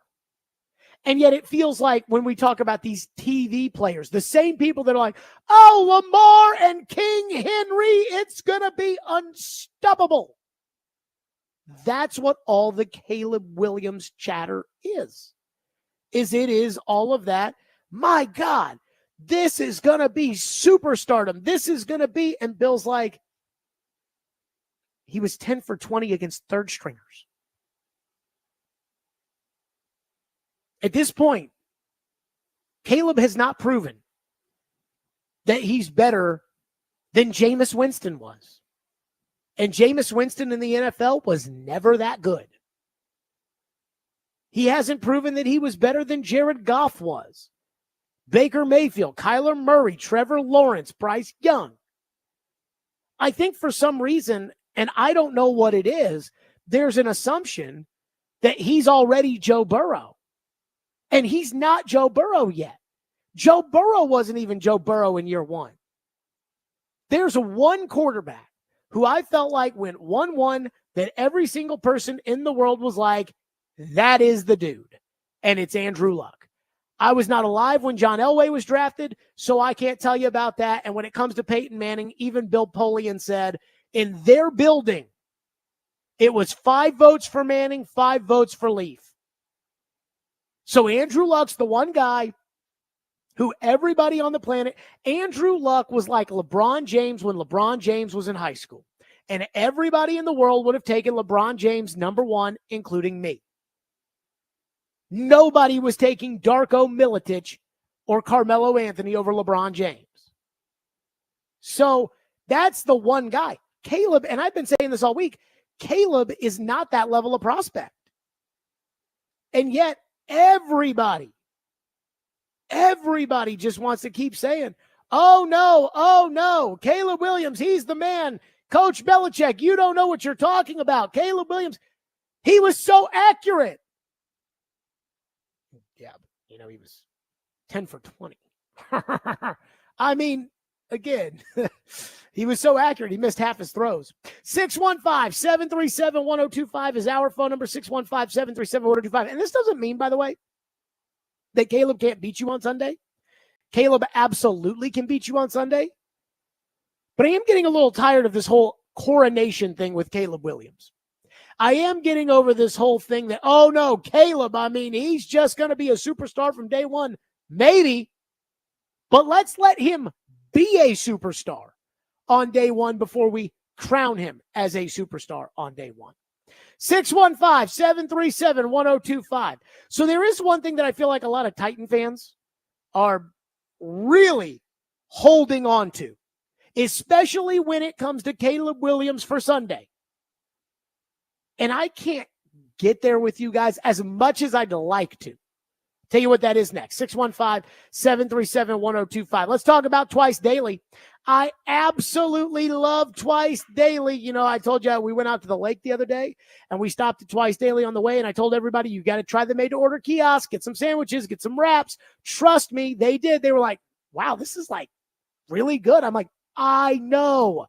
Speaker 1: And yet it feels like when we talk about these TV players, the same people that are like, oh, Lamar and King Henry, it's going to be unstoppable. That's what all the Caleb Williams chatter is it is all of that. My God, this is going to be superstardom. This is going to be, and Bill's like, he was 10 for 20 against third stringers. At this point, Caleb has not proven that he's better than Jameis Winston was. And Jameis Winston in the NFL was never that good. He hasn't proven that he was better than Jared Goff was. Baker Mayfield, Kyler Murray, Trevor Lawrence, Bryce Young. I think for some reason, and I don't know what it is, there's an assumption that he's already Joe Burrow. And he's not Joe Burrow yet. Joe Burrow wasn't even Joe Burrow in year one. There's one quarterback who I felt like went 1-1 that every single person in the world was like, that is the dude. And it's Andrew Luck. I was not alive when John Elway was drafted, so I can't tell you about that. And when it comes to Peyton Manning, even Bill Polian said in their building, it was 5 votes for Manning, 5 votes for Leaf. So Andrew Luck's the one guy who everybody on the planet, Andrew Luck was like LeBron James when LeBron James was in high school. And everybody in the world would have taken LeBron James number one, including me. Nobody was taking Darko Milicic or Carmelo Anthony over LeBron James. So that's the one guy. Caleb, and I've been saying this all week, Caleb is not that level of prospect. And yet, everybody just wants to keep saying, oh no, Caleb Williams, he's the man. Coach Belichick, you don't know what you're talking about. Caleb Williams, he was so accurate. Yeah, he was 10 for 20. I mean, again, he was so accurate, he missed half his throws. 615-737-1025 is our phone number, 615-737-1025. And this doesn't mean, by the way, that Caleb can't beat you on Sunday. Caleb absolutely can beat you on Sunday. But I am getting a little tired of this whole coronation thing with Caleb Williams. I am getting over this whole thing that, oh no, Caleb, I mean, he's just going to be a superstar from day one. Maybe. But let's let him be a superstar on day one before we crown him as a superstar on day one. 615-737-1025. So there is one thing that I feel like a lot of Titan fans are really holding on to especially when it comes to Caleb Williams for Sunday. And I can't get there with you guys as much as I'd like to. Tell you what that is next. 615-737-1025. Let's talk about Twice Daily. I absolutely love Twice Daily. You know, I told you we went out to the lake the other day and we stopped at Twice Daily on the way. And I told everybody, you got to try the made-to-order kiosk, get some sandwiches, get some wraps. Trust me, they did. They were like, wow, this is like really good. I'm like, I know.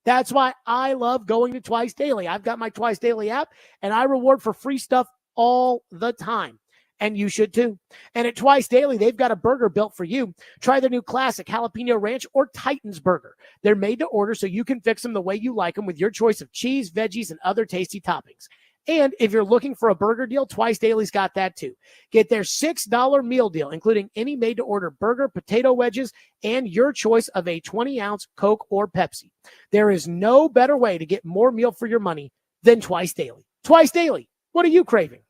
Speaker 1: That's why I love going to Twice Daily. I've got my Twice Daily app and I reward for free stuff all the time. And you should too. And at Twice Daily, they've got a burger built for you. Try their new classic jalapeno ranch or Titans burger. They're made to order so you can fix them the way you like them with your choice of cheese, veggies, and other tasty toppings. And if you're looking for a burger deal, Twice Daily's got that too. Get their $6 meal deal, including any made-to-order burger, potato wedges, and your choice of a 20-ounce Coke or Pepsi. There is no better way to get more meal for your money than Twice Daily. Twice Daily, what are you craving?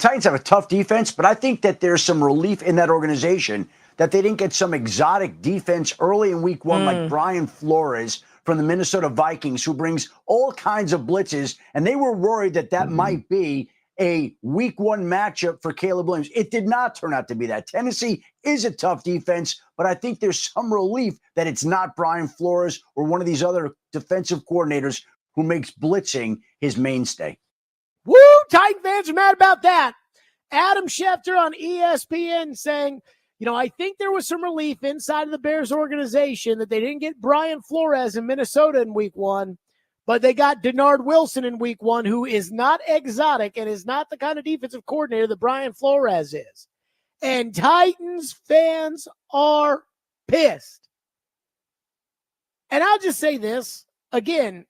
Speaker 15: Titans have a tough defense, but I think that there's some relief in that organization that they didn't get some exotic defense early in week one like Brian Flores from the Minnesota Vikings, who brings all kinds of blitzes, and they were worried that that might be a week one matchup for Caleb Williams. It did not turn out to be that. Tennessee is a tough defense, but I think there's some relief that it's not Brian Flores or one of these other defensive coordinators who makes blitzing his mainstay.
Speaker 1: Woo! Titan fans are mad about that. Adam Schefter on ESPN saying, I think there was some relief inside of the Bears organization that they didn't get Brian Flores in Minnesota in week one, but they got Dennard Wilson in week one, who is not exotic and is not the kind of defensive coordinator that Brian Flores is. And Titans fans are pissed. And I'll just say this again.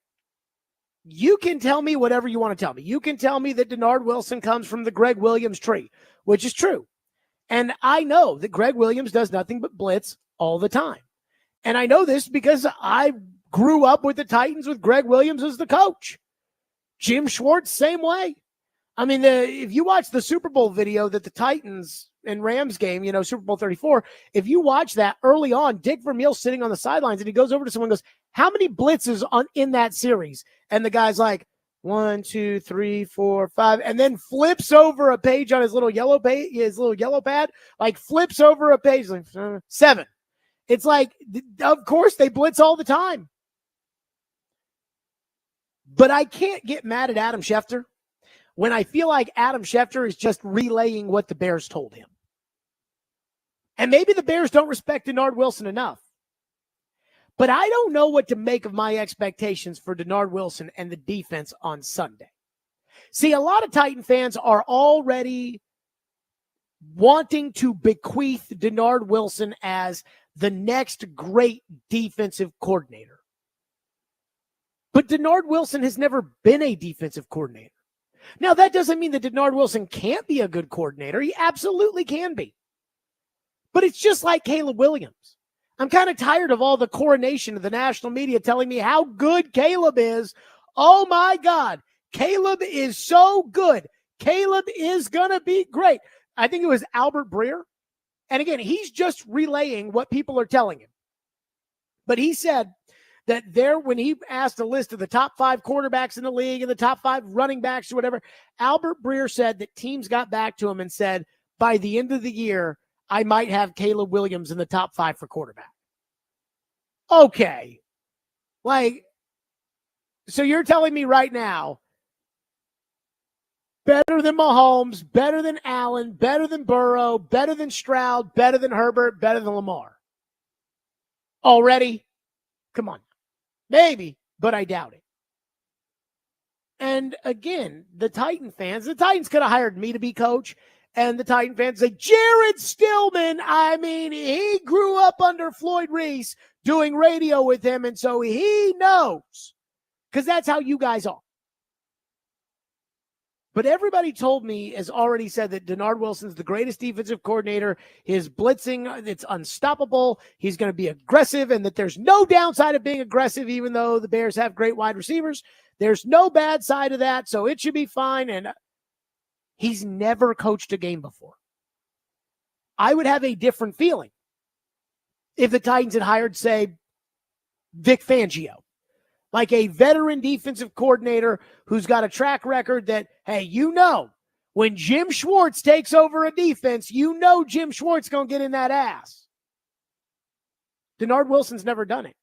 Speaker 1: You can tell me whatever you want to tell me. You can tell me that Dennard Wilson comes from the Greg Williams tree, which is true. And I know that Greg Williams does nothing but blitz all the time. And I know this because I grew up with the Titans with Greg Williams as the coach. Jim Schwartz, same way. I mean, if you watch the Super Bowl video that the Titans and Rams game, Super Bowl 34, if you watch that early on, Dick Vermeil's sitting on the sidelines and he goes over to someone and goes, how many blitzes in that series? And the guy's like, 1, 2, 3, 4, 5, and then flips over a page on his little yellow pad, like flips over a page, like 7. It's like, of course they blitz all the time. But I can't get mad at Adam Schefter when I feel like Adam Schefter is just relaying what the Bears told him. And maybe the Bears don't respect Dennard Wilson enough. But I don't know what to make of my expectations for Dennard Wilson and the defense on Sunday. See, a lot of Titan fans are already wanting to bequeath Dennard Wilson as the next great defensive coordinator. But Dennard Wilson has never been a defensive coordinator. Now, that doesn't mean that Dennard Wilson can't be a good coordinator. He absolutely can be. But it's just like Caleb Williams. I'm kind of tired of all the coronation of the national media telling me how good Caleb is. Oh, my God. Caleb is so good. Caleb is going to be great. I think it was Albert Breer. And again, he's just relaying what people are telling him. But he said that when he asked a list of the top 5 quarterbacks in the league and the top 5 running backs or whatever, Albert Breer said that teams got back to him and said, by the end of the year, I might have Caleb Williams in the top 5 for quarterback. Okay. So you're telling me right now, better than Mahomes, better than Allen, better than Burrow, better than Stroud, better than Herbert, better than Lamar. Already? Come on. Maybe, but I doubt it. And again, the Titans could have hired me to be coach. And the Titan fans say, Jared Stillman, he grew up under Floyd Reese doing radio with him, and so he knows, because that's how you guys are. But everybody told me, has already said that Dennard Wilson's the greatest defensive coordinator. His blitzing, it's unstoppable. He's going to be aggressive, and that there's no downside of being aggressive, even though the Bears have great wide receivers. There's no bad side of that, so it should be fine. And he's never coached a game before. I would have a different feeling if the Titans had hired, say, Vic Fangio, like a veteran defensive coordinator who's got a track record that, hey, when Jim Schwartz takes over a defense, Jim Schwartz going to get in that ass. Dennard Wilson's never done it.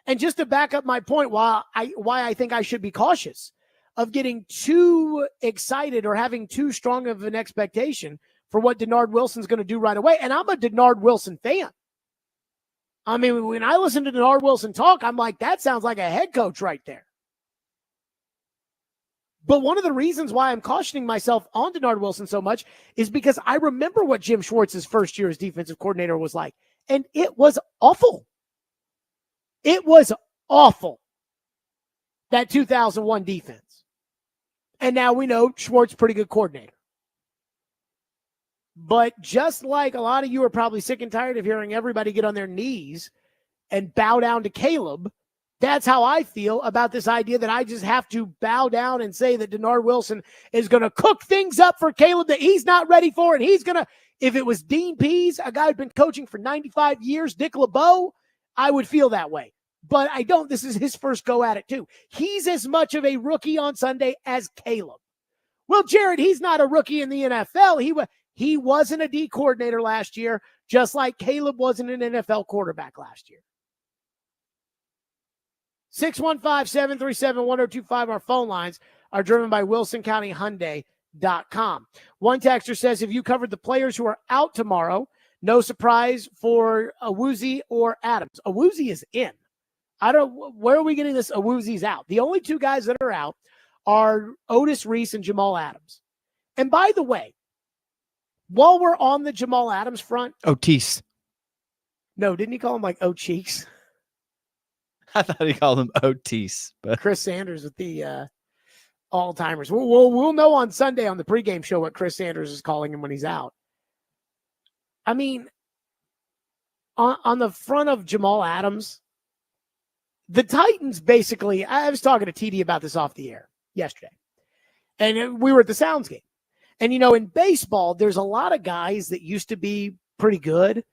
Speaker 1: And just to back up my point, why I think I should be cautious of getting too excited or having too strong of an expectation for what Dennard Wilson's going to do right away. And I'm a Dennard Wilson fan. When I listen to Dennard Wilson talk, I'm like, that sounds like a head coach right there. But one of the reasons why I'm cautioning myself on Dennard Wilson so much is because I remember what Jim Schwartz's first year as defensive coordinator was like. And it was awful. It was awful, that 2001 defense. And now we know Schwartz pretty good coordinator. But just like a lot of you are probably sick and tired of hearing everybody get on their knees and bow down to Caleb That's how I feel about this idea that I just have to bow down and say that Dennard Wilson is going to cook things up for Caleb that he's not ready for. And he's going to, if it was Dean Pease, a guy who'd been coaching for 95 years, Dick LeBeau, I would feel that way. But I don't. This is his first go at it, too. He's as much of a rookie on Sunday as Caleb. Well, Jared, he's not a rookie in the NFL. He wasn't a D coordinator last year, just like Caleb wasn't an NFL quarterback last year. 615-737-1025. Our phone lines are driven by WilsonCountyHyundai.com. One texter says, if you covered the players who are out tomorrow, no surprise for Awuzie or Adams. Awuzie is in. Where are we getting this Awuzie's out? The only two guys that are out are Otis Reese and Jamal Adams. And by the way, while we're on the Jamal Adams front.
Speaker 2: Otis.
Speaker 1: No, didn't he call him like O-Cheeks?
Speaker 2: I thought he called him Otis. But
Speaker 1: Chris Sanders with the all-timers. We'll know on Sunday on the pregame show what Chris Sanders is calling him when he's out. I mean, on the front of Jamal Adams, the Titans basically, I was talking to TD about this off the air yesterday, and we were at the Sounds game. And, in baseball, there's a lot of guys that used to be pretty good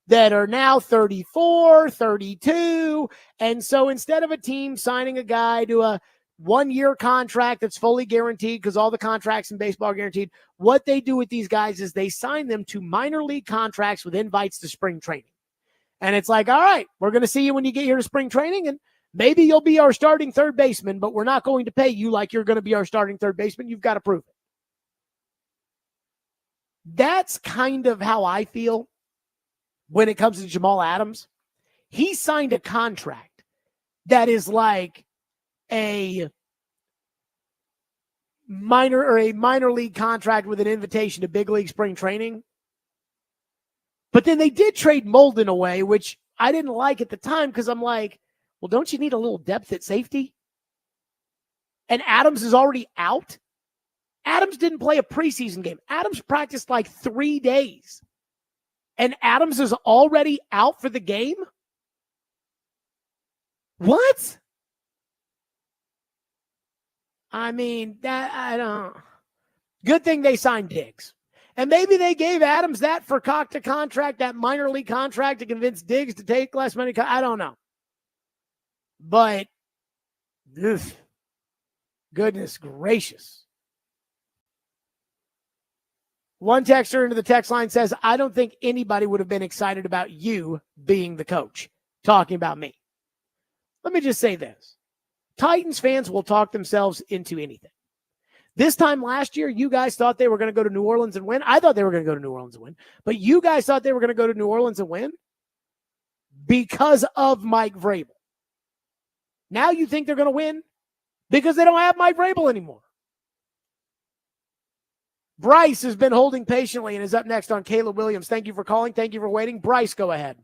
Speaker 1: that are now 34, 32. And so instead of a team signing a guy to a one-year contract that's fully guaranteed, because all the contracts in baseball are guaranteed, what they do with these guys is they sign them to minor league contracts with invites to spring training. And it's like, all right, we're going to see you when you get here to spring training, and maybe you'll be our starting third baseman, but we're not going to pay you like you're going to be our starting third baseman. You've got to prove it. That's kind of how I feel when it comes to Jamal Adams. He signed a contract that is like a minor league contract with an invitation to big league spring training. But then they did trade Molden away, which I didn't like at the time because I'm like, well, don't you need a little depth at safety? And Adams is already out. Adams didn't play a preseason game. Adams practiced like 3 days. And Adams is already out for the game? What? I mean, I don't. Good thing they signed Diggs. And maybe they gave Adams that for Cockta contract, that minor league contract to convince Diggs to take less money. I don't know. But, goodness gracious. One texter into the text line says, I don't think anybody would have been excited about you being the coach, talking about me. Let me just say this. Titans fans will talk themselves into anything. This time last year, you guys thought they were going to go to New Orleans and win. I thought they were going to go to New Orleans and win. But you guys thought they were going to go to New Orleans and win because of Mike Vrabel. Now you think they're going to win because they don't have Mike Vrabel anymore. Bryce has been holding patiently and is up next on Caleb Williams. Thank you for calling. Thank you for waiting. Bryce, go ahead.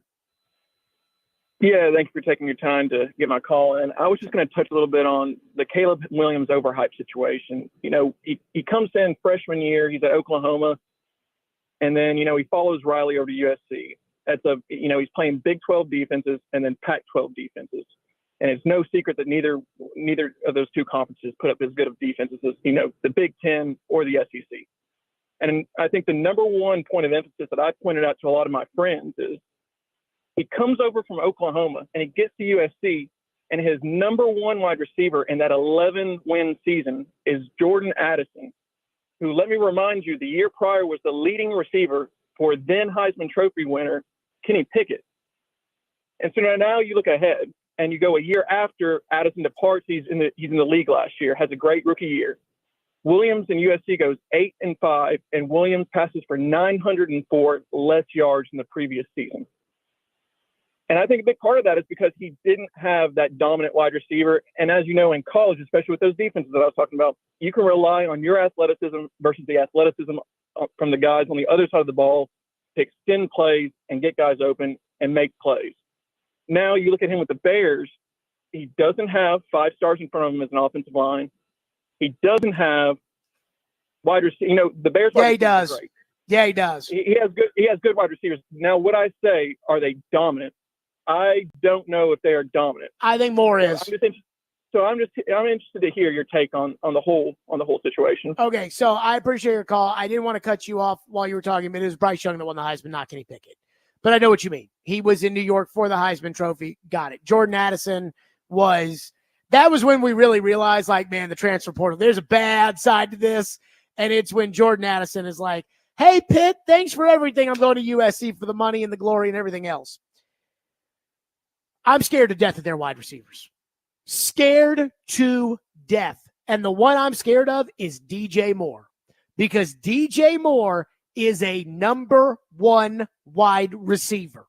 Speaker 16: Yeah, thank you for taking your time to get my call in. I was just going to touch a little bit on the Caleb Williams overhype situation. He comes in freshman year. He's at Oklahoma. And then, he follows Riley over to USC. He's playing Big 12 defenses and then Pac-12 defenses. And it's no secret that neither of those two conferences put up as good of defenses as, the Big 10 or the SEC. And I think the number one point of emphasis that I pointed out to a lot of my friends is he comes over from Oklahoma and he gets to USC, and his number one wide receiver in that 11-win season is Jordan Addison, who, let me remind you, the year prior was the leading receiver for then Heisman Trophy winner Kenny Pickett. And so now you look ahead and you go a year after Addison departs. He's in the league last year, has a great rookie year. Williams in USC goes 8-5, and Williams passes for 904 less yards than the previous season. And I think a big part of that is because he didn't have that dominant wide receiver. And as you know, in college, especially with those defenses that I was talking about, you can rely on your athleticism versus the athleticism from the guys on the other side of the ball to extend plays and get guys open and make plays. Now you look at him with the Bears, he doesn't have 5 stars in front of him as an offensive line. He doesn't have wide receiver. The Bears.
Speaker 1: Yeah, he does. Yeah, he does.
Speaker 16: He has good wide receivers. Now, would I say, are they dominant? I don't know if they are dominant.
Speaker 1: I think more is.
Speaker 16: I'm interested to hear your take on the whole situation.
Speaker 1: Okay, so I appreciate your call. I didn't want to cut you off while you were talking, but it was Bryce Young that won the Heisman, not Kenny Pickett. But I know what you mean. He was in New York for the Heisman Trophy. Got it. Jordan Addison that was when we really realized, like, man, the transfer portal, there's a bad side to this. And it's when Jordan Addison is like, hey, Pitt, thanks for everything. I'm going to USC for the money and the glory and everything else. I'm scared to death of their wide receivers. Scared to death. And the one I'm scared of is DJ Moore, because DJ Moore is a number one wide receiver.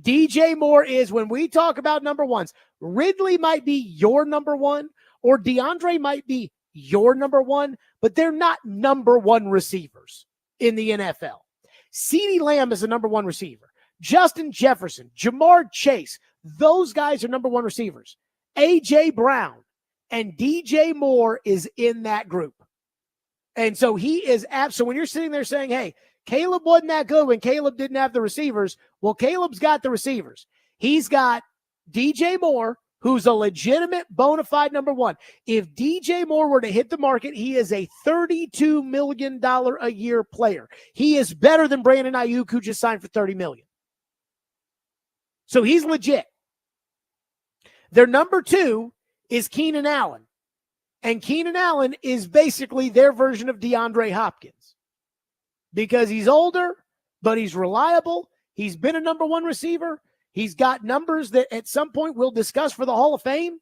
Speaker 1: DJ Moore is, when we talk about number ones, Ridley might be your number one, or DeAndre might be your number one, but they're not number one receivers in the NFL. CeeDee Lamb is a number one receiver. Justin Jefferson, Jamar Chase, those guys are number one receivers. A.J. Brown and DJ Moore is in that group. And so he is so when you're sitting there saying, hey, Caleb wasn't that good when Caleb didn't have the receivers, well, Caleb's got the receivers. He's got DJ Moore, who's a legitimate bona fide number one. If DJ Moore were to hit the market, he is a $32 million a year player. He is better than Brandon Ayuk, who just signed for $30 million. So he's legit. Their number two is Keenan Allen. And Keenan Allen is basically their version of DeAndre Hopkins, because he's older, but he's reliable. He's been a number one receiver. He's got numbers that at some point we'll discuss for the Hall of Fame.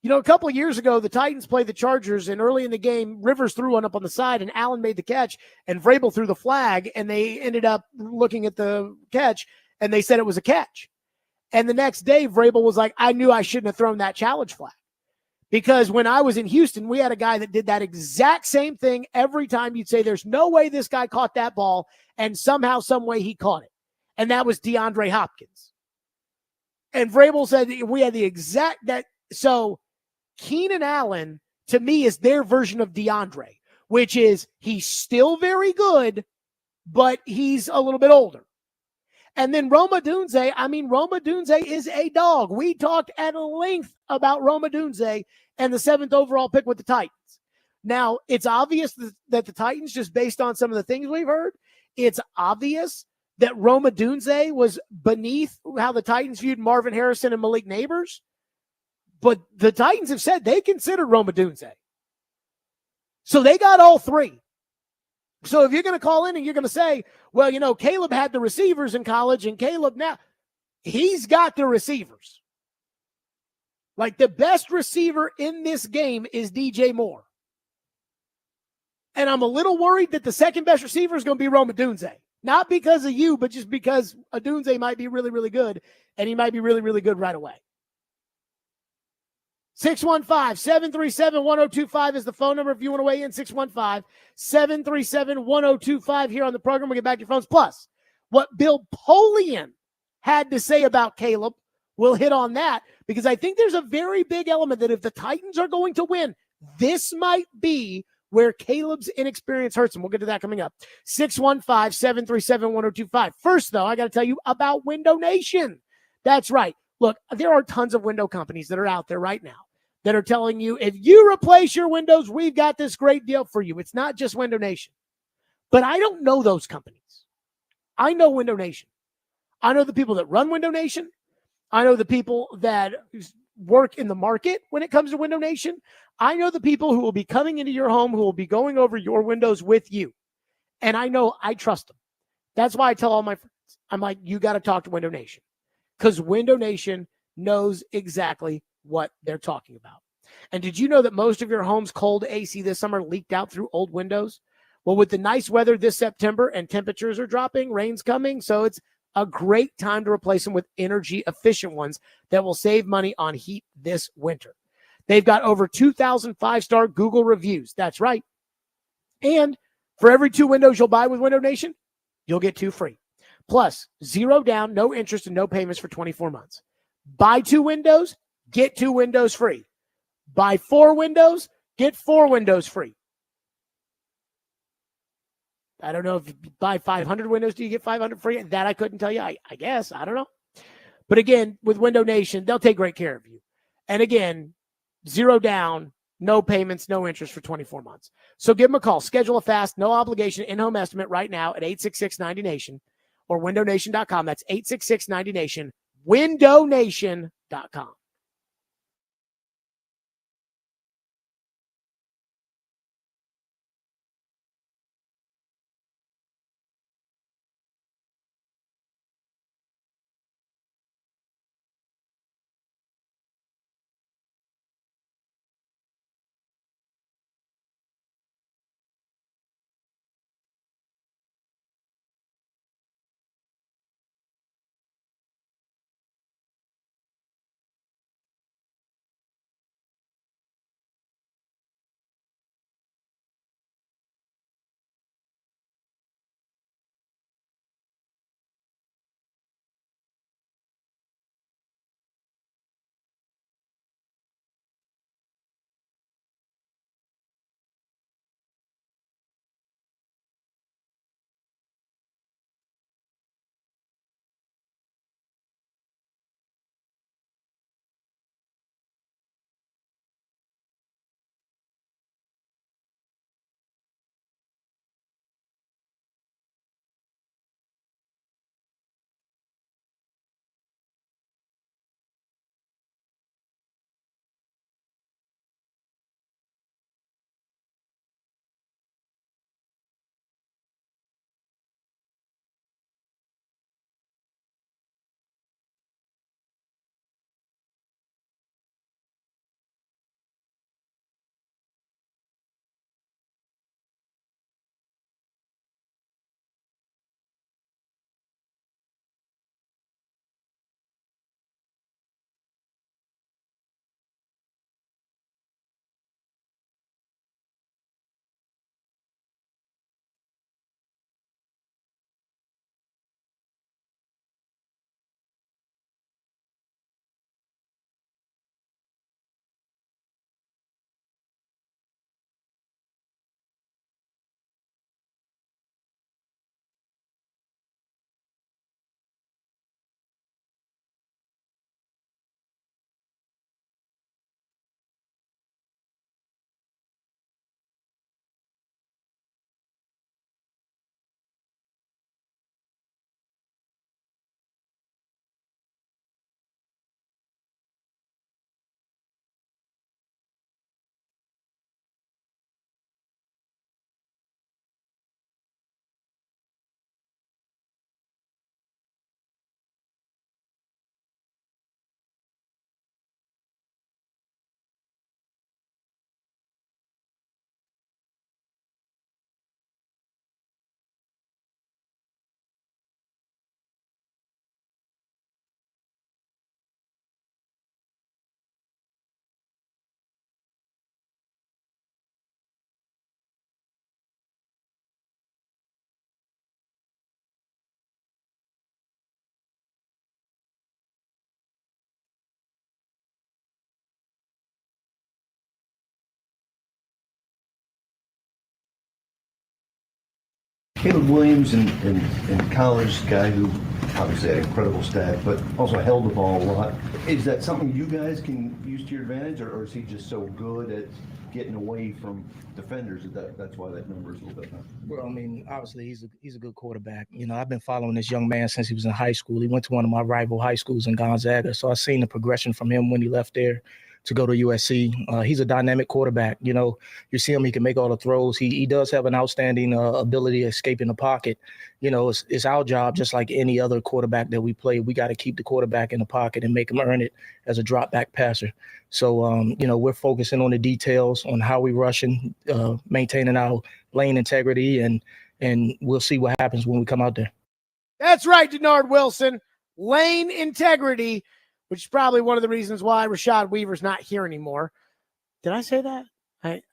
Speaker 1: You know, a couple of years ago, the Titans played the Chargers, and early in the game, Rivers threw one up on the side, and Allen made the catch, and Vrabel threw the flag, and they ended up looking at the catch, and they said it was a catch. And the next day, Vrabel was like, I knew I shouldn't have thrown that challenge flag. Because when I was in Houston, we had a guy that did that exact same thing every time. You'd say, there's no way this guy caught that ball, and somehow, some way he caught it. And that was DeAndre Hopkins. And Vrabel said we had the exact that. So Keenan Allen, to me, is their version of DeAndre, which is he's still very but he's a little bit older. And then Rome Odunze, Rome Odunze is a dog. We talked at length about Rome Odunze and the 7th overall pick with the Titans. Now, it's obvious that the Titans, just based on some of the things we've heard, it's obvious that Rome Odunze was beneath how the Titans viewed Marvin Harrison and Malik Neighbors. But the Titans have said they considered Rome Odunze. So they got all three. So if you're going to call in and you're going to say, well, you know, Caleb had the receivers in college, and Caleb now, he's got the receivers. Like, the best receiver in this game is DJ Moore. And I'm a little worried that the second best receiver is going to be Rome Odunze. Not because of you, but just because Odunze might be really, really good, and he might be really, really good right away. 615-737-1025 is the phone number if you want to weigh in. 615-737-1025 here on the program. We'll get back to your phones. Plus, what Bill Polian had to say about Caleb, we'll hit on that, because I think there's a very big element that if the Titans are going to win, this might be where Caleb's inexperience hurts him. We'll get to that coming up. 615-737-1025. First, though, I got to tell you about Window Nation. That's right. Look, there are tons of window companies that are out there right now that are telling you, if you replace your windows, we've got this great deal for you. It's not just Window Nation. But I don't know those companies. I know Window Nation. I know the people that run Window Nation. I know the people that work in the market when it comes to Window Nation. I know the people who will be coming into your home, who will be going over your windows with you. And I know I trust them. That's why I tell all my friends, I'm like, you got to talk to Window Nation, because Window Nation knows exactly what they're talking about. And did you know that most of your home's cold AC this summer leaked out through old windows? Well, with the nice weather this September and temperatures are dropping, rain's coming, so it's a great time to replace them with energy-efficient ones that will save money on heat this winter. They've got over 2,000 5-star Google reviews. That's right. And for every 2 windows you'll buy with Window Nation, you'll get 2 free. Plus, 0 down, no interest, and no payments for 24 months. Buy 2 windows, get 2 windows free. Buy 4 windows, get 4 windows free. I don't know if you buy 500 windows, do you get 500 free? That I couldn't tell you. I guess. I don't know. But again, with Window Nation, they'll take great care of you. And again, 0 down, no payments, no interest for 24 months. So give them a call. Schedule a fast, no obligation in-home estimate right now at 866-90Nation or windownation.com. That's 866-90Nation, windownation.com.
Speaker 17: Caleb Williams in college, guy who obviously had an incredible stack, but also held the ball a lot. Is that something you guys can use to your advantage, or is he just so good at getting away from defenders that's why that number is a little bit high?
Speaker 18: Well, I mean, obviously he's a good quarterback. You know, I've been following this young man since he was in high school. He went to one of my rival high schools in Gonzaga, so I've seen the progression from him when he left there to go to USC. He's a dynamic quarterback. You know, you see him, he can make all the throws. He does have an outstanding ability to escape in the pocket. You know, it's our job, just like any other quarterback that we play. We got to keep the quarterback in the pocket and make him earn it as a drop back passer. So, you know, we're focusing on the details, on how we rushing, maintaining our lane integrity, and we'll see what happens when we come out there.
Speaker 1: That's right, Dennard Wilson. Lane integrity, which is probably one of the reasons why Rashad Weaver's not here anymore. Did I say that?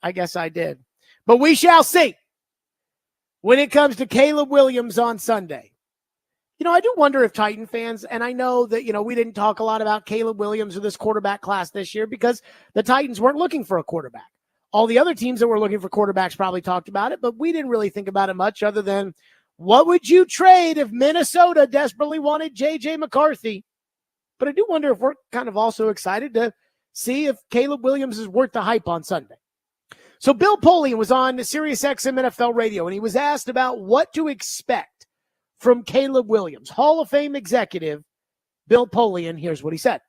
Speaker 1: I guess I did. But we shall see when it comes to Caleb Williams on Sunday. You know, I do wonder if Titan fans, and I know that, you know, we didn't talk a lot about Caleb Williams or this quarterback class this year because the Titans weren't looking for a quarterback. All the other teams that were looking for quarterbacks probably talked about it, but we didn't really think about it much other than, what would you trade if Minnesota desperately wanted J.J. McCarthy? but I do wonder if we're kind of also excited to see if Caleb Williams is worth the hype on Sunday. So Bill Polian was on SiriusXM NFL Radio, and he was asked about what to expect from Caleb Williams. Hall of Fame executive Bill Polian, here's what he said.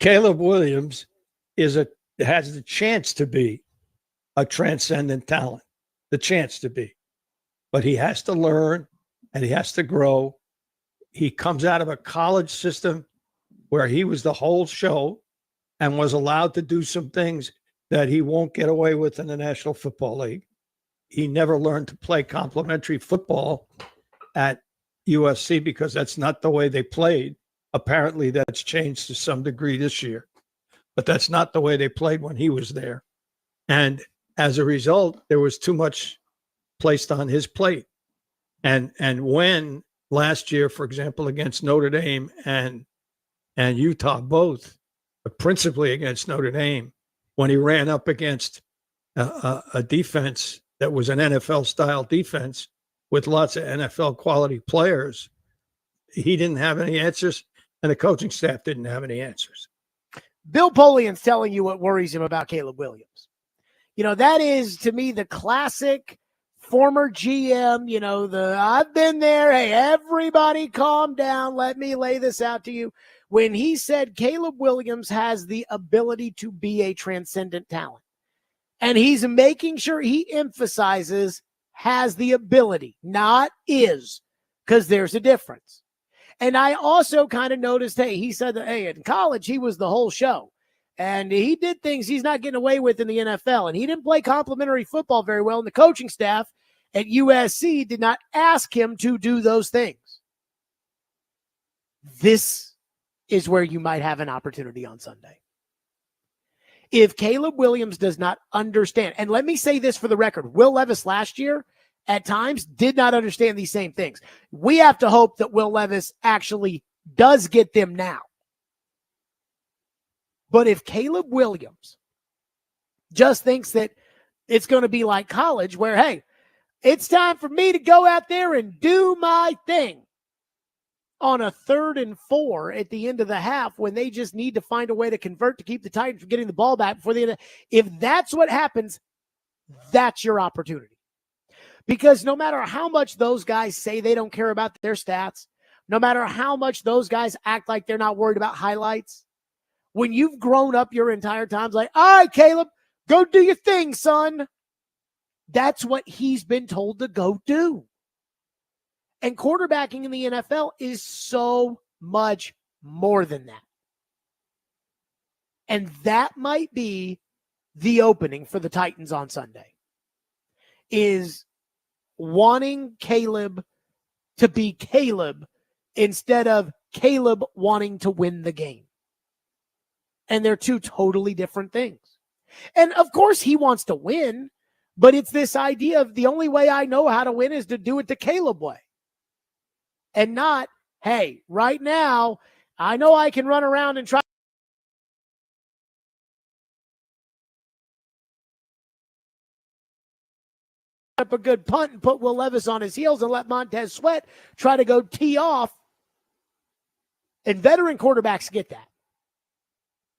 Speaker 19: Caleb Williams has the chance to be a transcendent talent, the chance to be. But he has to learn and he has to grow. He comes out of a college system where he was the whole show and was allowed to do some things that he won't get away with in the National Football League. He never learned to play complementary football at USC because that's not the way they played. Apparently that's changed to some degree this year, but that's not the way they played when he was there. And as a result, there was too much placed on his plate. And when last year, for example, against Notre Dame and Utah both, but principally against Notre Dame, when he ran up against a defense that was an NFL-style defense with lots of NFL quality players, he didn't have any answers, and the coaching staff didn't have any answers.
Speaker 1: Bill Polian's telling you what worries him about Caleb Williams. That is, to me, the classic former GM, I've been there. Hey, everybody calm down. Let me lay this out to you. When he said Caleb Williams has the ability to be a transcendent talent. And he's making sure he emphasizes has the ability, not is, because there's a difference. And I also kind of noticed, he said that, in college, he was the whole show. And he did things he's not getting away with in the NFL. And he didn't play complimentary football very well. And the coaching staff at USC did not ask him to do those things. This is where you might have an opportunity on Sunday. If Caleb Williams does not understand, and let me say this for the record, Will Levis last year at times did not understand these same things. We have to hope that Will Levis actually does get them now. But if Caleb Williams just thinks that it's going to be like college where, hey, it's time for me to go out there and do my thing on a 3rd and 4 at the end of the half when they just need to find a way to convert to keep the Titans from getting the ball back before the end. If that's what happens, that's your opportunity. Because no matter how much those guys say they don't care about their stats, no matter how much those guys act like they're not worried about highlights, when you've grown up your entire time, it's like, all right, Caleb, go do your thing, son. That's what he's been told to go do. And quarterbacking in the NFL is so much more than that. And that might be the opening for the Titans on Sunday, is wanting Caleb to be Caleb instead of Caleb wanting to win the game. And they're two totally different things. And of course he wants to win, but it's this idea of the only way I know how to win is to do it the Caleb way. And not, hey, right now, I know I can run around and try up a good punt and put Will Levis on his heels and let Montez Sweat try to go tee off. And veteran quarterbacks get that.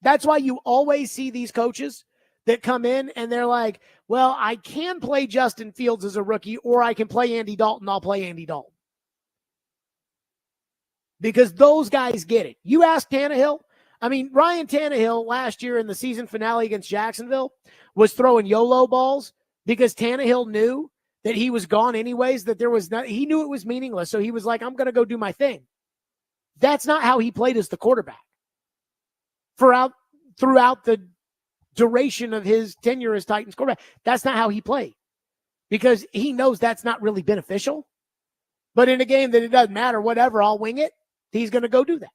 Speaker 1: That's why you always see these coaches that come in and they're like, well, I can play Justin Fields as a rookie or I can play Andy Dalton. I'll play Andy Dalton. Because those guys get it. You ask Tannehill. I mean, Ryan Tannehill last year in the season finale against Jacksonville was throwing YOLO balls because Tannehill knew that he was gone anyways, that there was not, he knew it was meaningless. So he was like, I'm going to go do my thing. That's not how he played as the quarterback throughout the duration of his tenure as Titans quarterback. That's not how he played because he knows that's not really beneficial. But in a game that it doesn't matter, whatever, I'll wing it. He's going to go do that.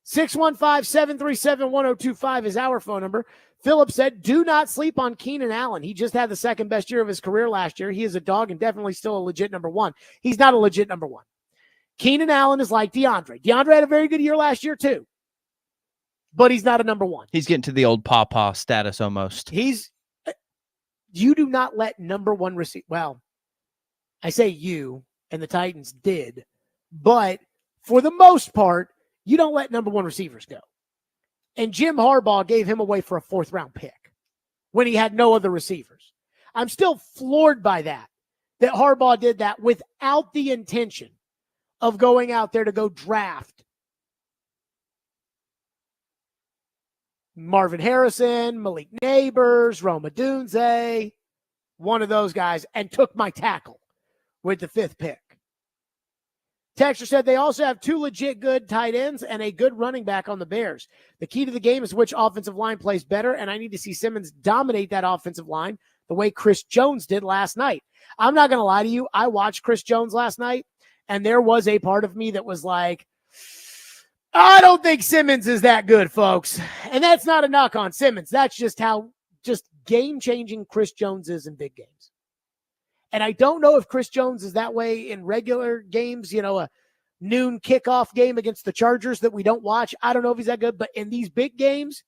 Speaker 1: 615-737-1025 is our phone number. Philip said, do not sleep on Keenan Allen. He just had the second best year of his career last year. He is a dog and definitely still a legit number one. He's not a legit number one. Keenan Allen is like DeAndre. DeAndre had a very good year last year too, but he's not a number one.
Speaker 2: He's getting to the old pawpaw status almost.
Speaker 1: You do not let number one receive. Well, I say you and the Titans did, but for the most part, you don't let number one receivers go. And Jim Harbaugh gave him away for a 4th-round pick when he had no other receivers. I'm still floored by that Harbaugh did that without the intention of going out there to go draft Marvin Harrison, Malik Neighbors, Rome Odunze, one of those guys, and took my tackle with the 5th pick. Texter said they also have 2 legit good tight ends and a good running back on the Bears. The key to the game is which offensive line plays better, and I need to see Simmons dominate that offensive line the way Chris Jones did last night. I'm not going to lie to you. I watched Chris Jones last night, and there was a part of me that was like, I don't think Simmons is that good, folks. And that's not a knock on Simmons. That's just how just game-changing Chris Jones is in big games. And I don't know if Chris Jones is that way in regular games, a noon kickoff game against the Chargers that we don't watch. I don't know if he's that good, but in these big games,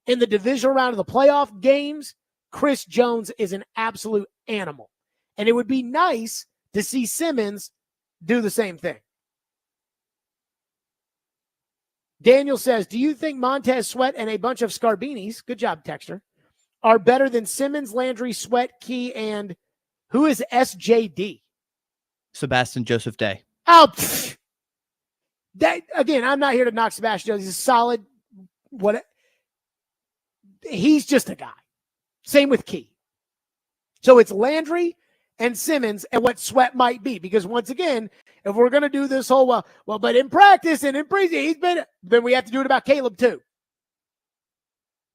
Speaker 1: in the divisional round of the playoff games, Chris Jones is an absolute animal. And it would be nice to see Simmons do the same thing. Daniel says, do you think Montez Sweat and a bunch of Scarbinis, good job, Texter, are better than Simmons, Landry, Sweat, Key, and who is SJD?
Speaker 2: Sebastian Joseph Day.
Speaker 1: Oh, that again, I'm not here to knock Sebastian Joseph. He's a solid, he's just a guy. Same with Key. So it's Landry and Simmons and what Sweat might be. Because once again, if we're going to do this whole, but in practice and in preseason, then we have to do it about Caleb too.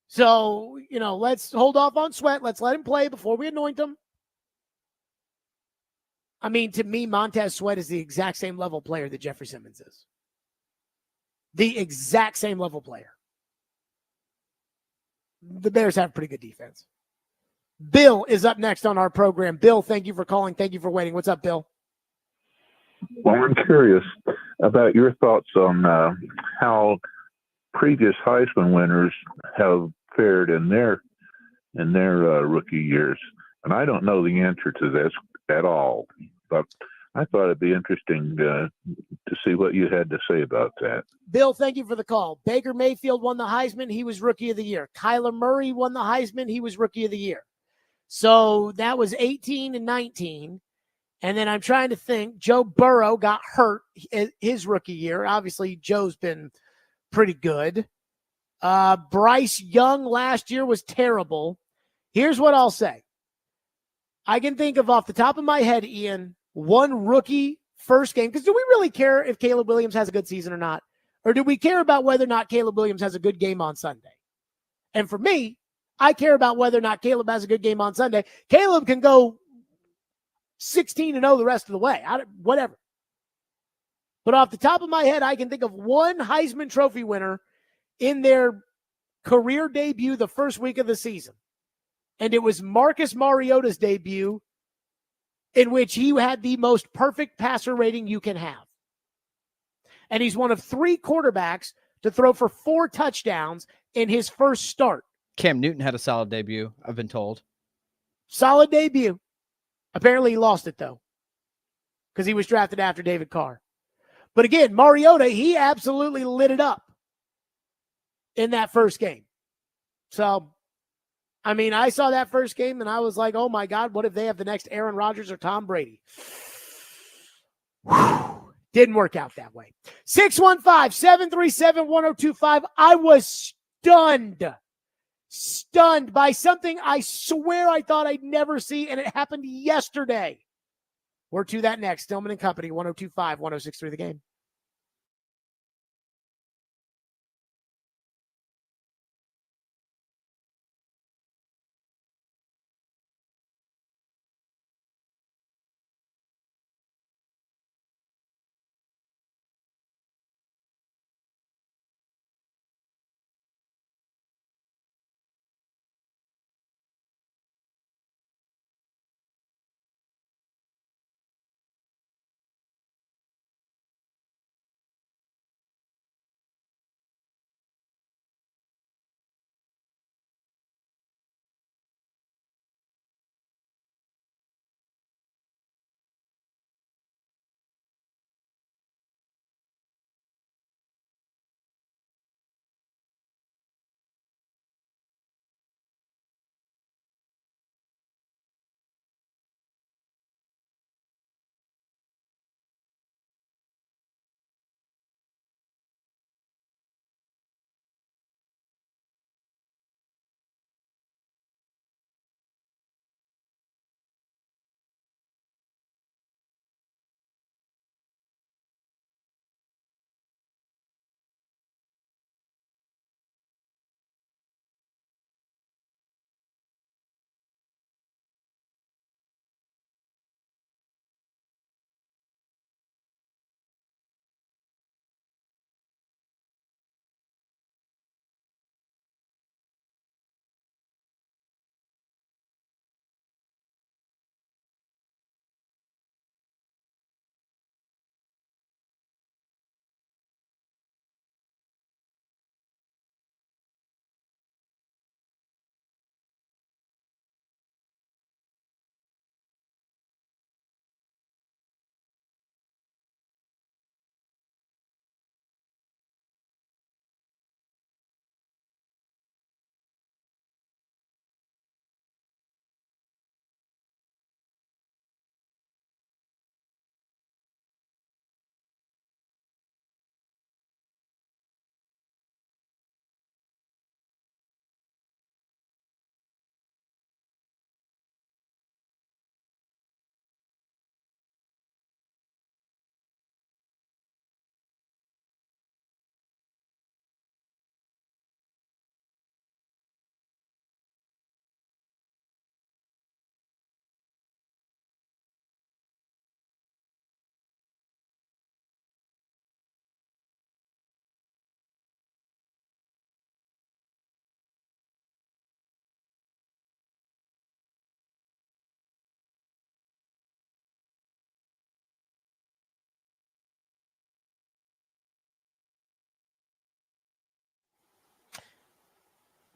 Speaker 1: So, let's hold off on Sweat. Let's let him play before we anoint him. I mean, to me, Montez Sweat is the exact same level player that Jeffrey Simmons is. The exact same level player. The Bears have pretty good defense. Bill is up next on our program. Bill, thank you for calling. Thank you for waiting. What's up, Bill?
Speaker 20: Well, I'm curious about your thoughts on how previous Heisman winners have fared in their rookie years. And I don't know the answer to this at all, but I thought it'd be interesting to see what you had to say about that.
Speaker 1: Bill, thank you for the call. Baker Mayfield won the Heisman. He was Rookie of the Year. Kyler Murray won the Heisman. He was Rookie of the Year. So that was 18 and 19. And then I'm trying to think. Joe Burrow got hurt his rookie year. Obviously, Joe's been pretty good. Bryce Young last year was terrible. Here's what I'll say. I can think of off the top of my head, Ian, one rookie first game. Because do we really care if Caleb Williams has a good season or not? Or do we care about whether or not Caleb Williams has a good game on Sunday? And for me, I care about whether or not Caleb has a good game on Sunday. Caleb can go 16-0 the rest of the way. Whatever. But off the top of my head, I can think of one Heisman Trophy winner in their career debut the first week of the season. And it was Marcus Mariota's debut, in which he had the most perfect passer rating you can have. And he's one of 3 quarterbacks to throw for 4 touchdowns in his first start.
Speaker 2: Cam Newton had a solid debut, I've been told.
Speaker 1: Solid debut. Apparently he lost it, though, because he was drafted after David Carr. But again, Mariota, he absolutely lit it up in that first game. So, I mean, I saw that first game and I was like, oh my God, what if they have the next Aaron Rodgers or Tom Brady? Didn't work out that way. 615-737-1025. I was stunned by something I swear I thought I'd never see, and it happened yesterday. We're to that next. Stillman and Company, 102.5, 106.3 The Game.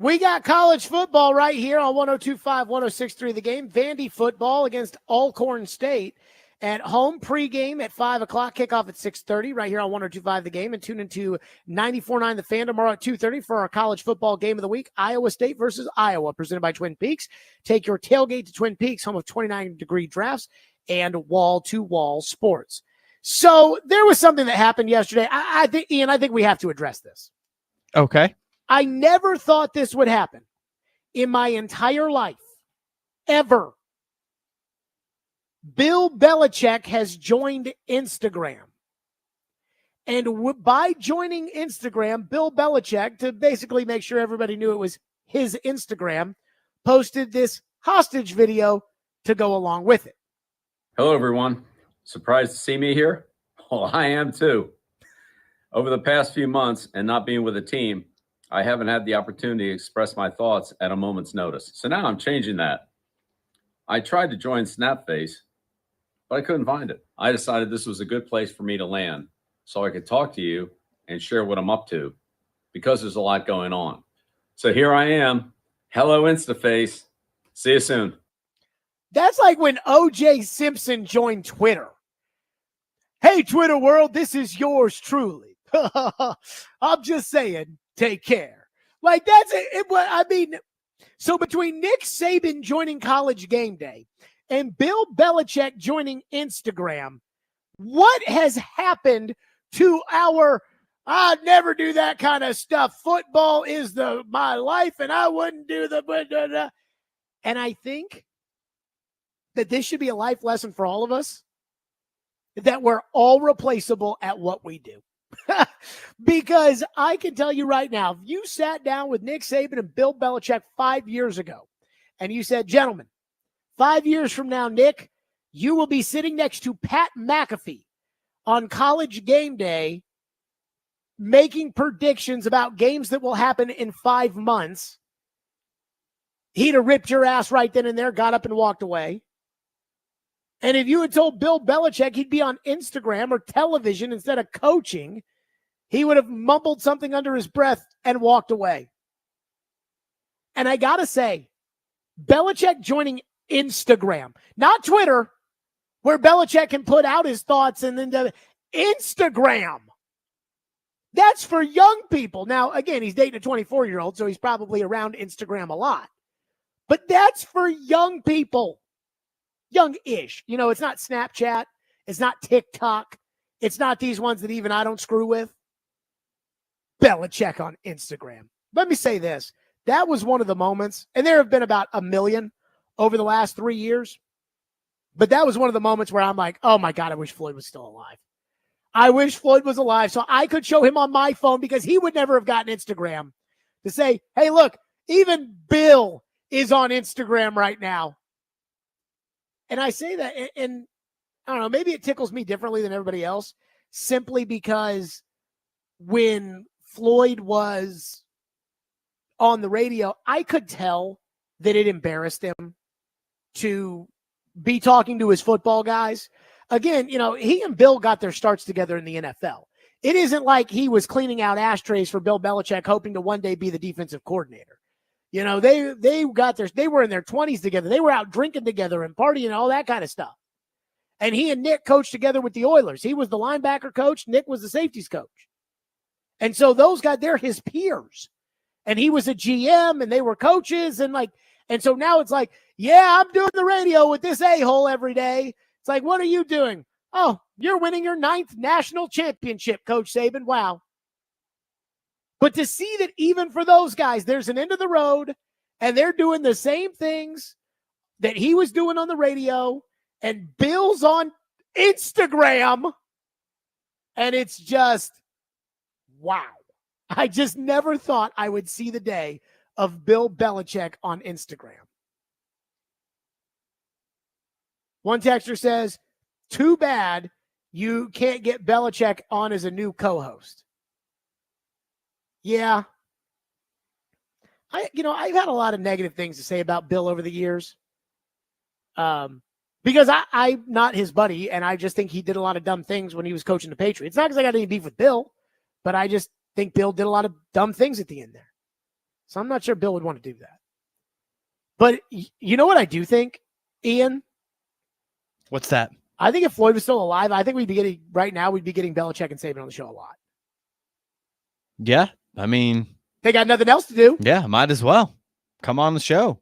Speaker 1: We got college football right here on 102.5, 106.3 The Game. Vandy football against Alcorn State at home. Pregame at 5 o'clock, kickoff at 6:30 right here on 102.5 The Game. And tune into 94.9 The Fan tomorrow at 2:30 for our college football game of the week, Iowa State versus Iowa, presented by Twin Peaks. Take your tailgate to Twin Peaks, home of 29-degree drafts and wall-to-wall sports. So there was something that happened yesterday. I think, Ian, I think we have to address this.
Speaker 2: Okay.
Speaker 1: I never thought this would happen in my entire life, ever. Bill Belichick has joined Instagram. And by joining Instagram, Bill Belichick, to basically make sure everybody knew it was his Instagram, posted this hostage video to go along with it.
Speaker 21: Hello, everyone. Surprised to see me here? Well, I am too. Over the past few months and not being with a team, I haven't had the opportunity to express my thoughts at a moment's notice. So now I'm changing that. I tried to join Snapface, but I couldn't find it. I decided this was a good place for me to land so I could talk to you and share what I'm up to because there's a lot going on. So here I am. Hello, Instaface. See you soon.
Speaker 1: That's like when O.J. Simpson joined Twitter. Hey, Twitter world, this is yours truly. I'm just saying, take care. Like, that's it. I mean, so between Nick Saban joining College Game Day and Bill Belichick joining Instagram, what has happened to our, I never do that kind of stuff. Football is my life, and I wouldn't do the. And I think that this should be a life lesson for all of us, that we're all replaceable at what we do. Because I can tell you right now, if you sat down with Nick Saban and Bill Belichick 5 years ago, and you said, gentlemen, 5 years from now, Nick, you will be sitting next to Pat McAfee on College Game Day, making predictions about games that will happen in 5 months. He'd have ripped your ass right then and there, got up and walked away. And if you had told Bill Belichick he'd be on Instagram or television instead of coaching, he would have mumbled something under his breath and walked away. And I got to say, Belichick joining Instagram, not Twitter, where Belichick can put out his thoughts, and then Instagram. That's for young people. Now, again, he's dating a 24-year-old, so he's probably around Instagram a lot. But that's for young people. Young-ish. You know, it's not Snapchat. It's not TikTok. It's not these ones that even I don't screw with. Belichick on Instagram. Let me say this. That was one of the moments, and there have been about 1 million over the last 3 years, but that was one of the moments where I'm like, oh my God, I wish Floyd was still alive. I wish Floyd was alive so I could show him on my phone, because he would never have gotten Instagram to say, hey, look, even Bill is on Instagram right now. And I say that, and I don't know, maybe it tickles me differently than everybody else, simply because when Floyd was on the radio, I could tell that it embarrassed him to be talking to his football guys. Again, you know, he and Bill got their starts together in the NFL. It isn't like he was cleaning out ashtrays for Bill Belichick, hoping to one day be the defensive coordinator. You know, they were in their 20s together. They were out drinking together and partying and all that kind of stuff. And he and Nick coached together with the Oilers. He was the linebacker coach. Nick was the safeties coach. And so those guys, they're his peers. And he was a GM and they were coaches. And so now it's like, yeah, I'm doing the radio with this a-hole every day. It's like, what are you doing? Oh, you're winning your 9th national championship, Coach Saban. Wow. But to see that even for those guys, there's an end of the road and they're doing the same things that he was doing on the radio, and Bill's on Instagram, and it's just, wow. I just never thought I would see the day of Bill Belichick on Instagram. One texter says, too bad you can't get Belichick on as a new co-host. Yeah. I've had a lot of negative things to say about Bill over the years. Because I'm not his buddy, and I just think he did a lot of dumb things when he was coaching the Patriots. Not because I got any beef with Bill, but I just think Bill did a lot of dumb things at the end there. So I'm not sure Bill would want to do that. But you know what I do think, Ian?
Speaker 2: What's that?
Speaker 1: I think if Floyd was still alive, I think we'd be getting Belichick and Saban on the show a lot.
Speaker 2: Yeah. I mean,
Speaker 1: they got nothing else to do.
Speaker 2: Yeah, might as well. Come on the show.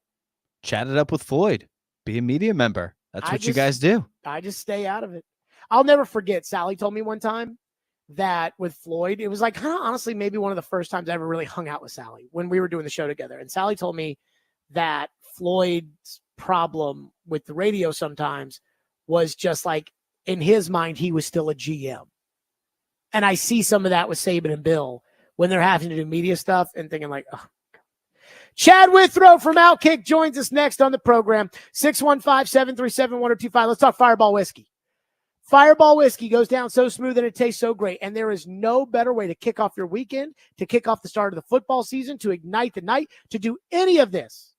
Speaker 2: Chat it up with Floyd. Be a media member. That's what you guys do.
Speaker 1: I just stay out of it. I'll never forget. Sally told me one time that with Floyd, it was like kind of honestly maybe one of the first times I ever really hung out with Sally when we were doing the show together. And Sally told me that Floyd's problem with the radio sometimes was just like in his mind, he was still a GM. And I see some of that with Saban and Bill when they're having to do media stuff and thinking like, oh. Chad Withrow from Outkick joins us next on the program. 615-737-1025. Let's talk Fireball Whiskey. Fireball Whiskey goes down so smooth and it tastes so great. And there is no better way to kick off your weekend, to kick off the start of the football season, to ignite the night, to do any of this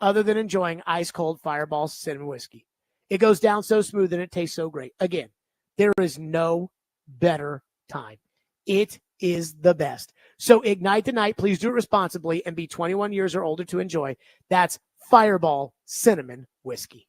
Speaker 1: other than enjoying ice cold Fireball cinnamon whiskey. It goes down so smooth and it tastes so great. Again, there is no better time. It is the best. So ignite the night. Please do it responsibly and be 21 years or older to enjoy. That's Fireball Cinnamon Whiskey.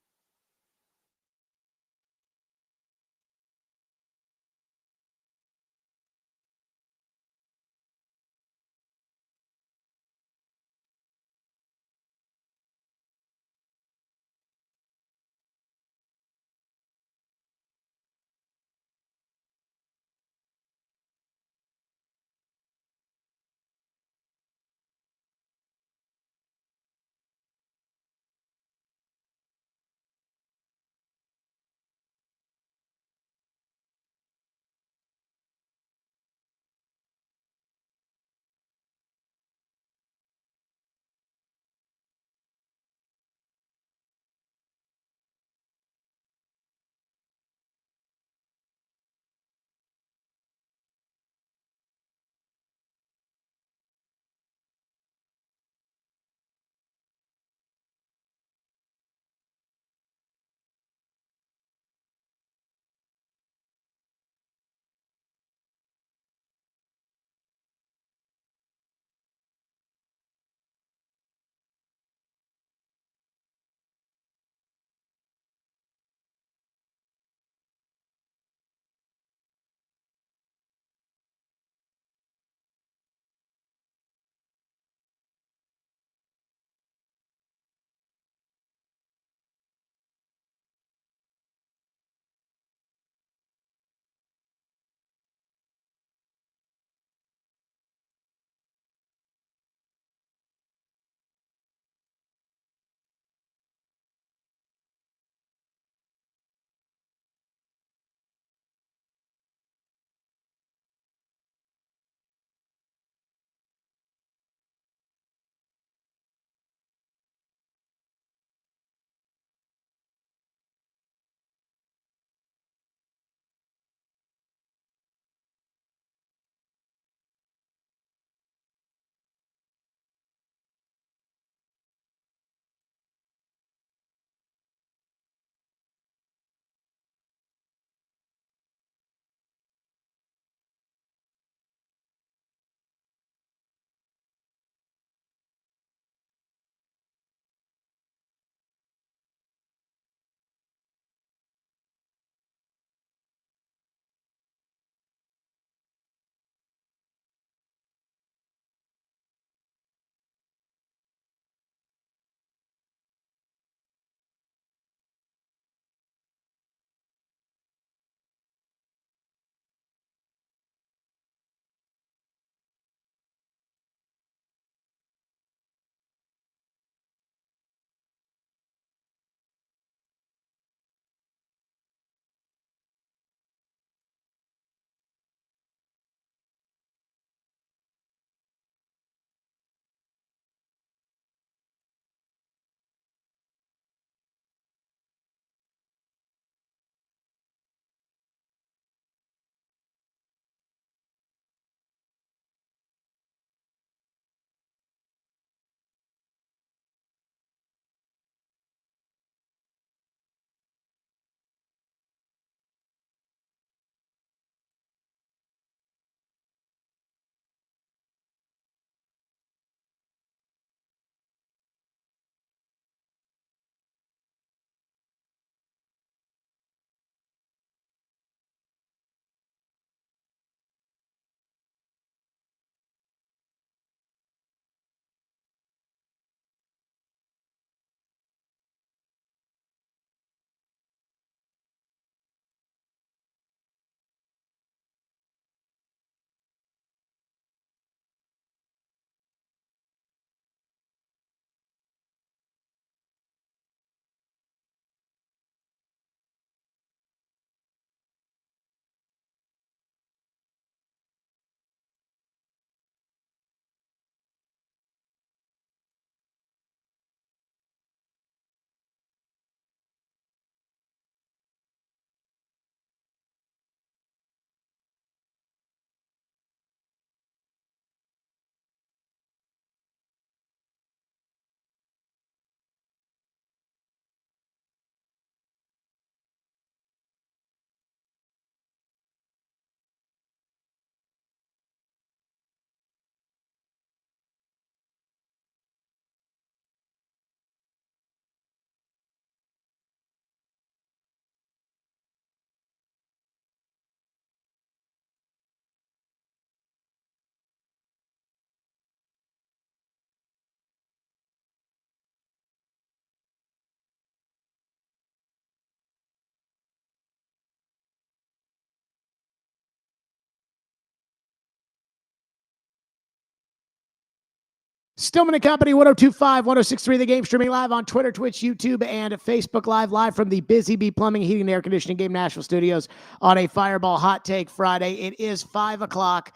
Speaker 1: Stillman and Company, 102.5, 106.3 The Game, streaming live on Twitter, Twitch, YouTube, and Facebook live from the Busy Bee Plumbing, Heating, and Air Conditioning Game Nashville studios on a Fireball Hot Take Friday. It is 5 o'clock,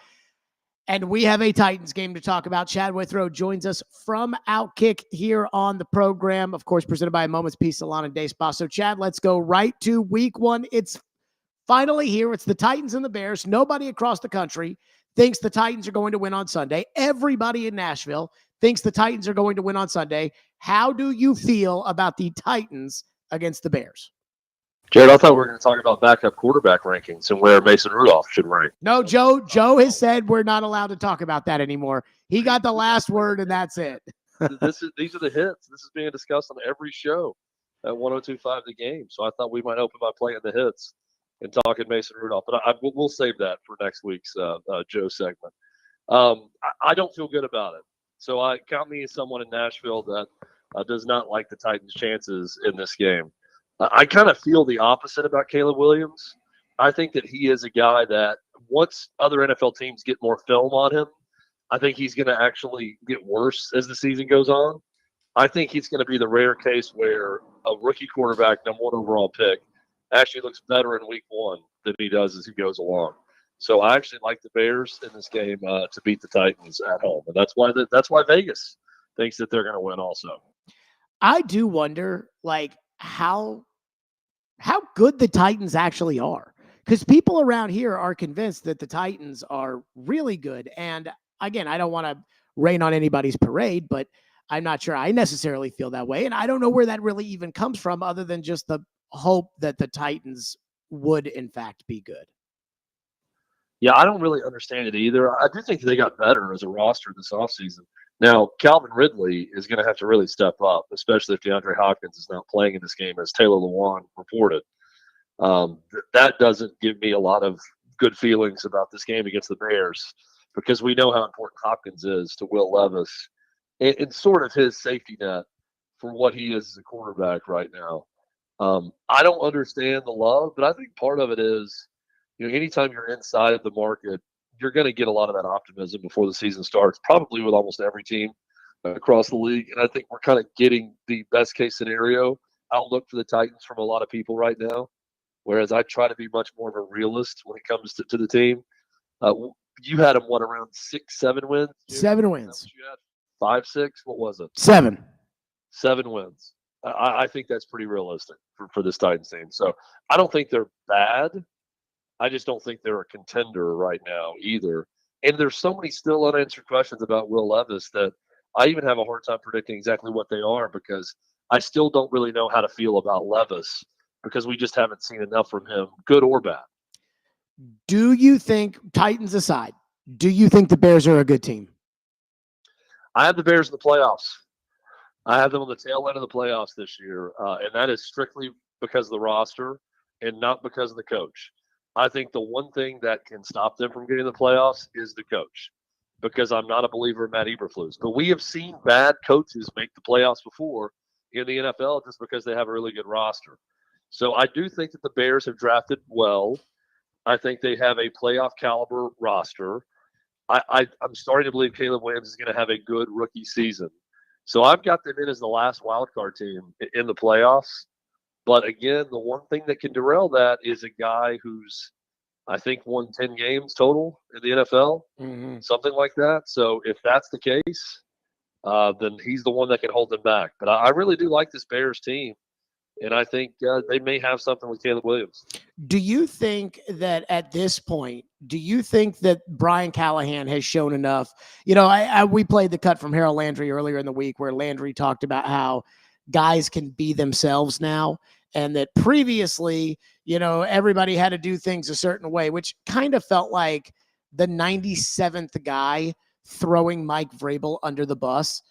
Speaker 1: and we have a Titans game to talk about. Chad Withrow joins us from Outkick here on the program, of course, presented by Moments Peace Salon and Day Spa. So, Chad, let's go right to week one. It's finally here. It's the Titans and the Bears. Nobody across the country thinks the Titans are going to win on Sunday. Everybody in Nashville thinks the Titans are going to win on Sunday. How do you feel about the Titans against the Bears?
Speaker 6: Jared, I thought we were going to talk about backup quarterback rankings and where Mason Rudolph should rank.
Speaker 1: No, Joe has said we're not allowed to talk about that anymore. He got the last word, and that's it.
Speaker 6: These are the hits. This is being discussed on every show at 102.5 The Game. So I thought we might open by playing the hits and talking Mason Rudolph. But we'll save that for next week's Joe segment. I don't feel good about it. So I count me as someone in Nashville that does not like the Titans' chances in this game. I kind of feel the opposite about Caleb Williams. I think that he is a guy that once other NFL teams get more film on him, I think he's going to actually get worse as the season goes on. I think he's going to be the rare case where a rookie quarterback, number 1 overall pick, actually looks better in week 1 than he does as he goes along. So I actually like the Bears in this game to beat the Titans at home, and that's why Vegas thinks that they're going to win. Also,
Speaker 1: I do wonder, how good the Titans actually are, because people around here are convinced that the Titans are really good. And again, I don't want to rain on anybody's parade, but I'm not sure I necessarily feel that way, and I don't know where that really even comes from, other than just the hope that the Titans would in fact be good.
Speaker 6: Yeah, I don't really understand it either. I do think they got better as a roster this offseason. Now, Calvin Ridley is going to have to really step up, especially if DeAndre Hopkins is not playing in this game, as Taylor Lewan reported. That doesn't give me a lot of good feelings about this game against the Bears, because we know how important Hopkins is to Will Levis and sort of his safety net for what he is as a quarterback right now. I don't understand the love, but I think part of it is, anytime you're inside of the market, you're going to get a lot of that optimism before the season starts, probably with almost every team across the league. And I think we're kind of getting the best case scenario outlook for the Titans from a lot of people right now, whereas I try to be much more of a realist when it comes to the team. You had them, around 6-7 wins?
Speaker 1: 7 wins.
Speaker 6: 5-6? What was it?
Speaker 1: 7.
Speaker 6: 7 wins. I think that's pretty realistic for this Titans team. So I don't think they're bad. I just don't think they're a contender right now either. And there's so many still unanswered questions about Will Levis that I even have a hard time predicting exactly what they are, because I still don't really know how to feel about Levis, because we just haven't seen enough from him, good or bad.
Speaker 1: Do you think, Titans aside, do you think the Bears are a good team?
Speaker 6: I have the Bears in the playoffs. I have them on the tail end of the playoffs this year, and that is strictly because of the roster and not because of the coach. I think the one thing that can stop them from getting the playoffs is the coach, because I'm not a believer in Matt Eberflus. But we have seen bad coaches make the playoffs before in the NFL just because they have a really good roster. So I do think that the Bears have drafted well. I think they have a playoff caliber roster. I'm starting to believe Caleb Williams is going to have a good rookie season. So I've got them in as the last wild card team in the playoffs. But again, the one thing that can derail that is a guy who's, I think, won 10 games total in the NFL, something like that. So if that's the case, then he's the one that can hold them back. But I really do like this Bears team, and I think they may have something with Caleb Williams.
Speaker 1: Do you think that at this point, do you think that Brian Callahan has shown enough? We played the cut from Harold Landry earlier in the week, where Landry talked about how guys can be themselves now, and that previously, everybody had to do things a certain way, which kind of felt like the 97th guy throwing Mike Vrabel under the bus.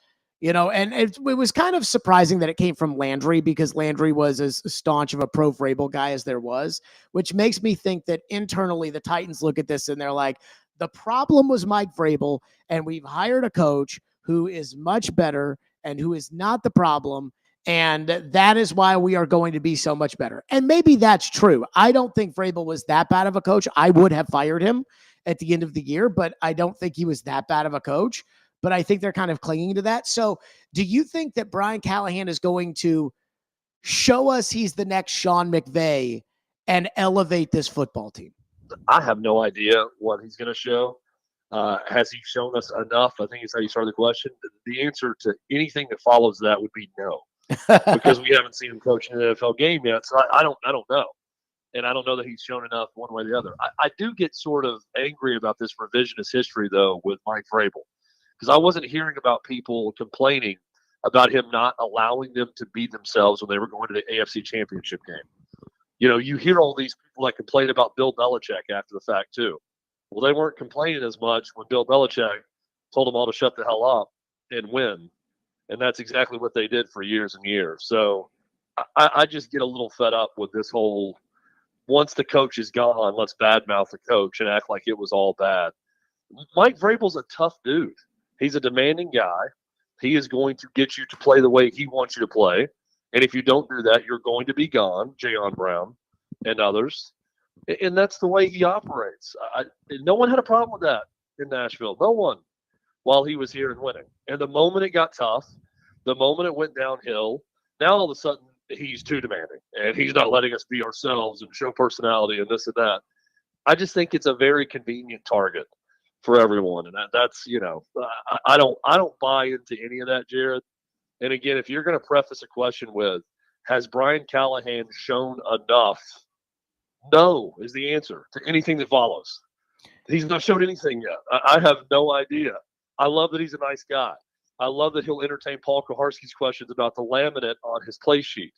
Speaker 1: And it was kind of surprising that it came from Landry, because Landry was as staunch of a pro Vrabel guy as there was, which makes me think that internally the Titans look at this and they're like, the problem was Mike Vrabel, and we've hired a coach who is much better and who is not the problem. And that is why we are going to be so much better. And maybe that's true. I don't think Vrabel was that bad of a coach. I would have fired him at the end of the year, but I don't think he was that bad of a coach. but I think they're kind of clinging to that. So do you think that Brian Callahan is going to show us he's the next Sean McVay and elevate this football team?
Speaker 6: I have no idea what he's going to show. Has he shown us enough? I think is how you started the question. The answer to anything that follows that would be no, because we haven't seen him coach in an NFL game yet. So I don't know. And I don't know that he's shown enough one way or the other. I do get sort of angry about this revisionist history, though, with Mike Vrabel, because I wasn't hearing about people complaining about him not allowing them to beat themselves when they were going to the AFC Championship game. You know, you hear all these people that complain about Bill Belichick after the fact, too. Well, they weren't complaining as much when Bill Belichick told them all to shut the hell up and win. And that's exactly what they did for years and years. So I just get a little fed up with this whole, once the coach is gone, let's badmouth the coach and act like it was all bad. Mike Vrabel's a tough dude. He's a demanding guy. He is going to get you to play the way he wants you to play. And if you don't do that, you're going to be gone, Jayon Brown and others. And that's the way he operates. No one had a problem with that in Nashville. No one, while he was here and winning. And the moment it got tough, the moment it went downhill, now all of a sudden he's too demanding. And he's not letting us be ourselves and show personality and this and that. I just think it's a very convenient target for everyone. And that's, you know, I don't buy into any of that, Jared. And again, if you're going to preface a question with, has Brian Callahan shown enough? No is the answer to anything that follows. He's not shown anything yet. I have no idea. I love that he's a nice guy. I love that he'll entertain Paul Kuharsky's questions about the laminate on his play sheet.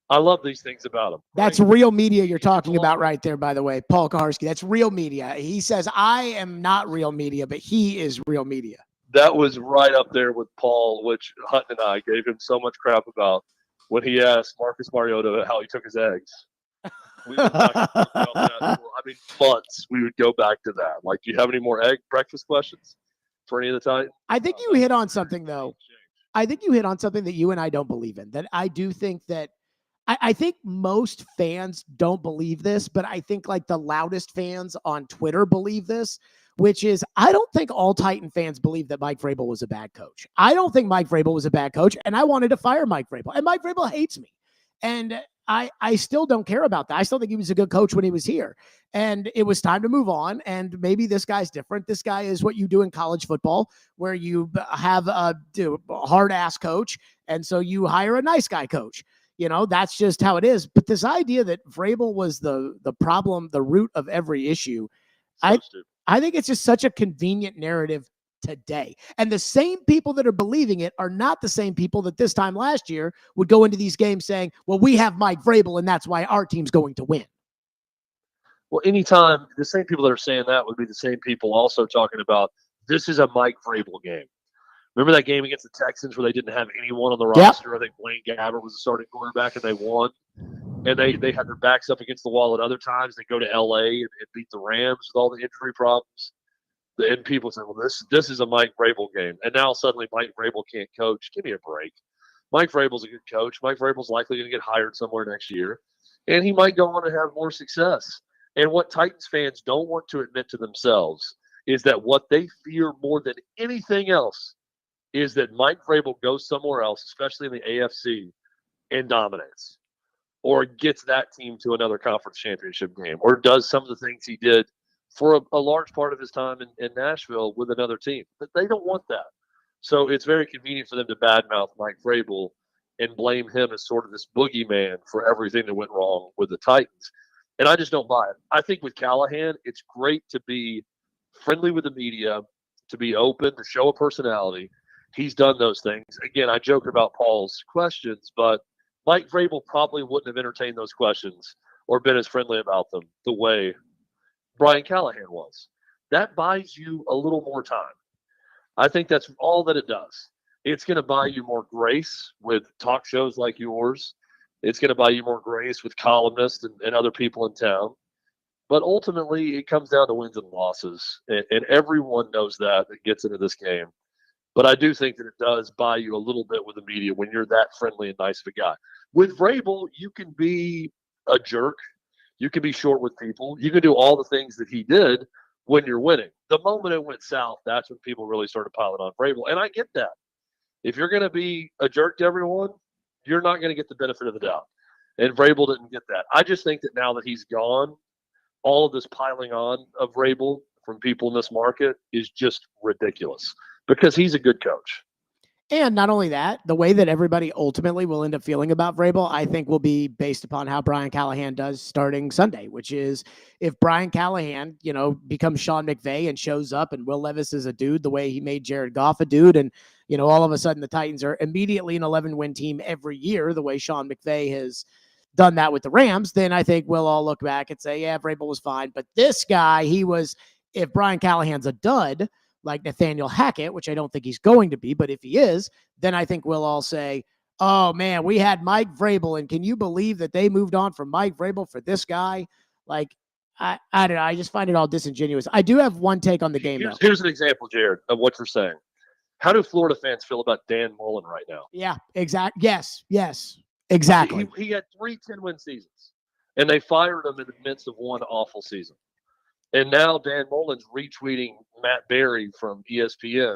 Speaker 6: I love these things about him.
Speaker 1: That's real media you're talking about right there, by the way, Paul Kuharsky. That's real media. He says, I am not real media, but he is real media.
Speaker 6: That was right up there with Paul, which Hutton and I gave him so much crap about when he asked Marcus Mariota how he took his eggs. We would talk about that for, months. We would go back to that. Like, do you have any more egg breakfast questions for any of the Titans?
Speaker 1: I think you hit on something, though. I think you hit on something that you and I don't believe in. That I do think that I think most fans don't believe this, but I think like the loudest fans on Twitter believe this, which is I don't think all Titan fans believe that Mike Vrabel was a bad coach. I don't think Mike Vrabel was a bad coach, and I wanted to fire Mike Vrabel. And Mike Vrabel hates me. And I still don't care about that. I still think he was a good coach when he was here. And it was time to move on. And maybe this guy's different. This guy is what you do in college football, where you have a hard-ass coach, and so you hire a nice guy coach. You know, that's just how it is. But this idea that Vrabel was the problem, the root of every issue, I think it's just such a convenient narrative today. And the same people that are believing it are not the same people that this time last year would go into these games saying, well, we have Mike Vrabel and that's why our team's going to win.
Speaker 6: Well, anytime the same people that are saying that would be the same people also talking about this is a Mike Vrabel game. Remember that game against the Texans where they didn't have anyone on the roster? I think Blaine Gabbert was the starting quarterback and they won. And they had their backs up against the wall at other times. They go to LA and beat the Rams with all the injury problems. And people say, well, this is a Mike Vrabel game. And now suddenly Mike Vrabel can't coach. Give me a break. Mike Vrabel's a good coach. Mike Vrabel's likely going to get hired somewhere next year. And he might go on to have more success. And what Titans fans don't want to admit to themselves is that what they fear more than anything else is that Mike Vrabel goes somewhere else, especially in the AFC, and dominates. Or gets that team to another conference championship game. Or does some of the things he did for a large part of his time in Nashville with another team. But they don't want that. So it's very convenient for them to badmouth Mike Vrabel and blame him as sort of this boogeyman for everything that went wrong with the Titans. And I just don't buy it. I think with Callahan, it's great to be friendly with the media, to be open, to show a personality. He's done those things. Again, I joke about Paul's questions, but Mike Vrabel probably wouldn't have entertained those questions or been as friendly about them the way Brian Callahan was. That buys you a little more time. I think that's all that it does. It's going to buy you more grace with talk shows like yours. It's going to buy you more grace with columnists and other people in town. But ultimately, it comes down to wins and losses. And everyone knows that gets into this game. But I do think that it does buy you a little bit with the media when you're that friendly and nice of a guy. With Vrabel, you can be a jerk. You can be short with people. You can do all the things that he did when you're winning. The moment it went south, that's when people really started piling on Vrabel. And I get that. If you're going to be a jerk to everyone, you're not going to get the benefit of the doubt. And Vrabel didn't get that. I just think that now that he's gone, all of this piling on of Vrabel from people in this market is just ridiculous because he's a good coach.
Speaker 1: And not only that, the way that everybody ultimately will end up feeling about Vrabel, I think will be based upon how Brian Callahan does starting Sunday, which is if Brian Callahan, becomes Sean McVay and shows up and Will Levis is a dude the way he made Jared Goff a dude. And, all of a sudden the Titans are immediately an 11-win team every year, the way Sean McVay has done that with the Rams, then I think we'll all look back and say, yeah, Vrabel was fine. But this guy, if Brian Callahan's a dud, like Nathaniel Hackett, which I don't think he's going to be, but if he is, then I think we'll all say, oh man, we had Mike Vrabel, and can you believe that they moved on from Mike Vrabel for this guy? Like, I don't know. I just find it all disingenuous. I do have one take on the game, though.
Speaker 6: Here's an example, Jared, of what you're saying. How do Florida fans feel about Dan Mullen right now?
Speaker 1: Yeah, exactly. Yes, exactly.
Speaker 6: He had 3 10-win seasons, and they fired him in the midst of one awful season. And now Dan Mullen's retweeting Matt Berry from ESPN,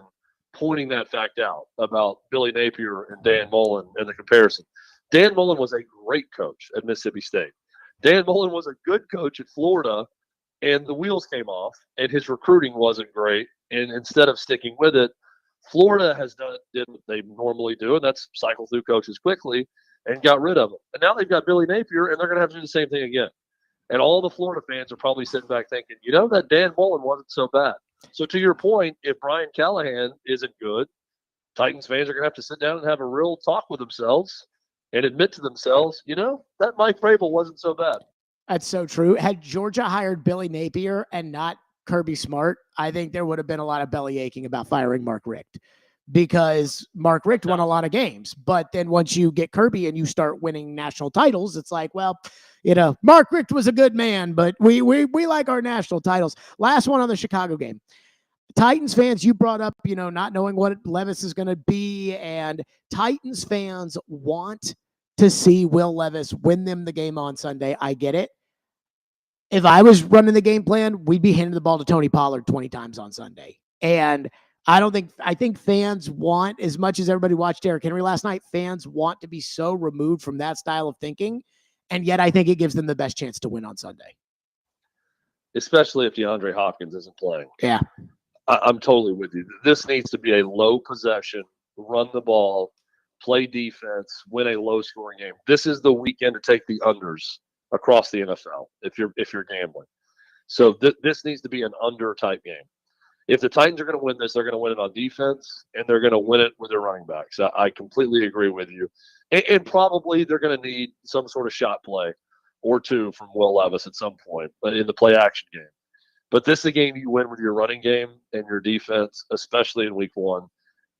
Speaker 6: pointing that fact out about Billy Napier and Dan Mullen and the comparison. Dan Mullen was a great coach at Mississippi State. Dan Mullen was a good coach at Florida, and the wheels came off, and his recruiting wasn't great. And instead of sticking with it, Florida did what they normally do, and that's cycle through coaches quickly and got rid of them. And now they've got Billy Napier, and they're going to have to do the same thing again. And all the Florida fans are probably sitting back thinking, that Dan Mullen wasn't so bad. So to your point, if Brian Callahan isn't good, Titans fans are going to have to sit down and have a real talk with themselves and admit to themselves, that Mike Vrabel wasn't so bad.
Speaker 1: That's so true. Had Georgia hired Billy Napier and not Kirby Smart, I think there would have been a lot of belly aching about firing Mark Richt, because Mark Richt won a lot of games. But then once you get Kirby and you start winning national titles, it's like, well, Mark Richt was a good man, but we like our national titles. Last one on the Chicago game. Titans fans, you brought up, not knowing what Levis is going to be, and Titans fans want to see Will Levis win them the game on Sunday. I get it. If I was running the game plan, we'd be handing the ball to Tony Pollard 20 times on Sunday. And I think fans want, as much as everybody watched Derrick Henry last night, fans want to be so removed from that style of thinking. And yet I think it gives them the best chance to win on Sunday.
Speaker 6: Especially if DeAndre Hopkins isn't playing.
Speaker 1: Yeah.
Speaker 6: I'm totally with you. This needs to be a low possession, run the ball, play defense, win a low scoring game. This is the weekend to take the unders across the NFL if you're gambling. So this needs to be an under type game. If the Titans are going to win this, they're going to win it on defense, and they're going to win it with their running backs. I completely agree with you. And probably they're going to need some sort of shot play or two from Will Levis at some point, but in the play action game. But this is a game you win with your running game and your defense, especially in week 1,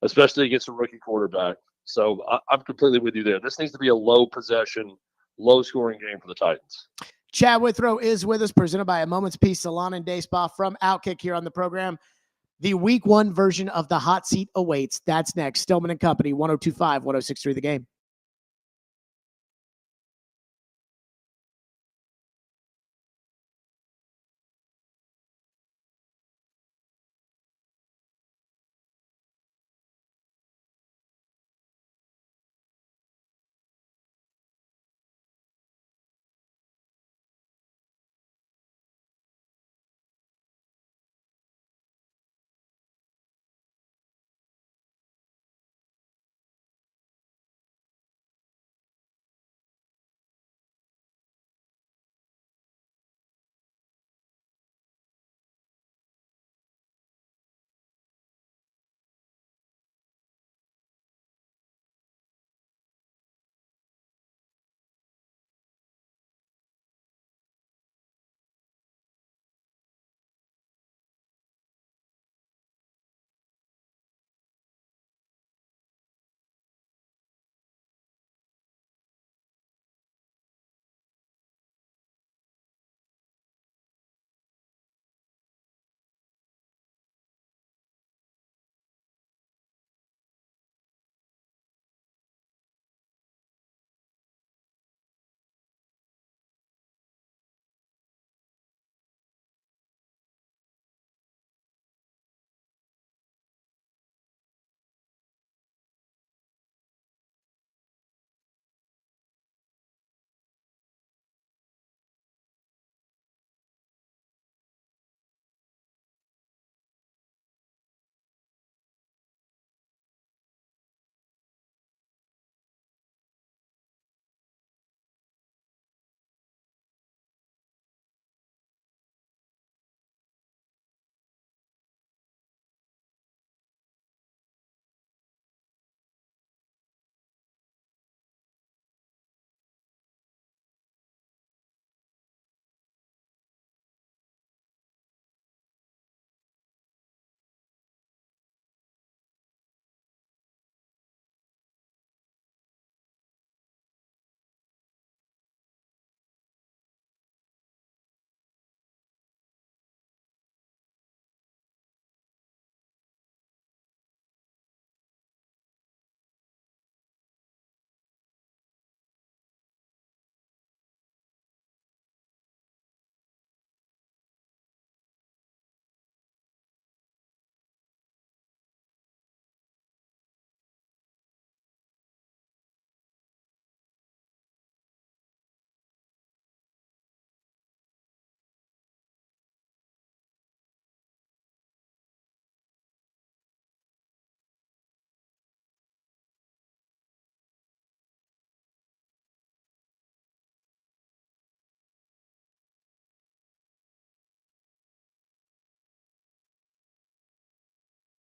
Speaker 6: especially against a rookie quarterback. So I'm completely with you there. This needs to be a low possession, low scoring game for the Titans.
Speaker 1: Chad Withrow is with us, presented by A Moment's Peace Salon and Day Spa from Outkick here on the program. The week 1 version of the hot seat awaits. That's next. Stillman and Company, 102.5, 106.3 The Game.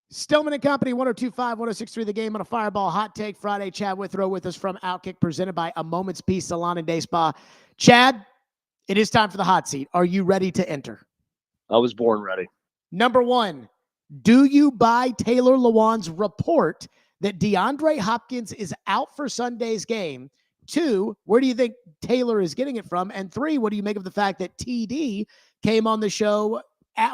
Speaker 1: Stillman and Company, 102.5, 106.3 The Game on a Fireball Hot Take Friday. Chad Withrow with us from Outkick, presented by A Moment's Peace Salon and Day Spa. Chad, it is time for the hot seat. Are you ready to enter?
Speaker 6: I was born ready.
Speaker 1: Number one, do you buy Taylor Lewan's report that DeAndre Hopkins is out for Sunday's game? 2, where do you think Taylor is getting it from? And 3, what do you make of the fact that TD came on the show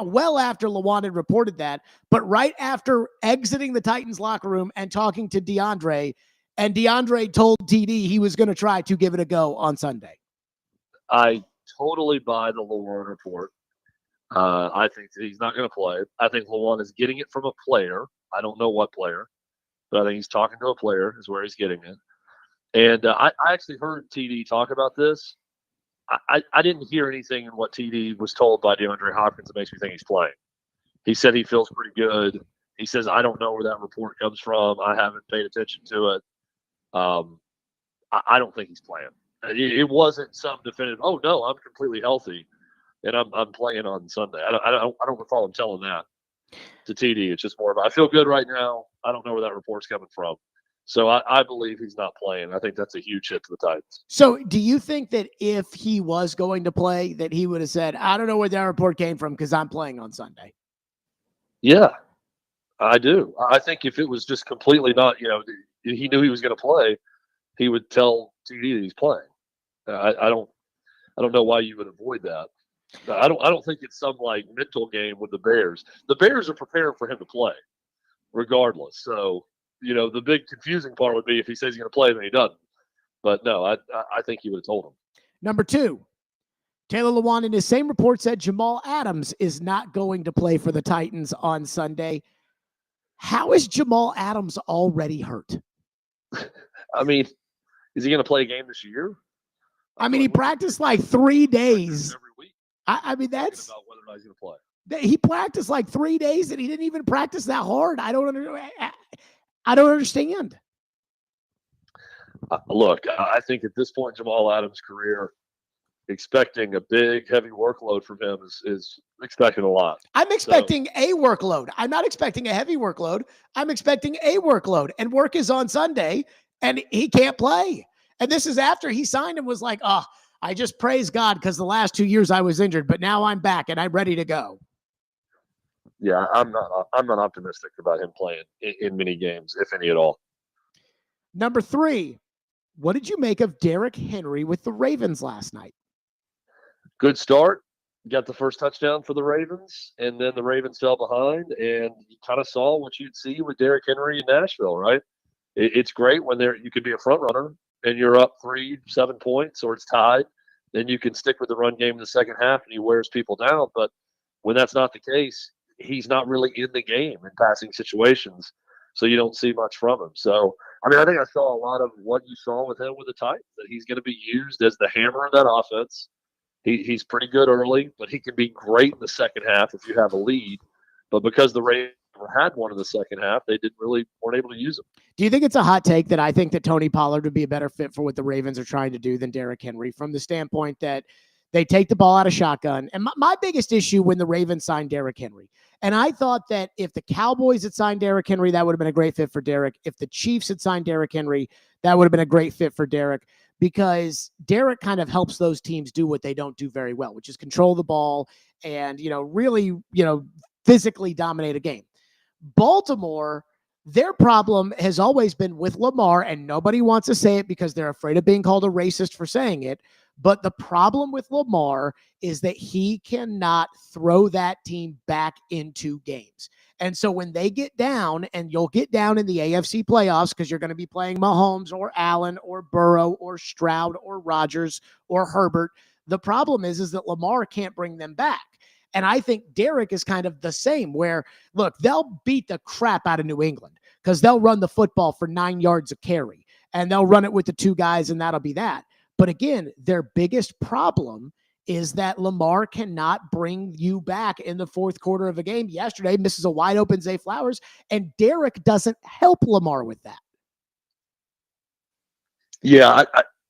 Speaker 1: well after Lewan had reported that, but right after exiting the Titans locker room and talking to DeAndre, and DeAndre told TD he was going to try to give it a go on Sunday?
Speaker 6: I totally buy the Lewan report. I think that he's not going to play. I think Lewan is getting it from a player. I don't know what player, but I think he's talking to a player is where he's getting it. And I actually heard TD talk about this. I didn't hear anything in what TD was told by DeAndre Hopkins that makes me think he's playing. He said he feels pretty good. He says, I don't know where that report comes from. I haven't paid attention to it. I don't think he's playing. It wasn't some definitive, oh, no, I'm completely healthy, and I'm playing on Sunday. I don't recall him telling that to TD. It's just more of, I feel good right now. I don't know where that report's coming from. So I believe he's not playing. I think that's a huge hit to the Titans.
Speaker 1: So do you think that if he was going to play, that he would have said, I don't know where that report came from because I'm playing on Sunday?
Speaker 6: Yeah, I do. I think if it was just completely not, he knew he was going to play, he would tell TD that he's playing. I don't know why you would avoid that. I don't think it's some like mental game with the Bears. The Bears are preparing for him to play regardless. So, the big confusing part would be if he says he's going to play, then he doesn't. But no, I think he would have told him.
Speaker 1: Number 2, Taylor Lewan in his same report said Jamal Adams is not going to play for the Titans on Sunday. How is Jamal Adams already hurt?
Speaker 6: I mean, is he going to play a game this year?
Speaker 1: I mean, he practiced like 3 days.
Speaker 6: Every week.
Speaker 1: I mean, that's
Speaker 6: about whether or not he's going to play.
Speaker 1: He practiced like 3 days and he didn't even practice that hard. I don't understand.
Speaker 6: Look, I think at this point in Jamal Adams' career, expecting a big, heavy workload from him is expecting a lot.
Speaker 1: I'm expecting a workload. I'm not expecting a heavy workload. I'm expecting a workload. And work is on Sunday, and he can't play. And this is after he signed and was like, oh, I just praise God because the last 2 years I was injured, but now I'm back and I'm ready to go.
Speaker 6: Yeah, I'm not optimistic about him playing in many games, if any at all.
Speaker 1: Number 3, what did you make of Derrick Henry with the Ravens last night?
Speaker 6: Good start. Got the first touchdown for the Ravens, and then the Ravens fell behind, and you kind of saw what you'd see with Derrick Henry in Nashville, right? It's great when you could be a front runner and you're up 3-7 points or it's tied, then you can stick with the run game in the second half and he wears people down. But when that's not the case, he's not really in the game in passing situations, so you don't see much from him. So, I mean, I think I saw a lot of what you saw with him with the Titans, that he's going to be used as the hammer of that offense. He's pretty good early, but he can be great in the second half if you have a lead. But because the Ravens had one in the second half, they weren't able to use him.
Speaker 1: Do you think it's a hot take that I think that Tony Pollard would be a better fit for what the Ravens are trying to do than Derrick Henry, from the standpoint that they take the ball out of shotgun? And my biggest issue when the Ravens signed Derrick Henry, and I thought that if the Cowboys had signed Derrick Henry, that would have been a great fit for Derrick. If the Chiefs had signed Derrick Henry, that would have been a great fit for Derrick, because Derrick kind of helps those teams do what they don't do very well, which is control the ball and, really, physically dominate a game. Baltimore, their problem has always been with Lamar, and nobody wants to say it because they're afraid of being called a racist for saying it. But the problem with Lamar is that he cannot throw that team back into games. And so when they get down, and you'll get down in the AFC playoffs because you're going to be playing Mahomes or Allen or Burrow or Stroud or Rodgers or Herbert, the problem is that Lamar can't bring them back. And I think Derrick is kind of the same, where, look, they'll beat the crap out of New England because they'll run the football for 9 yards a carry, and they'll run it with the 2 guys, and that'll be that. But again, their biggest problem is that Lamar cannot bring you back in the fourth quarter of a game. Yesterday, misses a wide open Zay Flowers, and Derrick doesn't help Lamar with that.
Speaker 6: Yeah,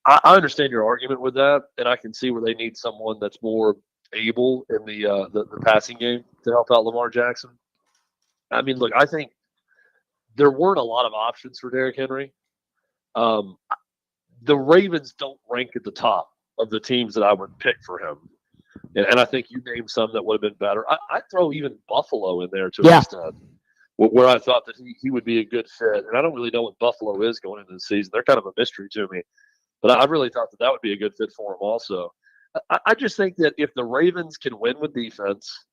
Speaker 6: I understand your argument with that, and I can see where they need someone that's more able in the passing game to help out Lamar Jackson. I mean, look, I think there weren't a lot of options for Derrick Henry. The Ravens don't rank at the top of the teams that I would pick for him. And I think you named some that would have been better. I'd throw even Buffalo in there to an extent, where I thought that he would be a good fit. And I don't really know what Buffalo is going into the season. They're kind of a mystery to me. But I really thought that would be a good fit for him also. I just think that if the Ravens can win with defense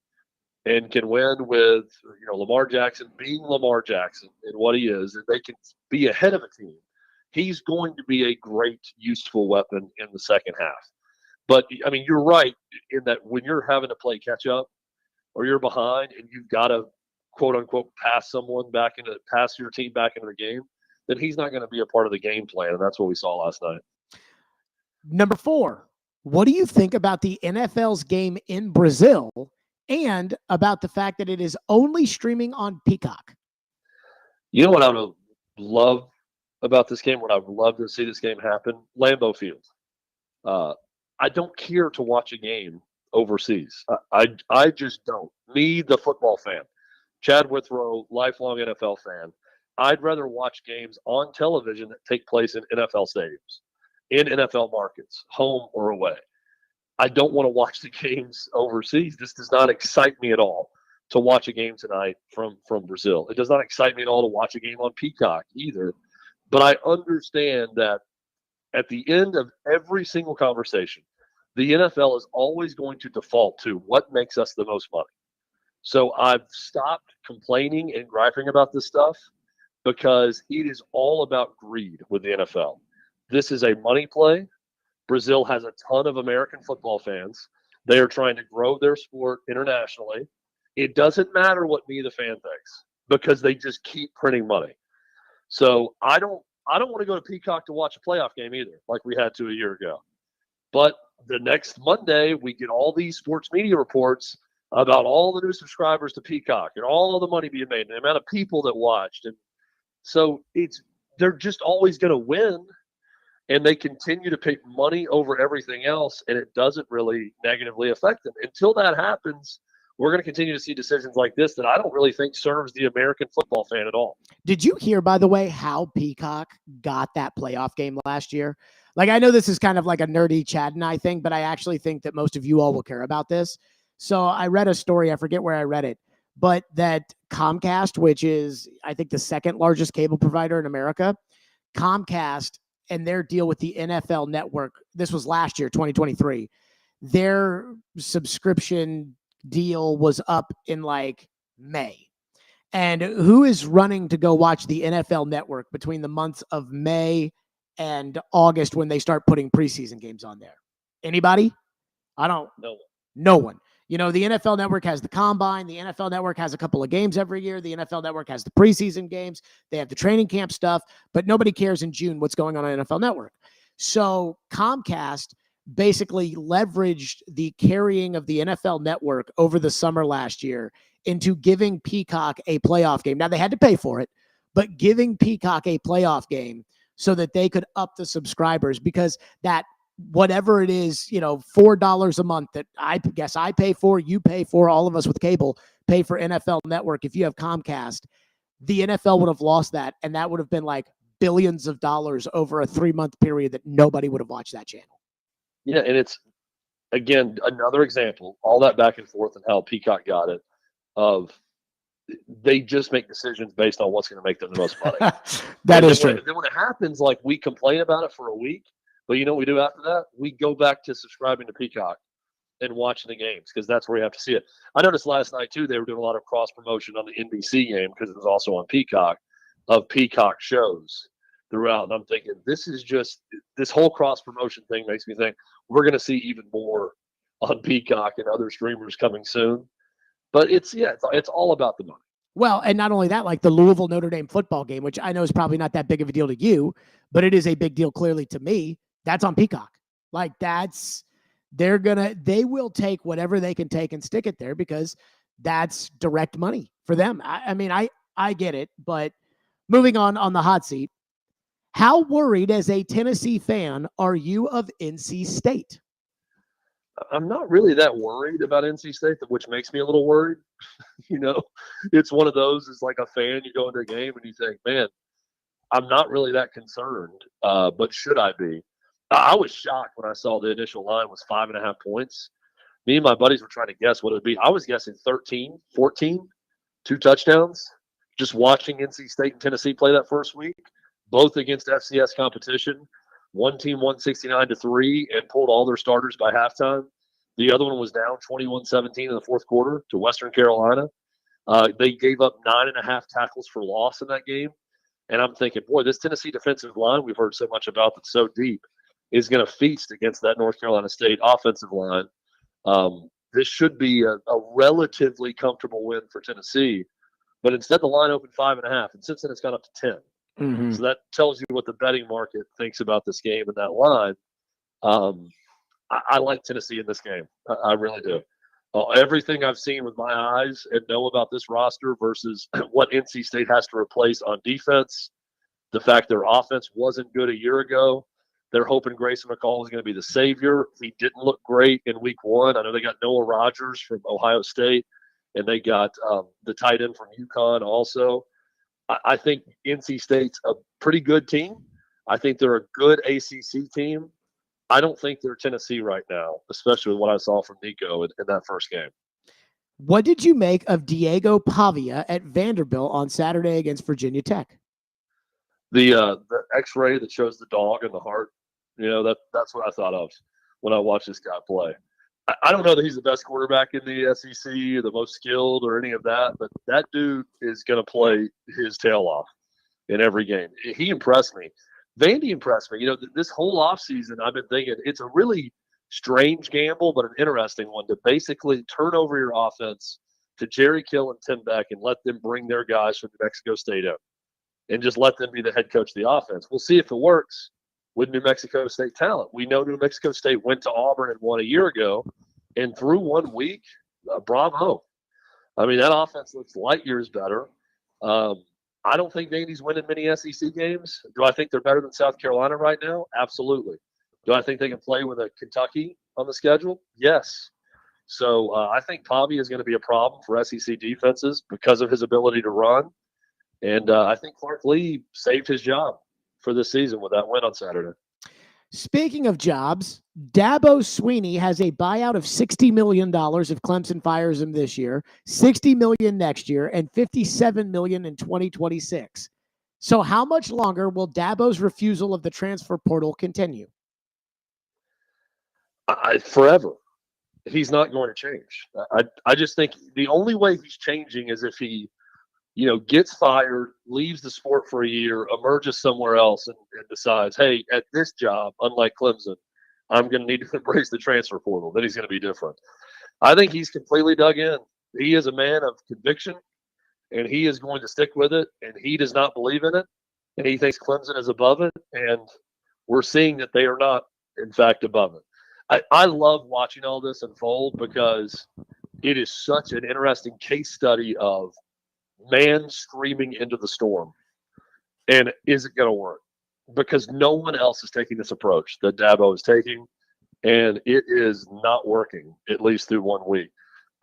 Speaker 6: and can win with Lamar Jackson being Lamar Jackson and what he is, and they can be ahead of a team, he's going to be a great, useful weapon in the second half. But, I mean, you're right in that when you're having to play catch up or you're behind and you've got to, quote unquote, pass your team back into the game, then he's not going to be a part of the game plan. And that's what we saw last night.
Speaker 1: Number 4, what do you think about the NFL's game in Brazil and about the fact that it is only streaming on Peacock?
Speaker 6: You know what I would love about this game, what I would love to see this game happen? Lambeau Field. I don't care to watch a game overseas. I just don't. Me, the football fan, Chad Withrow, lifelong NFL fan, I'd rather watch games on television that take place in NFL stadiums, in NFL markets, home or away. I don't want to watch the games overseas. This does not excite me at all to watch a game tonight from Brazil. It does not excite me at all to watch a game on Peacock either. But I understand that at the end of every single conversation, the NFL is always going to default to what makes us the most money. So I've stopped complaining and griping about this stuff because it is all about greed with the NFL. This is a money play. Brazil has a ton of American football fans. They are trying to grow their sport internationally. It doesn't matter what me, the fan, thinks because they just keep printing money. So I don't want to go to Peacock to watch a playoff game either, like we had to a year ago. But the next Monday, we get all these sports media reports about all the new subscribers to Peacock and all of the money being made and the amount of people that watched. And so they're just always going to win, and they continue to pick money over everything else, and it doesn't really negatively affect them. Until that happens, we're going to continue to see decisions like this that I don't really think serves the American football fan at all.
Speaker 1: Did you hear, by the way, how Peacock got that playoff game last year? Like, I know this is kind of like a nerdy Chad and I thing, but I actually think that most of you all will care about this. So I read a story, I forget where I read it, but that Comcast, which is, I think, the second largest cable provider in America, Comcast and their deal with the NFL Network, this was last year, 2023, their subscription deal was up in like May. And who is running to go watch the NFL Network between the months of May and August when they start putting preseason games on there? Anybody? No one. You know, the NFL Network has the Combine. The NFL Network has a couple of games every year. The NFL Network has the preseason games. They have the training camp stuff, but nobody cares in June what's going on NFL Network. So Comcast basically leveraged the carrying of the NFL Network over the summer last year into giving Peacock a playoff game. Now, they had to pay for it, but giving Peacock a playoff game so that they could up the subscribers, because that whatever it is, $4 a month that I guess I pay for, you pay for, all of us with cable pay for NFL Network. If you have Comcast, the NFL would have lost that, and that would have been like billions of dollars over a 3-month period that nobody would have watched that channel.
Speaker 6: Yeah, and it's, again, another example, all that back and forth and how Peacock got it, of they just make decisions based on what's going to make them the most money.
Speaker 1: That is true.
Speaker 6: Then when it happens, like, we complain about it for a week, but you know what we do after that? We go back to subscribing to Peacock and watching the games because that's where you have to see it. I noticed last night, too, they were doing a lot of cross-promotion on the NBC game because it was also on Peacock, of Peacock shows throughout. And I'm thinking, this whole cross-promotion thing makes me think we're going to see even more on Peacock and other streamers coming soon. But it's all about the money.
Speaker 1: Well, and not only that, like the Louisville Notre Dame football game, which I know is probably not that big of a deal to you, but it is a big deal clearly to me. That's on Peacock. Like they will take whatever they can take and stick it there because that's direct money for them. I mean, I get it, but moving on the hot seat, how worried as a Tennessee fan are you of NC State?
Speaker 6: I'm not really that worried about NC State, which makes me a little worried. It's one of those, it's like a fan, you go into a game and you think, man, I'm not really that concerned, but should I be? I was shocked when I saw the initial line was 5.5 points. Me and my buddies were trying to guess what it would be. I was guessing 13, 14, 2 touchdowns. Just watching NC State and Tennessee play that first week, both against FCS competition. One team won 69-3 and pulled all their starters by halftime. The other one was down 21-17 in the fourth quarter to Western Carolina. They gave up 9.5 tackles for loss in that game. And I'm thinking, boy, this Tennessee defensive line we've heard so much about that's so deep is going to feast against that North Carolina State offensive line. This should be a relatively comfortable win for Tennessee. But instead, the line opened 5.5, and since then it's gone up to 10.
Speaker 1: Mm-hmm.
Speaker 6: So that tells you what the betting market thinks about this game and that line. I like Tennessee in this game. I really do. Everything I've seen with my eyes and know about this roster versus what NC State has to replace on defense, the fact their offense wasn't good a year ago, they're hoping Grayson McCall is going to be the savior. He didn't look great in week 1. I know they got Noah Rogers from Ohio State, and they got the tight end from UConn also. I think NC State's a pretty good team. I think they're a good ACC team. I don't think they're Tennessee right now, especially with what I saw from Nico in that first game.
Speaker 1: What did you make of Diego Pavia at Vanderbilt on Saturday against Virginia Tech?
Speaker 6: The X-ray that shows the dog and the heart, that's what I thought of when I watched this guy play. I don't know that he's the best quarterback in the SEC or the most skilled or any of that, but that dude is going to play his tail off in every game. He impressed me. Vandy impressed me. This whole offseason, I've been thinking it's a really strange gamble, but an interesting one to basically turn over your offense to Jerry Kill and Tim Beck and let them bring their guys from New Mexico State up and just let them be the head coach of the offense. We'll see if it works with New Mexico State talent. We know New Mexico State went to Auburn and won a year ago, and through 1 week, bravo. I mean, that offense looks light years better. I don't think Vandy's winning many SEC games. Do I think they're better than South Carolina right now? Absolutely. Do I think they can play with a Kentucky on the schedule? Yes. So I think Pavia is going to be a problem for SEC defenses because of his ability to run. And I think Clark Lee saved his job for this season with that win on Saturday.
Speaker 1: Speaking of jobs, Dabo Swinney has a buyout of $60 million if Clemson fires him this year, $60 million next year, and $57 million in 2026. So how much longer will Dabo's refusal of the transfer portal continue?
Speaker 6: Forever. He's not going to change. I just think the only way he's changing is if he gets fired, leaves the sport for a year, emerges somewhere else, and decides, hey, at this job, unlike Clemson, I'm going to need to embrace the transfer portal. Then he's going to be different. I think he's completely dug in. He is a man of conviction, and he is going to stick with it, and he does not believe in it, and he thinks Clemson is above it, and we're seeing that they are not, in fact, above it. I love watching all this unfold because it is such an interesting case study of man screaming into the storm. And is it going to work? Because no one else is taking this approach that Dabo is taking, and it is not working, at least through 1 week.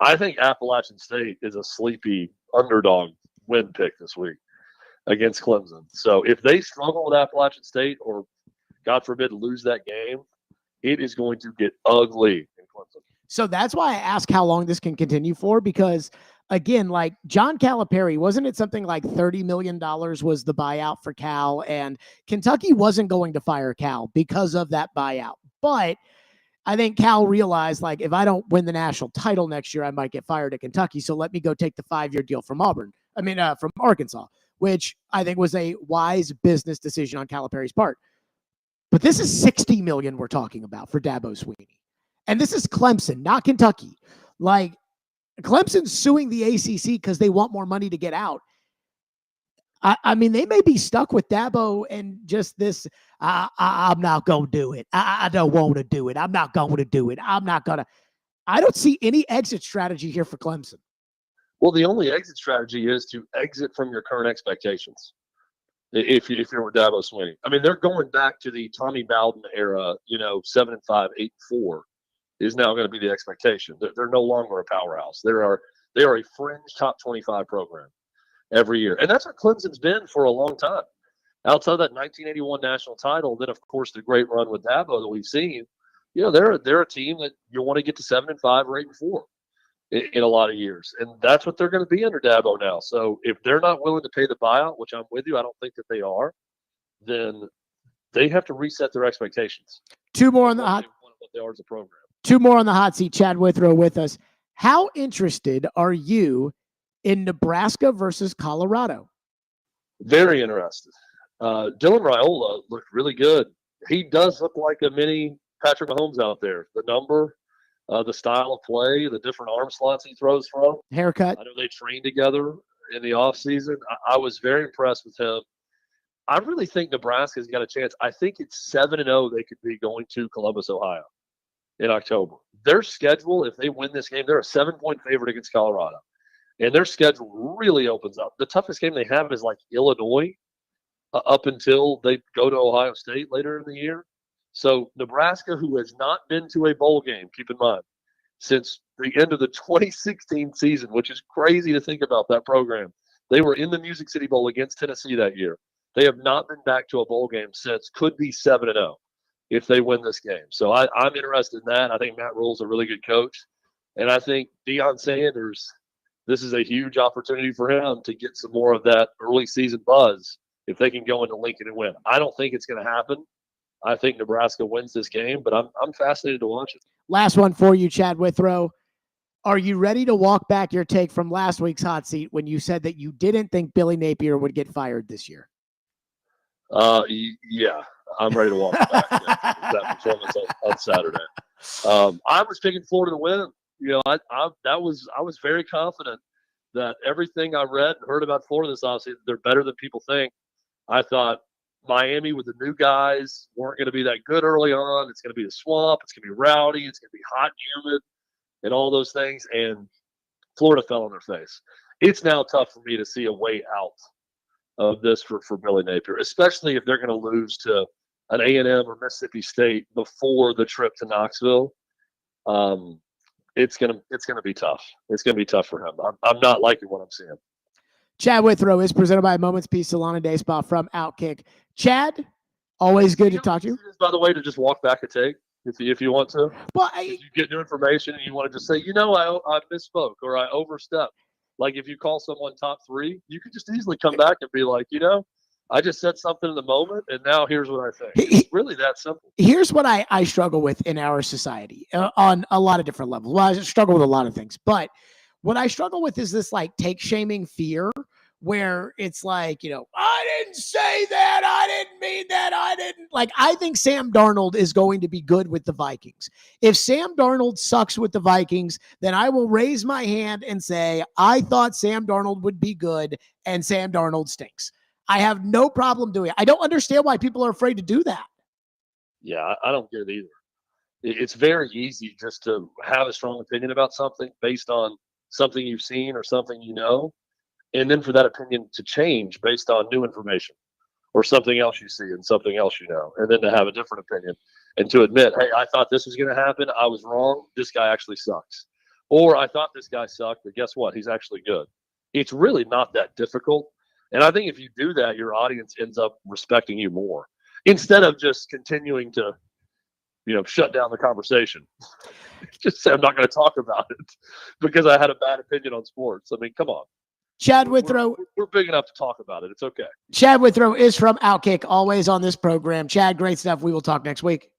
Speaker 6: I think Appalachian State is a sleepy underdog win pick this week against Clemson. So if they struggle with Appalachian State or, God forbid, lose that game, it is going to get ugly in Clemson.
Speaker 1: So that's why I ask how long this can continue for, because again, like John Calipari, wasn't it something like $30 million was the buyout for Cal, and Kentucky wasn't going to fire Cal because of that buyout. But I think Cal realized, like, if I don't win the national title next year, I might get fired at Kentucky. So let me go take the 5-year deal from from Arkansas, which I think was a wise business decision on Calipari's part. But this is $60 million we're talking about for Dabo Swinney. And this is Clemson, not Kentucky. Like, Clemson's suing the ACC because they want more money to get out. I mean, they may be stuck with Dabo and just this, I'm not going to do it. I don't want to do it. I'm not going to do it. I'm not going to. I don't see any exit strategy here for Clemson.
Speaker 6: Well, the only exit strategy is to exit from your current expectations. If you're with Dabo Swinney, I mean, they're going back to the Tommy Bowden era, 7-5, 8-4. is now going to be the expectation. They're no longer a powerhouse. They are a fringe top 25 program every year. And that's what Clemson's been for a long time. Outside of that 1981 national title, then of course the great run with Dabo that we've seen, they're a team that you want to get to 7-5 or 8-4 in a lot of years. And that's what they're going to be under Dabo now. So if they're not willing to pay the buyout, which I'm with you, I don't think that they are, then they have to reset their expectations.
Speaker 1: Two more on the hot.
Speaker 6: What they are as a program.
Speaker 1: Two more on the hot seat. Chad Withrow with us. How interested are you in Nebraska versus Colorado?
Speaker 6: Very interested. Dylan Raiola looked really good. He does look like a mini Patrick Mahomes out there. The number, the style of play, the different arm slots he throws from.
Speaker 1: Haircut.
Speaker 6: I know they trained together in the offseason. I was very impressed with him. I really think Nebraska's got a chance. I think it's 7-0 they could be going to Columbus, Ohio in October. Their schedule, if they win this game, they're a 7-point favorite against Colorado. And their schedule really opens up. The toughest game they have is like Illinois up until they go to Ohio State later in the year. So Nebraska, who has not been to a bowl game, keep in mind, since the end of the 2016 season, which is crazy to think about that program. They were in the Music City Bowl against Tennessee that year. They have not been back to a bowl game since. Could be 7-0 if they win this game. So I'm interested in that. I think Matt Rule's a really good coach. And I think Deion Sanders, this is a huge opportunity for him to get some more of that early season buzz if they can go into Lincoln and win. I don't think it's going to happen. I think Nebraska wins this game, but I'm fascinated to watch it.
Speaker 1: Last one for you, Chad Withrow. Are you ready to walk back your take from last week's hot seat when you said that you didn't think Billy Napier would get fired this year?
Speaker 6: Yeah, I'm ready to walk back that performance on Saturday. I was picking Florida to win. I was very confident that everything I read and heard about Florida this offseason, they're better than people think. I thought Miami with the new guys weren't going to be that good early on. It's going to be a swamp. It's going to be rowdy. It's going to be hot and humid and all those things. And Florida fell on their face. It's now tough for me to see a way out of this for Billy Napier, especially if they're going to lose to an A&M or Mississippi State before the trip to Knoxville. It's gonna be tough. It's gonna be tough for him. I'm not liking what I'm seeing.
Speaker 1: Chad Withrow is presented by Moments Peace Salon and Day Spa from Outkick. Chad, always good to talk to you.
Speaker 6: By the way, to just walk back a take if you want to.
Speaker 1: Well,
Speaker 6: if you get new information and you want to just say, I misspoke or I overstepped. Like if you call someone top 3, you could just easily come back and be like, I just said something in the moment, and now here's what I think. It's really that simple.
Speaker 1: Here's what I struggle with in our society on a lot of different levels. Well, I struggle with a lot of things, but what I struggle with is this like take shaming fear where it's like, I didn't say that. I didn't mean that. I think Sam Darnold is going to be good with the Vikings. If Sam Darnold sucks with the Vikings, then I will raise my hand and say, I thought Sam Darnold would be good and Sam Darnold stinks. I have no problem doing it. I don't understand why people are afraid to do that.
Speaker 6: Yeah, I don't get it either. It's very easy just to have a strong opinion about something based on something you've seen or something and then for that opinion to change based on new information or something else you see and something else and then to have a different opinion and to admit, hey, I thought this was going to happen. I was wrong. This guy actually sucks. Or I thought this guy sucked, but guess what? He's actually good. It's really not that difficult. And I think if you do that, your audience ends up respecting you more instead of just continuing to, shut down the conversation. Just say, I'm not going to talk about it because I had a bad opinion on sports. I mean, come on.
Speaker 1: Chad Withrow.
Speaker 6: We're big enough to talk about it. It's okay.
Speaker 1: Chad Withrow is from Outkick, always on this program. Chad, great stuff. We will talk next week.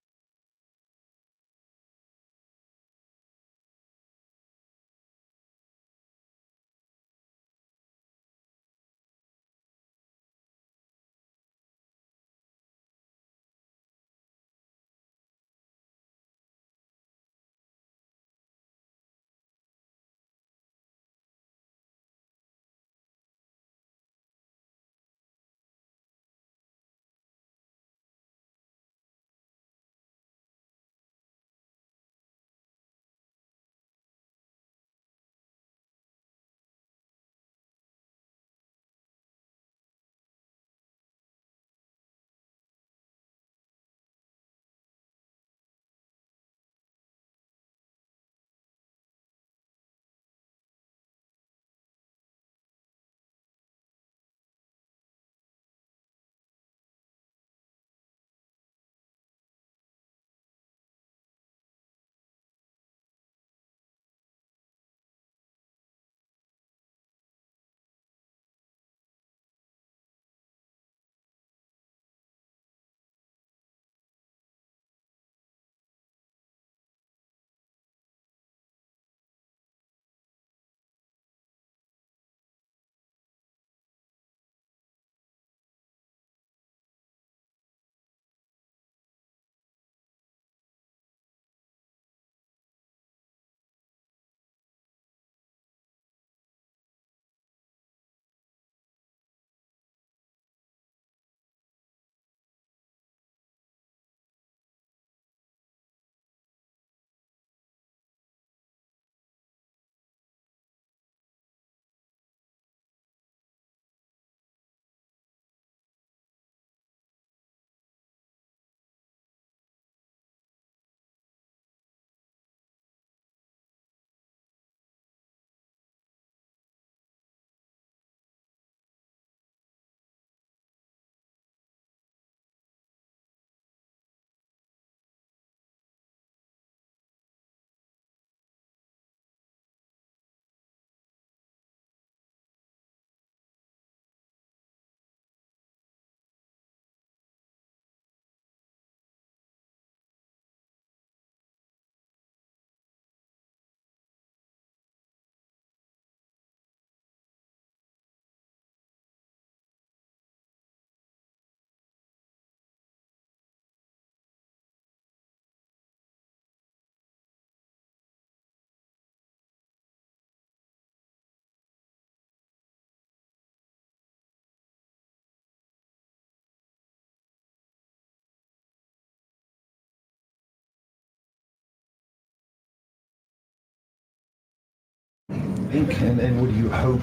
Speaker 17: think, and what do you hope,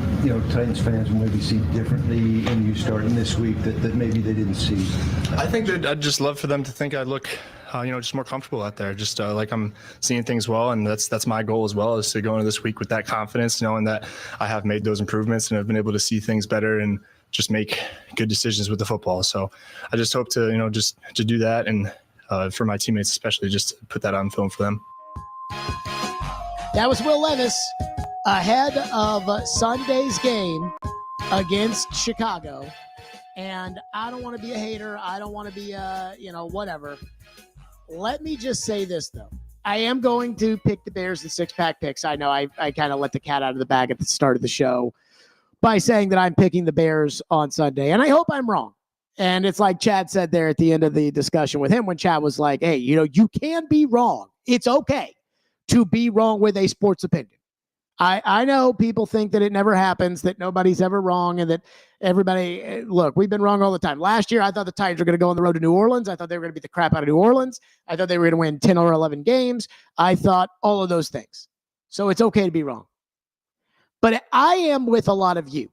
Speaker 17: Titans fans will maybe see differently in you starting this week that maybe they didn't see?
Speaker 4: I think that I'd just love for them to think I look, just more comfortable out there, just like I'm seeing things well, and that's my goal as well, is to go into this week with that confidence, knowing that I have made those improvements and I've been able to see things better and just make good decisions with the football. So I just hope to, just to do that, and for my teammates especially, just to put that on film for them.
Speaker 1: That was Will Levis ahead of Sunday's game against Chicago. And I don't want to be a hater. I don't want to be whatever. Let me just say this, though. I am going to pick the Bears in six-pack picks. I know I kind of let the cat out of the bag at the start of the show by saying that I'm picking the Bears on Sunday. And I hope I'm wrong. And it's like Chad said there at the end of the discussion with him when Chad was like, hey, you can be wrong. It's okay to be wrong with a sports opinion. I know people think that it never happens, that nobody's ever wrong, and that everybody, look, we've been wrong all the time. Last year, I thought the Titans were going to go on the road to New Orleans. I thought they were going to beat the crap out of New Orleans. I thought they were going to win 10 or 11 games. I thought all of those things. So it's okay to be wrong. But I am with a lot of you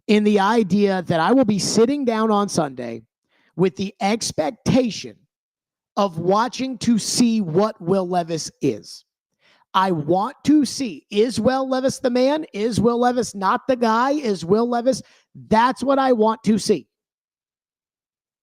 Speaker 1: in the idea that I will be sitting down on Sunday with the expectation of watching to see what Will Levis is. I want to see, is Will Levis the man? Is Will Levis not the guy? Is Will Levis? That's what I want to see.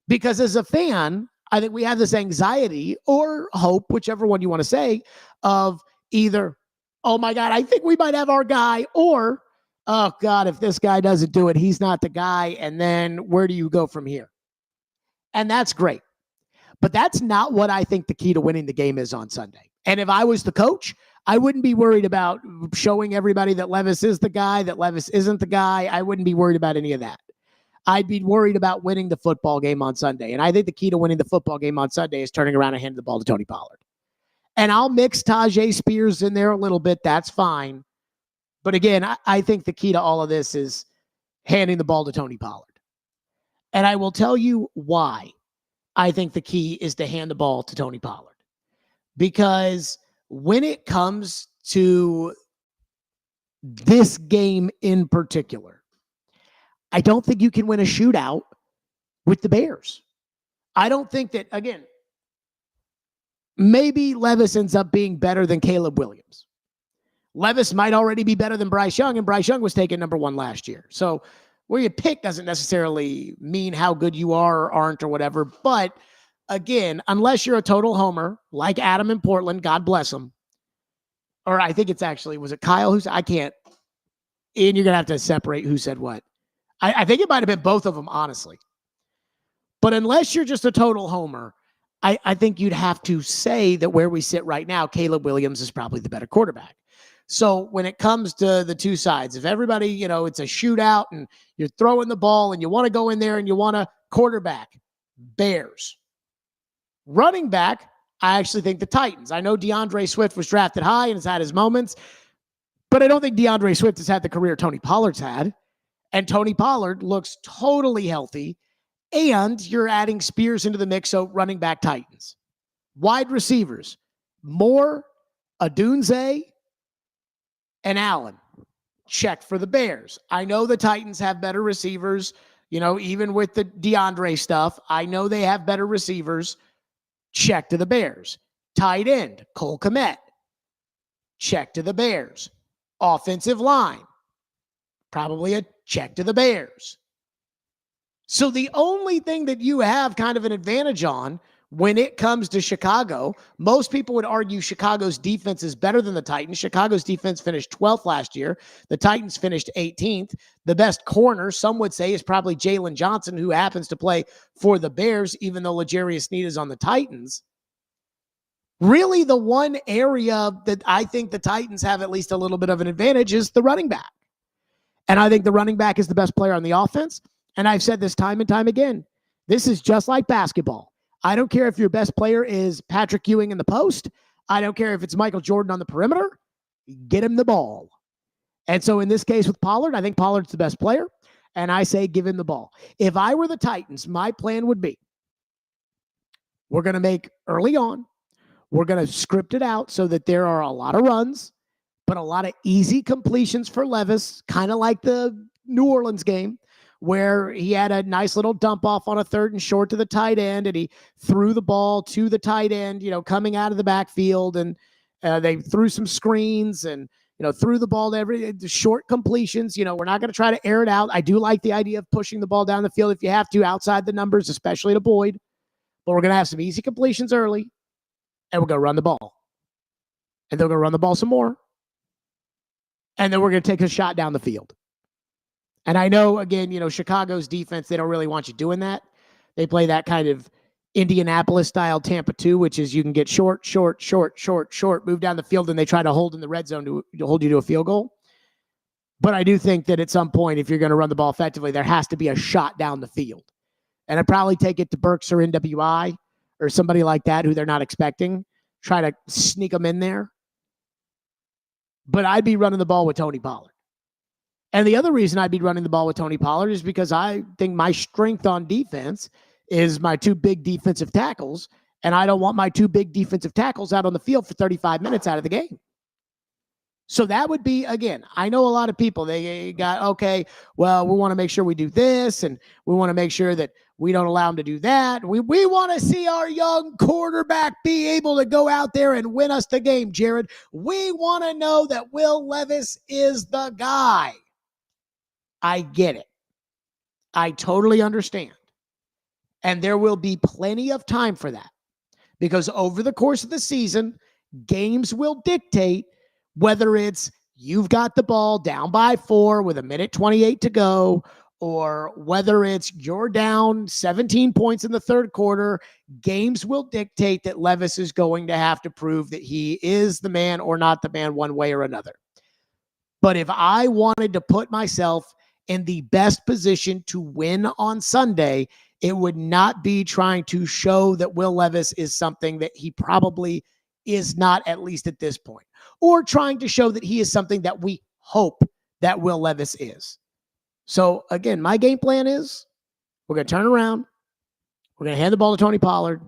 Speaker 1: Because as a fan, I think we have this anxiety or hope, whichever one you want to say, of either, oh my God, I think we might have our guy, or, oh God, if this guy doesn't do it, he's not the guy. And then where do you go from here? And that's great. But that's not what I think the key to winning the game is on Sunday. And if I was the coach, I wouldn't be worried about showing everybody that Levis is the guy, that Levis isn't the guy. I wouldn't be worried about any of that. I'd be worried about winning the football game on Sunday. And I think the key to winning the football game on Sunday is turning around and handing the ball to Tony Pollard. And I'll mix Tajay Spears in there a little bit. That's fine. But again, I think the key to all of this is handing the ball to Tony Pollard. And I will tell you why I think the key is to hand the ball to Tony Pollard. Because when it comes to this game in particular, I don't think you can win a shootout with the Bears. I don't think that, again, maybe Levis ends up being better than Caleb Williams. Levis might already be better than Bryce Young, and Bryce Young was taken number one last year. So where you pick doesn't necessarily mean how good you are or aren't or whatever. But again, unless you're a total homer, like Adam in Portland, God bless him. Or I think it's actually, was it Kyle who said, I can't, and you're going to have to separate who said what. I think it might have been both of them, honestly. But unless you're just a total homer, I think you'd have to say that where we sit right now, Caleb Williams is probably the better quarterback. So when it comes to the two sides, if everybody, it's a shootout and you're throwing the ball and you want to go in there and you want a quarterback, Bears. Running back, I actually think the Titans. I know DeAndre Swift was drafted high and has had his moments, but I don't think DeAndre Swift has had the career Tony Pollard's had. And Tony Pollard looks totally healthy. And you're adding Spears into the mix, so running back Titans. Wide receivers, Moore, Adunze, and Allen. Check for the Bears. I know the Titans have better receivers, even with the DeAndre stuff. I know they have better receivers. Check to the Bears. Tight end, Cole Kmet. Check to the Bears. Offensive line, probably a check to the Bears. So the only thing that you have kind of an advantage on when it comes to Chicago, most people would argue Chicago's defense is better than the Titans. Chicago's defense finished 12th last year. The Titans finished 18th. The best corner, some would say, is probably Jalen Johnson, who happens to play for the Bears, even though L'Jarius Sneed is on the Titans. Really, the one area that I think the Titans have at least a little bit of an advantage is the running back. And I think the running back is the best player on the offense. And I've said this time and time again. This is just like basketball. I don't care if your best player is Patrick Ewing in the post. I don't care if it's Michael Jordan on the perimeter. Get him the ball. And so in this case with Pollard, I think Pollard's the best player. And I say give him the ball. If I were the Titans, my plan would be, we're going to make early on, we're going to script it out so that there are a lot of runs. but a lot of easy completions for Levis, kind of like the New Orleans game, where he had a nice little dump off on a 3rd and short to the tight end, and he threw the ball to the tight end, coming out of the backfield, and they threw some screens and, threw the ball to the short completions. We're not going to try to air it out. I do like the idea of pushing the ball down the field if you have to, outside the numbers, especially to Boyd, but we're going to have some easy completions early, and we're going to run the ball. And they're going to run the ball some more. And then we're going to take a shot down the field. And I know, again, Chicago's defense, they don't really want you doing that. They play that kind of Indianapolis-style Tampa 2, which is you can get short, move down the field, and they try to hold in the red zone to hold you to a field goal. But I do think that at some point, if you're going to run the ball effectively, there has to be a shot down the field. And I'd probably take it to Burks or NWI or somebody like that who they're not expecting, try to sneak them in there. But I'd be running the ball with Tony Pollard. And the other reason I'd be running the ball with Tony Pollard is because I think my strength on defense is my 2 big defensive tackles, and I don't want my 2 big defensive tackles out on the field for 35 minutes out of the game. So that would be, again, I know a lot of people, they got, okay, well, we want to make sure we do this, and we want to make sure that we don't allow them to do that. We want to see our young quarterback be able to go out there and win us the game, Jared. We want to know that Will Levis is the guy. I get it. I totally understand. And there will be plenty of time for that, because over the course of the season, games will dictate whether it's you've got the ball down by 4 with 1:28 to go, or whether it's you're down 17 points in the 3rd quarter. Games will dictate that Levis is going to have to prove that he is the man or not the man one way or another. But if I wanted to put myself in the best position to win on Sunday, it would not be trying to show that Will Levis is something that he probably is not, at least at this point, or trying to show that he is something that we hope that Will Levis is. So again, my game plan is we're going to turn around. We're going to hand the ball to Tony Pollard.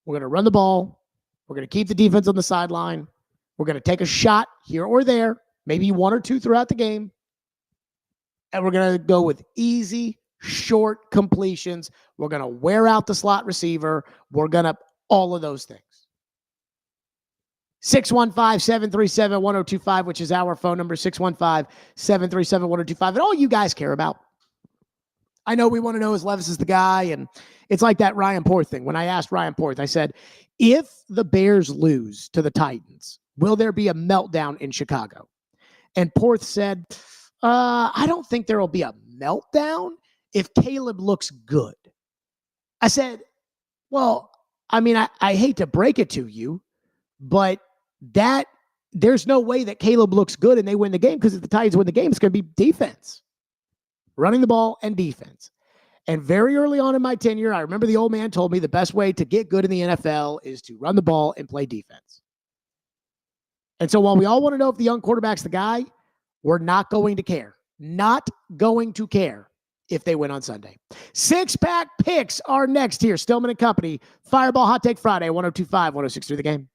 Speaker 1: We're going to run the ball. We're going to keep the defense on the sideline. We're going to take a shot here or there, maybe 1 or 2 throughout the game. And we're going to go with easy, short completions. We're going to wear out the slot receiver. We're going to all of those things. 615-737-1025, which is our phone number, 615-737-1025. And all you guys care about, I know we want to know is Levis is the guy. And it's like that Ryan Porth thing. When I asked Ryan Porth, I said, if the Bears lose to the Titans, will there be a meltdown in Chicago? And Porth said, I don't think there will be a meltdown if Caleb looks good. I said, well, I mean, I hate to break it to you, but there's no way that Caleb looks good and they win the game, because if the Titans win the game, it's going to be defense, running the ball and defense. And very early on in my tenure, I remember the old man told me the best way to get good in the NFL is to run the ball and play defense. And so while we all want to know if the young quarterback's the guy, we're not going to care. Not going to care if they win on Sunday. 6-pack picks are next here. Stillman and Company. Fireball Hot Take Friday, 102.5, 106.3 The Game.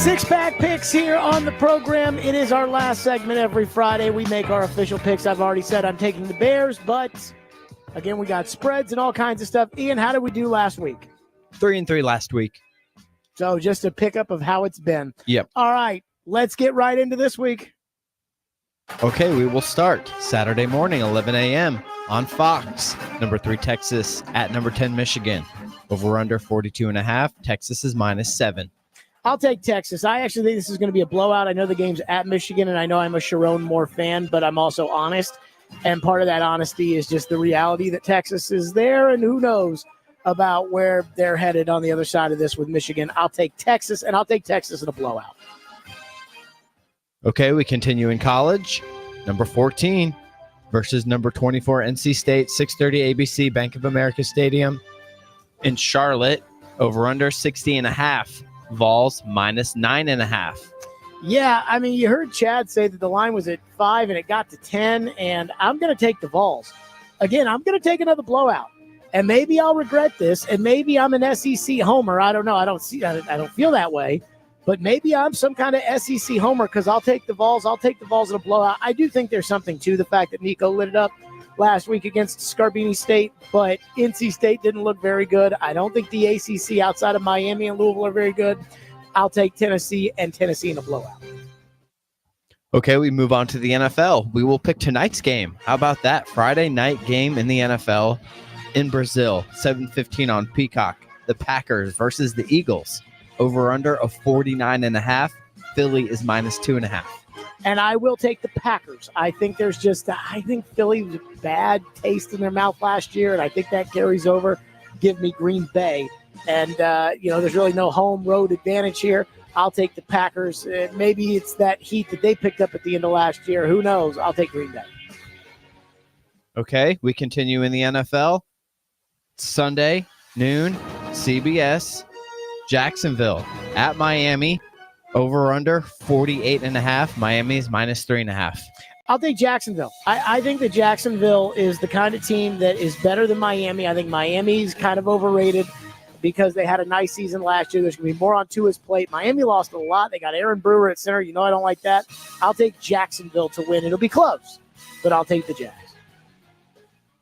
Speaker 1: Six-pack picks here on the program. It is our last segment every Friday. We make our official picks. I've already said I'm taking the Bears, but again, we got spreads and all kinds of stuff. Ian, how did we do last week?
Speaker 2: 3-3 last week.
Speaker 1: So just a pickup of how it's been.
Speaker 2: Yep.
Speaker 1: All right, let's get right into this week.
Speaker 2: Okay, we will start Saturday morning, 11 a.m. on Fox. Number 3, Texas at number 10, Michigan. Over under 42.5. Texas is -7.
Speaker 1: I'll take Texas. I actually think this is going to be a blowout. I know the game's at Michigan, and I know I'm a Sharon Moore fan, but I'm also honest. And part of that honesty is just the reality that Texas is there, and who knows about where they're headed on the other side of this with Michigan. I'll take Texas, and I'll take Texas in a blowout.
Speaker 2: Okay, we continue in college. Number 14 versus number 24, NC State, 6:30 ABC, Bank of America Stadium in Charlotte. Over under 60.5. Vols -9.5.
Speaker 1: Yeah, I mean, you heard Chad say that the line was at 5 and it got to 10, and I'm going to take the Vols. Again, I'm going to take another blowout, and maybe I'll regret this, and maybe I'm an SEC homer. I don't know. I don't feel that way, but maybe I'm some kind of SEC homer because I'll take the Vols. I'll take the Vols in a blowout. I do think there's something to the fact that Nico lit it up last week against Scarbini State, but NC State didn't look very good. I don't think the ACC outside of Miami and Louisville are very good. I'll take Tennessee and Tennessee in a blowout.
Speaker 2: Okay, we move on to the NFL. We will pick tonight's game. How about that? Friday night game in the NFL in Brazil, 7:15 on Peacock. The Packers versus the Eagles. Over under of 49.5. Philly is -2.5.
Speaker 1: And I will take the Packers. I think I think Philly was a bad taste in their mouth last year, and I think that carries over. Give me Green Bay. And, there's really no home road advantage here. I'll take the Packers. Maybe it's that heat that they picked up at the end of last year. Who knows? I'll take Green Bay.
Speaker 2: Okay, we continue in the NFL. Sunday, noon, CBS, Jacksonville at Miami. Over under 48.5. Miami's -3.5.
Speaker 1: I'll take Jacksonville. I think that Jacksonville is the kind of team that is better than Miami. I think Miami's kind of overrated because they had a nice season last year. There's going to be more on Tua's plate. Miami lost a lot. They got Aaron Brewer at center. You know I don't like that. I'll take Jacksonville to win. It'll be close, but I'll take the Jags.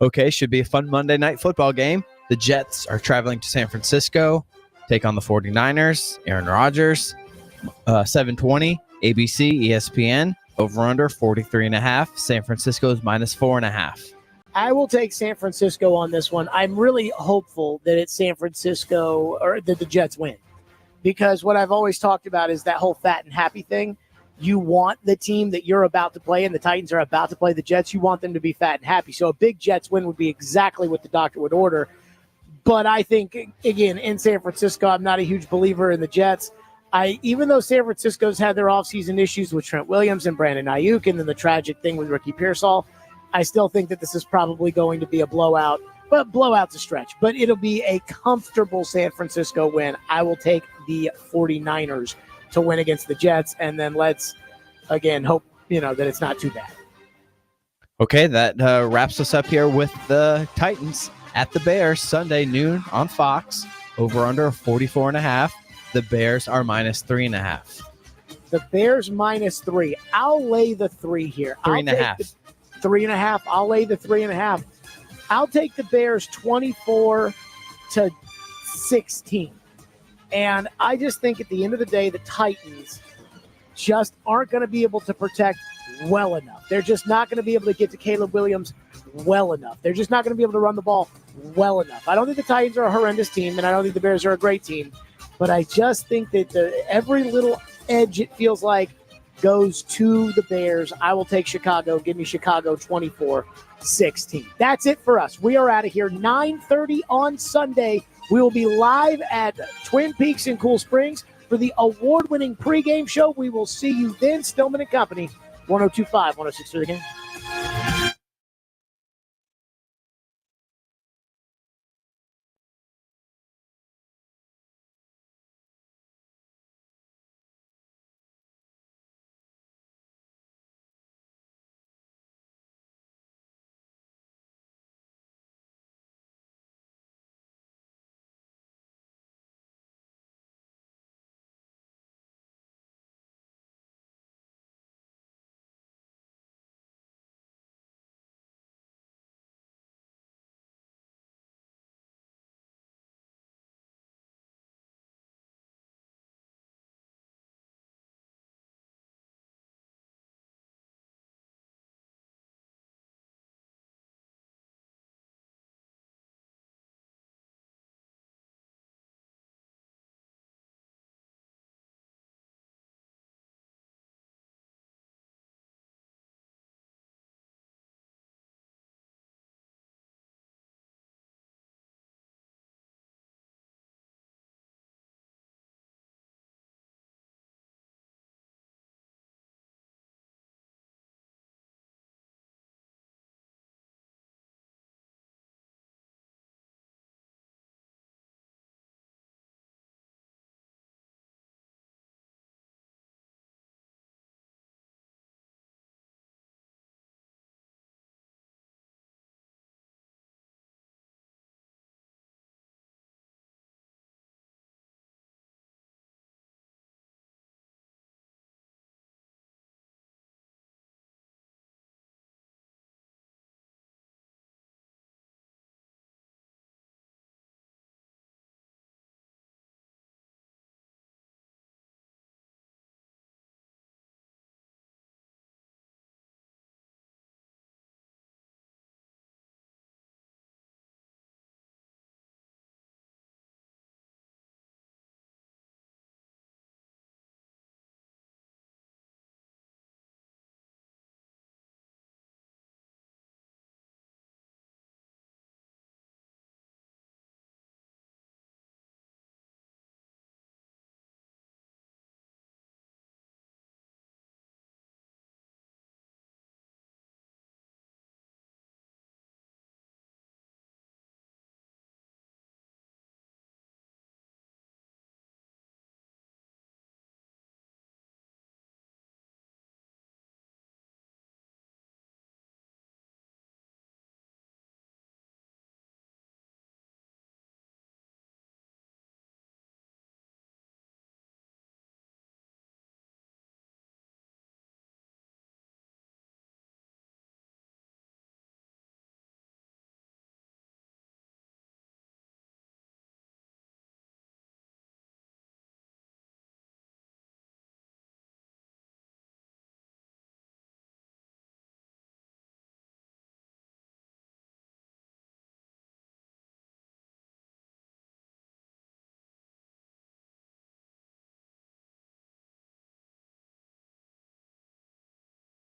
Speaker 2: Okay, should be a fun Monday night football game. The Jets are traveling to San Francisco, take on the 49ers. Aaron Rodgers. 7:20 ABC, ESPN. Over under 43.5. San Francisco is -4.5.
Speaker 1: I will take San Francisco on this one. I'm really hopeful that it's San Francisco or that the Jets win, because what I've always talked about is that whole fat and happy thing. You want the team that you're about to play, and the Titans are about to play the Jets. You want them to be fat and happy. So a big Jets win would be exactly what the doctor would order. But I think, again, in San Francisco, I'm not a huge believer in the Jets. Even though San Francisco's had their offseason issues with Trent Williams and Brandon Ayuk and then the tragic thing with Ricky Pearsall, I still think that this is probably going to be a blowout. But blowout's a stretch. But it'll be a comfortable San Francisco win. I will take the 49ers to win against the Jets. And then let's, again, hope, that it's not too bad.
Speaker 2: Okay, that wraps us up here with the Titans at the Bears, Sunday noon on Fox. Over under 44.5. The Bears are -3.5.
Speaker 1: The Bears -3. I'll lay the 3 here.
Speaker 2: 3.5.
Speaker 1: 3.5. I'll lay the 3.5. I'll take the Bears 24-16. And I just think at the end of the day, the Titans just aren't going to be able to protect well enough. They're just not going to be able to get to Caleb Williams well enough. They're just not going to be able to run the ball well enough. I don't think the Titans are a horrendous team, and I don't think the Bears are a great team. But I just think that every little edge, it feels like, goes to the Bears. I will take Chicago. Give me Chicago 24-16. That's it for us. We are out of here. 9:30 on Sunday. We will be live at Twin Peaks in Cool Springs for the award-winning pregame show. We will see you then. Stillman and Company, 102.5, 106.3 The Game.